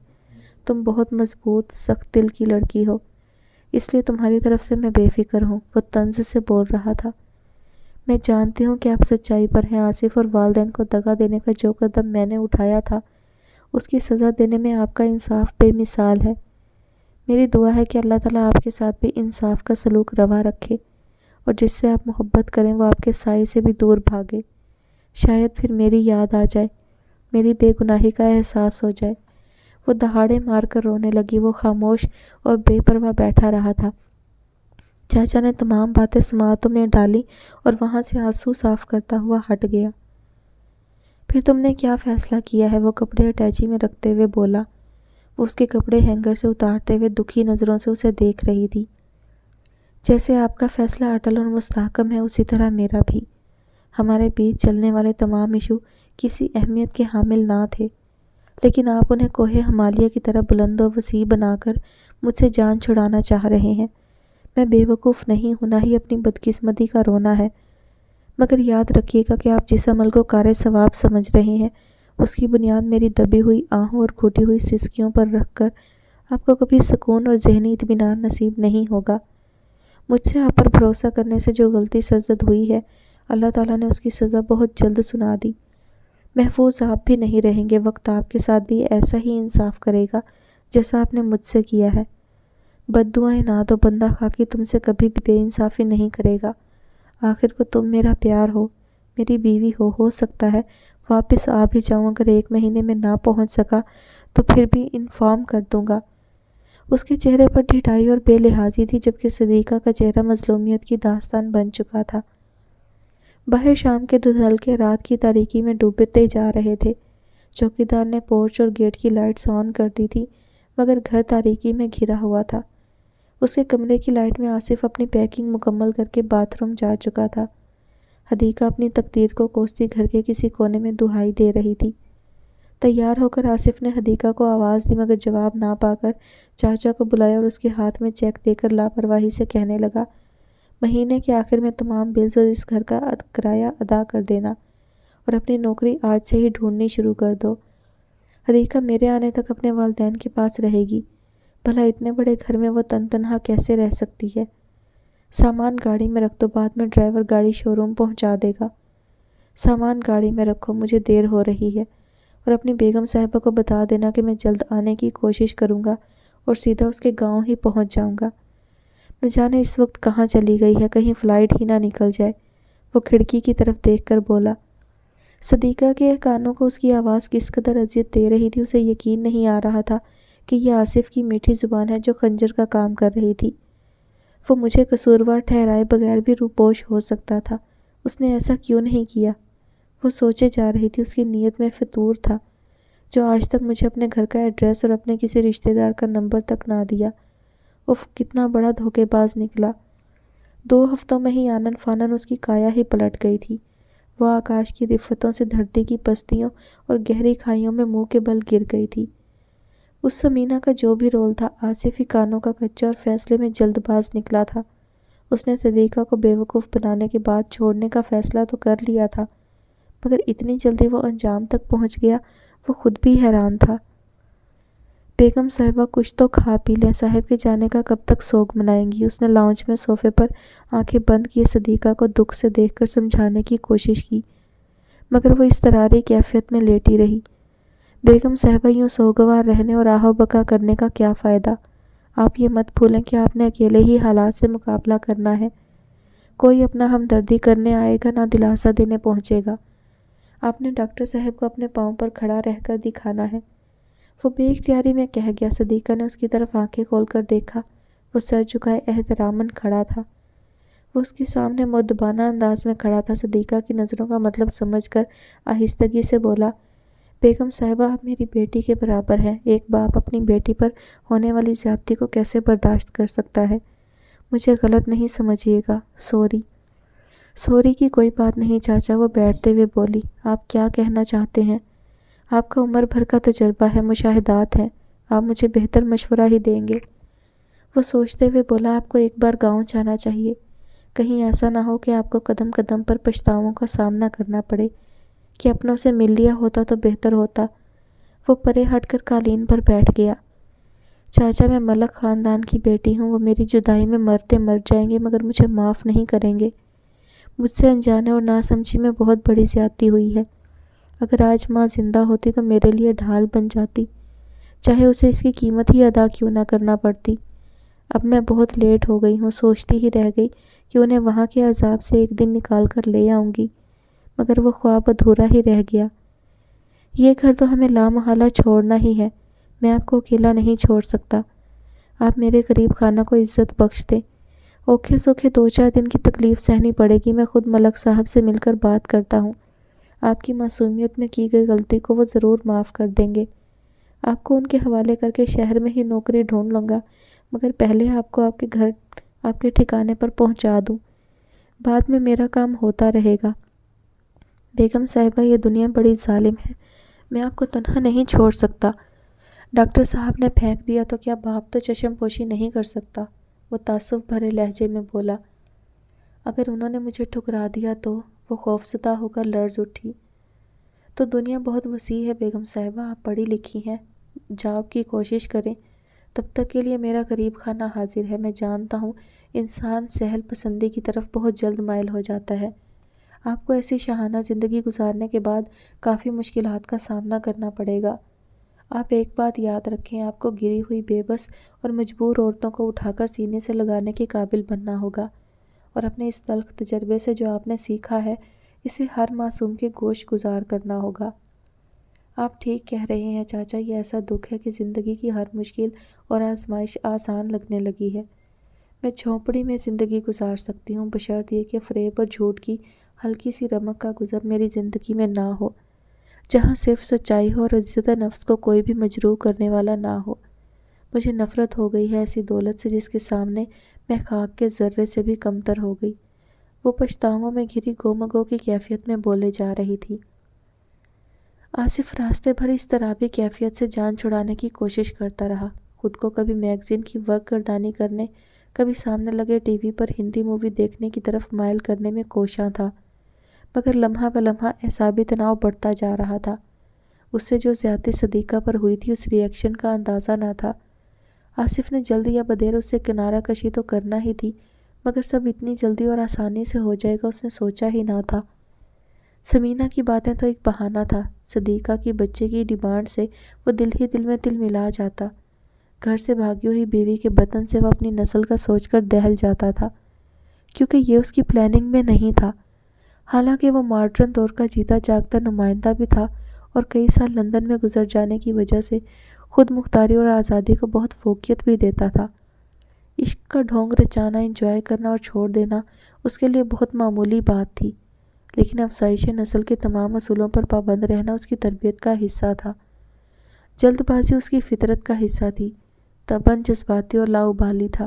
تم بہت مضبوط، سخت دل کی لڑکی ہو، اس لیے تمہاری طرف سے میں بے فکر ہوں، وہ طنز سے بول رہا تھا۔ میں جانتی ہوں کہ آپ سچائی پر ہیں آصف، اور والدین کو دغا دینے کا جو قدم میں نے اٹھایا تھا اس کی سزا دینے میں آپ کا انصاف بے مثال ہے۔ میری دعا ہے کہ اللہ تعالیٰ آپ کے ساتھ بھی انصاف کا سلوک روا رکھے، اور جس سے آپ محبت کریں وہ آپ کے سائے سے بھی دور بھاگے۔ شاید پھر میری یاد آ جائے، میری بے گناہی کا احساس ہو جائے۔ وہ دہاڑے مار کر رونے لگی۔ وہ خاموش اور بے پرواہ بیٹھا رہا تھا۔ چاچا نے تمام باتیں سماعتوں میں ڈالی اور وہاں سے آنسو صاف کرتا ہوا ہٹ گیا۔ پھر تم نے کیا فیصلہ کیا ہے؟ وہ کپڑے اٹیچی میں رکھتے ہوئے بولا۔ وہ اس کے کپڑے ہینگر سے اتارتے ہوئے دکھی نظروں سے اسے دیکھ رہی تھی۔ جیسے آپ کا فیصلہ اٹل اور مستحکم ہے، اسی طرح میرا بھی۔ ہمارے بیچ چلنے والے تمام ایشو کسی اہمیت کے حامل نہ تھے، لیکن آپ انہیں کوہ ہمالیہ کی طرح بلند و وسیع بنا کر مجھ سے جان چھڑانا چاہ رہے ہیں۔ میں بے وقوف نہیں ہوں، نہ ہی اپنی بدقسمتی کا رونا ہے، مگر یاد رکھیے گا کہ آپ جس عمل کو کار ثواب سمجھ رہے ہیں اس کی بنیاد میری دبی ہوئی آہوں اور گھٹی ہوئی سسکیوں پر رکھ کر آپ کو کبھی سکون اور ذہنی اطمینان نصیب نہیں ہوگا۔ مجھ سے آپ پر بھروسہ کرنے سے جو غلطی سرزد ہوئی ہے، اللہ تعالیٰ نے اس کی سزا بہت جلد سنا دی۔ محفوظ آپ بھی نہیں رہیں گے، وقت آپ کے ساتھ بھی ایسا ہی انصاف کرے گا جیسا آپ نے مجھ سے کیا ہے۔ بد دعائیں نہ دو، بندہ خاکی تم سے کبھی بھی بے انصافی نہیں کرے گا۔ آخر کو تم میرا پیار ہو، میری بیوی ہو سکتا ہے واپس آ بھی جاؤں، اگر 1 مہینے میں نہ پہنچ سکا تو پھر بھی انفارم کر دوں گا۔ اس کے چہرے پر ڈھٹائی اور بے لحاظی تھی، جبکہ صدیقہ کا چہرہ مظلومیت کی داستان بن چکا تھا۔ باہر شام کے دھندلکے رات کی تاریکی میں ڈوبتے جا رہے تھے۔ چوکیدار نے پورچ اور گیٹ کی لائٹس آن کر دی تھی، مگر گھر تاریکی میں گھرا ہوا تھا۔ اس کے کمرے کی لائٹ میں آصف اپنی پیکنگ مکمل کر کے باتھ روم جا چکا تھا۔ حدیقہ اپنی تقدیر کو کوستی گھر کے کسی کونے میں دہائی دے رہی تھی۔ تیار ہو کر آصف نے حدیقہ کو آواز دی، مگر جواب نہ پا کر چاچا کو بلایا اور اس کے ہاتھ میں چیک دے کر لاپرواہی سے کہنے لگا، مہینے کے آخر میں تمام بلز اور اس گھر کا کرایہ ادا کر دینا، اور اپنی نوکری آج سے ہی ڈھونڈنی شروع کر دو۔ حدیقہ میرے آنے تک اپنے والدین کے پاس رہے گی، بھلا اتنے بڑے گھر میں وہ تنہا کیسے رہ سکتی ہے؟ سامان گاڑی میں رکھ دو، بعد میں ڈرائیور گاڑی شو روم پہنچا دے گا۔ سامان گاڑی میں رکھو، مجھے دیر ہو رہی ہے، اور اپنی بیگم صاحبہ کو بتا دینا کہ میں جلد آنے کی کوشش کروں گا اور سیدھا اس کے گاؤں ہی پہنچ جاؤں گا۔ نہ جانے اس وقت کہاں چلی گئی ہے، کہیں فلائٹ ہی نہ نکل جائے، وہ کھڑکی کی طرف دیکھ کر بولا۔ صدیقہ کے کانوں کو اس کی آواز کس قدر اذیت دے رہی تھی، اسے یقین نہیں آ رہا تھا کہ یہ آصف کی میٹھی زبان ہے جو خنجر کا کام کر رہی تھی۔ وہ مجھے قصوروار ٹھہرائے بغیر بھی روپوش ہو سکتا تھا، اس نے ایسا کیوں نہیں کیا؟ وہ سوچے جا رہی تھی۔ اس کی نیت میں فطور تھا، جو آج تک مجھے اپنے گھر کا ایڈریس اور اپنے کسی رشتہ دار کا نمبر تک نہ دیا۔ کتنا بڑا دھوکے باز نکلا۔ 2 ہفتوں میں ہی آنن فانن اس کی کایا ہی پلٹ گئی تھی۔ وہ آکاش کی رفتوں سے دھرتی کی پستیوں اور گہری کھائیوں میں منہ کے بل گر گئی تھی۔ اس سمینہ کا جو بھی رول تھا، آصف ہی کانوں کا کچا اور فیصلے میں جلد باز نکلا تھا۔ اس نے صدیقہ کو بے وقوف بنانے کے بعد چھوڑنے کا فیصلہ تو کر لیا تھا، مگر اتنی جلدی وہ انجام تک پہنچ گیا، وہ خود بھی حیران تھا۔ بیگم صاحبہ کچھ تو کھا پی لیں، صاحب کے جانے کا کب تک سوگ منائیں گی؟ اس نے لاؤنج میں صوفے پر آنکھیں بند کیے صدیقہ کو دکھ سے دیکھ کر سمجھانے کی کوشش کی، مگر وہ اضطراری کیفیت میں لیٹی رہی۔ بیگم صاحبہ یوں سوگوار رہنے اور آہو بکا کرنے کا کیا فائدہ؟ آپ یہ مت بھولیں کہ آپ نے اکیلے ہی حالات سے مقابلہ کرنا ہے۔ کوئی اپنا ہمدردی کرنے آئے گا، نہ دلاسا دینے پہنچے گا۔ آپ نے ڈاکٹر صاحب کو اپنے پاؤں پر کھڑا رہ کر دکھانا ہے۔ وہ بے اختیاری میں کہہ گیا۔ صدیقہ نے اس کی طرف آنکھیں کھول کر دیکھا۔ وہ سر جھکائے احتراماً کھڑا تھا۔ وہ اس کے سامنے مؤدبانہ انداز میں کھڑا تھا۔ صدیقہ کی نظروں کا مطلب سمجھ کر آہستگی سے بولا، بیگم صاحبہ آپ میری بیٹی کے برابر ہیں۔ ایک باپ اپنی بیٹی پر ہونے والی زیادتی کو کیسے برداشت کر سکتا ہے؟ مجھے غلط نہیں سمجھیے گا، سوری۔ سوری کی کوئی بات نہیں چاچا، وہ بیٹھتے ہوئے بولی۔ آپ کیا کہنا چاہتے ہیں؟ آپ کا عمر بھر کا تجربہ ہے، مشاہدات ہیں، آپ مجھے بہتر مشورہ ہی دیں گے۔ وہ سوچتے ہوئے بولا، آپ کو ایک بار گاؤں جانا چاہیے۔ کہیں ایسا نہ ہو کہ آپ کو قدم قدم پر پچھتاووں کا سامنا کرنا پڑے کہ اپنوں سے مل لیا ہوتا تو بہتر ہوتا۔ وہ پرے ہٹ کر قالین پر بیٹھ گیا۔ چاچا میں ملک خاندان کی بیٹی ہوں، وہ میری جدائی میں مرتے مر جائیں گے مگر مجھے معاف نہیں کریں گے۔ مجھ سے انجانے اور ناسمجھی میں بہت بڑی زیادتی ہوئی ہے۔ اگر آج ماں زندہ ہوتی تو میرے لیے ڈھال بن جاتی، چاہے اسے اس کی قیمت ہی ادا کیوں نہ کرنا پڑتی۔ اب میں بہت لیٹ ہو گئی ہوں، سوچتی ہی رہ گئی کہ انہیں وہاں کے عذاب سے ایک دن نکال کر لے آؤں گی، مگر وہ خواب ادھورا ہی رہ گیا۔ یہ گھر تو ہمیں لامحالہ چھوڑنا ہی ہے، میں آپ کو اکیلا نہیں چھوڑ سکتا۔ آپ میرے غریب خانہ کو عزت بخش دیں۔ اوکھے سوکھے 2-4 دن کی تکلیف سہنی پڑے گی، میں خود ملک صاحب سے مل کر بات کرتا ہوں۔ آپ کی معصومیت میں کی گئی غلطی کو وہ ضرور معاف کر دیں گے۔ آپ کو ان کے حوالے کر کے شہر میں ہی نوکری ڈھونڈ لوں گا، مگر پہلے آپ کو آپ کے گھر آپ کے ٹھکانے پر پہنچا دوں، بعد میں میرا کام ہوتا رہے گا۔ بیگم صاحبہ یہ دنیا بڑی ظالم ہے، میں آپ کو تنہا نہیں چھوڑ سکتا۔ ڈاکٹر صاحب نے پھینک دیا تو کیا باپ تو چشم پوشی نہیں کر سکتا؟ وہ تعصب بھرے لہجے میں بولا۔ اگر انہوں نے مجھے ٹھکرا دیا تو؟ وہ خوفزدہ ہو کر لرز اٹھی۔ تو دنیا بہت وسیع ہے بیگم صاحبہ، آپ پڑھی لکھی ہیں، جاب کی کوشش کریں۔ تب تک کے لیے میرا غریب خانہ حاضر ہے۔ میں جانتا ہوں انسان سہل پسندی کی طرف بہت جلد مائل ہو جاتا ہے۔ آپ کو ایسی شاہانہ زندگی گزارنے کے بعد کافی مشکلات کا سامنا کرنا پڑے گا۔ آپ ایک بات یاد رکھیں، آپ کو گری ہوئی بے بس اور مجبور عورتوں کو اٹھا کر سینے سے لگانے کے قابل بننا ہوگا، اور اپنے اس تلخ تجربے سے جو آپ نے سیکھا ہے، اسے ہر معصوم کے گوش گزار کرنا ہوگا۔ آپ ٹھیک کہہ رہے ہیں چاچا، یہ ایسا دکھ ہے کہ زندگی کی ہر مشکل اور آزمائش آسان لگنے لگی ہے۔ میں جھونپڑی میں زندگی گزار سکتی ہوں، بشرط یہ کہ فریب اور جھوٹ کی ہلکی سی رمق کا گزر میری زندگی میں نہ ہو، جہاں صرف سچائی ہو اور عزت نفس کو کوئی بھی مجروح کرنے والا نہ ہو۔ مجھے نفرت ہو گئی ہے ایسی دولت سے جس کے سامنے میں خاک کے ذرے سے بھی کمتر ہو گئی۔ وہ پچھتاووں میں گھری گومگو کی کیفیت میں بولے جا رہی تھی۔ آصف راستے بھر اس اضطرابی کیفیت سے جان چھڑانے کی کوشش کرتا رہا، خود کو کبھی میگزین کی ورق گردانی کرنے، کبھی سامنے لگے ٹی وی پر ہندی مووی دیکھنے کی طرف مائل کرنے میں کوشاں تھا، مگر لمحہ بلمحہ اعصابی تناؤ بڑھتا جا رہا تھا۔ اس سے جو زیادتی صدیقہ پر ہوئی تھی، اس ری ایکشن کا اندازہ نہ تھا۔ آصف نے جلدی یا بدیر اس سے کنارہ کشی تو کرنا ہی تھی، مگر سب اتنی جلدی اور آسانی سے ہو جائے گا اس نے سوچا ہی نہ تھا۔ سمینہ کی باتیں تو ایک بہانہ تھا، صدیقہ کی بچے کی ڈیمانڈ سے وہ دل ہی دل میں تل ملا جاتا۔ گھر سے بھاگی ہوئی بیوی کے بطن سے وہ اپنی نسل کا سوچ کر دہل جاتا تھا، کیونکہ یہ اس کی پلاننگ میں نہیں تھا۔ حالانکہ وہ ماڈرن دور کا جیتا جاگتا نمائندہ بھی تھا، اور کئی سال لندن میں گزر جانے کی وجہ سے خود مختاری اور آزادی کو بہت فوقیت بھی دیتا تھا۔ عشق کا ڈھونگ رچانا، انجوائے کرنا اور چھوڑ دینا اس کے لیے بہت معمولی بات تھی، لیکن افزائش نسل کے تمام اصولوں پر پابند رہنا اس کی تربیت کا حصہ تھا۔ جلد بازی اس کی فطرت کا حصہ تھی، طبعاً جذباتی اور لاابالی تھا،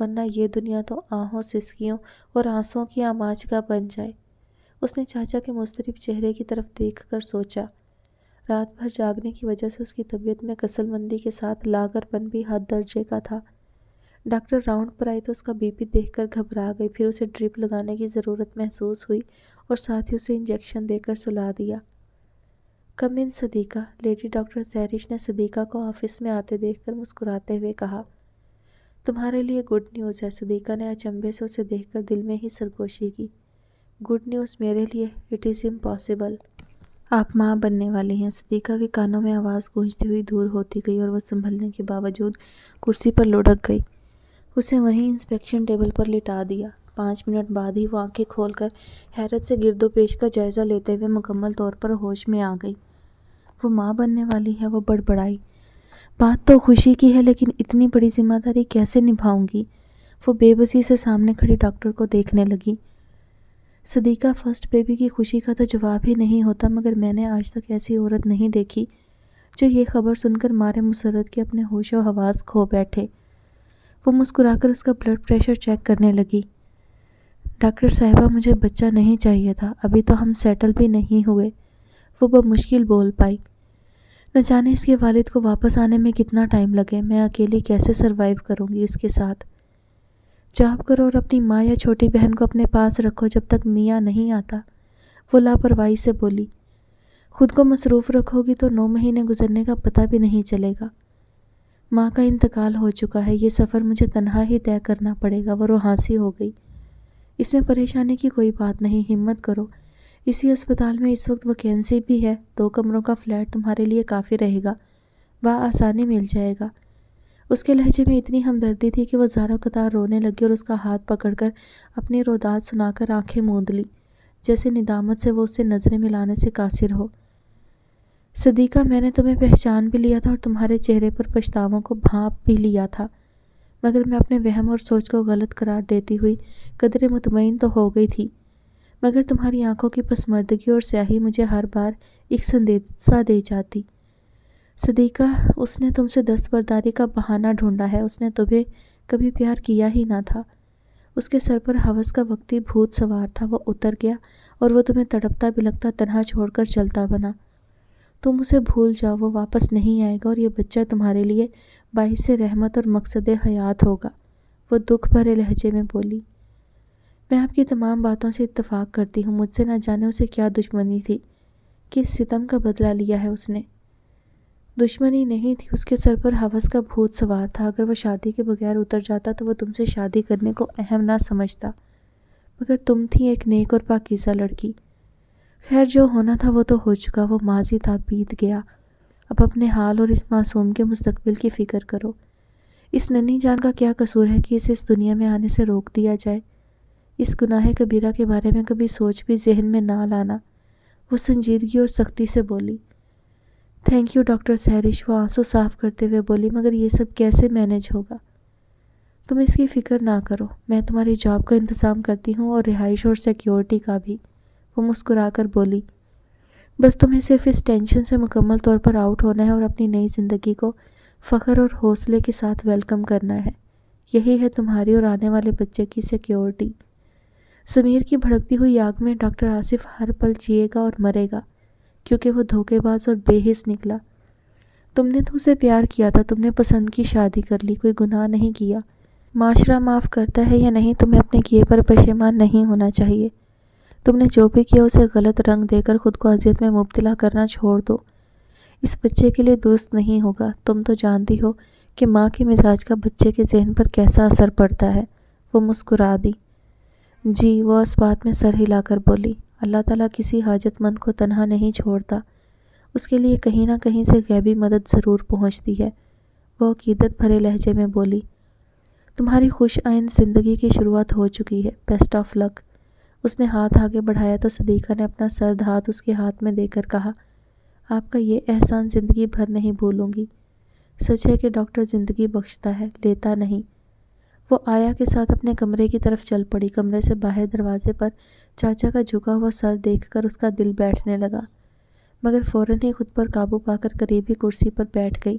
ورنہ یہ دنیا تو آہوں سسکیوں اور آنسوؤں کی آماج کا بن جائے۔ اس نے چاچا کے مضطرب چہرے کی طرف دیکھ کر سوچا۔ رات بھر جاگنے کی وجہ سے اس کی طبیعت میں کسل مندی کے ساتھ لاغر پن بھی حد درجے کا تھا۔ ڈاکٹر راؤنڈ پر آئی تو اس کا بی پی دیکھ کر گھبرا گئی، پھر اسے ڈرپ لگانے کی ضرورت محسوس ہوئی اور ساتھ ہی اسے انجیکشن دے کر سلا دیا۔ کم ان صدیقہ، لیڈی ڈاکٹر سہرش نے صدیقہ کو آفس میں آتے دیکھ کر مسکراتے ہوئے کہا۔ تمہارے لیے گڈ نیوز ہے، صدیقہ نے اچنبھے سے اسے دیکھ کر دل میں ہی سرگوشی کی۔ گڈ نیوز میرے لیے؟ It is impossible. آپ ماں بننے والی ہیں۔ صدیقہ کے کانوں میں آواز گونجتی ہوئی دور ہوتی گئی اور وہ سنبھلنے کے باوجود کرسی پر لڑک گئی۔ اسے وہیں انسپیکشن ٹیبل پر لٹا دیا۔ 5 منٹ بعد ہی وہ آنکھیں کھول کر حیرت سے گرد و پیش کا جائزہ لیتے ہوئے مکمل طور پر ہوش میں آ گئی۔ وہ ماں بننے والی ہے، وہ بڑبڑائی۔ بات تو خوشی کی ہے، لیکن اتنی بڑی ذمہ داری کیسے نبھاؤں گی؟ وہ بے بسی سے سامنے کھڑی ڈاکٹر کو دیکھنے لگی۔ صدیقہ، فرسٹ بیبی کی خوشی کا تو جواب ہی نہیں ہوتا، مگر میں نے آج تک ایسی عورت نہیں دیکھی جو یہ خبر سن کر مارے مسرت کے اپنے ہوش و حواس کھو بیٹھے۔ وہ مسکرا کر اس کا بلڈ پریشر چیک کرنے لگی۔ ڈاکٹر صاحبہ، مجھے بچہ نہیں چاہیے تھا، ابھی تو ہم سیٹل بھی نہیں ہوئے، وہ بمشکل بول پائی۔ نہ جانے اس کے والد کو واپس آنے میں کتنا ٹائم لگے، میں اکیلی کیسے سروائیو کروں گی اس کے ساتھ۔ جاب کرو اور اپنی ماں یا چھوٹی بہن کو اپنے پاس رکھو جب تک میاں نہیں آتا، وہ لاپرواہی سے بولی۔ خود کو مصروف رکھو گی تو 9 مہینے گزرنے کا پتہ بھی نہیں چلے گا۔ ماں کا انتقال ہو چکا ہے، یہ سفر مجھے تنہا ہی طے کرنا پڑے گا۔ وہ روحانسی ہو گئی۔ اس میں پریشانی کی کوئی بات نہیں، ہمت کرو، اسی اسپتال میں اس وقت ویکینسی بھی ہے، 2 کمروں کا فلیٹ تمہارے لیے کافی رہے گا، بآسانی مل جائے گا۔ اس کے لہجے میں اتنی ہمدردی تھی کہ وہ زاروں قطار رونے لگی اور اس کا ہاتھ پکڑ کر اپنی روداد سنا کر آنکھیں موند لی، جیسے ندامت سے وہ اس سے نظریں ملانے سے قاصر ہو۔ صدیقہ، میں نے تمہیں پہچان بھی لیا تھا اور تمہارے چہرے پر پچھتاووں کو بھانپ بھی لیا تھا، مگر میں اپنے وہم اور سوچ کو غلط قرار دیتی ہوئی قدرے مطمئن تو ہو گئی تھی، مگر تمہاری آنکھوں کی پسماردگی اور سیاہی مجھے ہر بار ایک سندیسہ دے جاتی۔ صدیقہ، اس نے تم سے دستبرداری کا بہانہ ڈھونڈا ہے، اس نے تمہیں کبھی پیار کیا ہی نہ تھا۔ اس کے سر پر ہوس کا وقتی بھوت سوار تھا، وہ اتر گیا اور وہ تمہیں تڑپتا بلکتا تنہا چھوڑ کر چلتا بنا۔ تم اسے بھول جاؤ، وہ واپس نہیں آئے گا اور یہ بچہ تمہارے لیے باعث رحمت اور مقصد حیات ہوگا، وہ دکھ بھرے لہجے میں بولی۔ میں آپ کی تمام باتوں سے اتفاق کرتی ہوں، مجھ سے نہ جانے اسے کیا دشمنی تھی، کس ستم کا بدلہ لیا ہے اس نے۔ دشمنی نہیں تھی، اس کے سر پر ہوس کا بھوت سوار تھا۔ اگر وہ شادی کے بغیر اتر جاتا تو وہ تم سے شادی کرنے کو اہم نہ سمجھتا، مگر تم تھی ایک نیک اور پاکیزہ لڑکی۔ خیر، جو ہونا تھا وہ تو ہو چکا، وہ ماضی تھا، بیت گیا۔ اب اپنے حال اور اس معصوم کے مستقبل کی فکر کرو۔ اس ننھی جان کا کیا قصور ہے کہ اسے اس دنیا میں آنے سے روک دیا جائے؟ اس گناہ کبیرہ کے بارے میں کبھی سوچ بھی ذہن میں نہ لانا، وہ سنجیدگی اور سختی سے بولی۔ تھینک یو ڈاکٹر سہرش، وہ آنسو صاف کرتے ہوئے بولی، مگر یہ سب کیسے مینیج ہوگا؟ تم اس کی فکر نہ کرو، میں تمہاری جاب کا انتظام کرتی ہوں اور رہائش اور سیکیورٹی کا بھی، وہ مسکرا کر بولی۔ بس تمہیں صرف اس ٹینشن سے مکمل طور پر آؤٹ ہونا ہے اور اپنی نئی زندگی کو فخر اور حوصلے کے ساتھ ویلکم کرنا ہے، یہی ہے تمہاری اور آنے والے بچے کی سیکیورٹی۔ ضمیر کی بھڑکتی ہوئی آگ میں ڈاکٹر آصف ہر پل جیے گا اور مرے گا، کیونکہ وہ دھوکے باز اور بے حس نکلا۔ تم نے تو اسے پیار کیا تھا، تم نے پسند کی شادی کر لی، کوئی گناہ نہیں کیا۔ معاشرہ معاف کرتا ہے یا نہیں، تمہیں اپنے کیے پر پشیمان نہیں ہونا چاہیے۔ تم نے جو بھی کیا اسے غلط رنگ دے کر خود کو اذیت میں مبتلا کرنا چھوڑ دو، اس بچے کے لیے درست نہیں ہوگا۔ تم تو جانتی ہو کہ ماں کے مزاج کا بچے کے ذہن پر کیسا اثر پڑتا ہے، وہ مسکرا دی۔ جی، وہ اس بات میں سر ہلا کر بولی۔ اللہ تعالیٰ کسی حاجت مند کو تنہا نہیں چھوڑتا، اس کے لیے کہیں نہ کہیں سے غیبی مدد ضرور پہنچتی ہے، وہ عقیدت بھرے لہجے میں بولی۔ تمہاری خوش آئند زندگی کی شروعات ہو چکی ہے، بیسٹ آف لک۔ اس نے ہاتھ آگے بڑھایا تو صدیقہ نے اپنا سرد ہاتھ اس کے ہاتھ میں دے کر کہا، آپ کا یہ احسان زندگی بھر نہیں بھولوں گی۔ سچ ہے کہ ڈاکٹر زندگی بخشتا ہے، لیتا نہیں۔ وہ آیا کے ساتھ اپنے کمرے کی طرف چل پڑی۔ کمرے سے باہر دروازے پر چاچا کا جھکا ہوا سر دیکھ کر اس کا دل بیٹھنے لگا، مگر فوراً ہی خود پر قابو پا کر قریبی کرسی پر بیٹھ گئی۔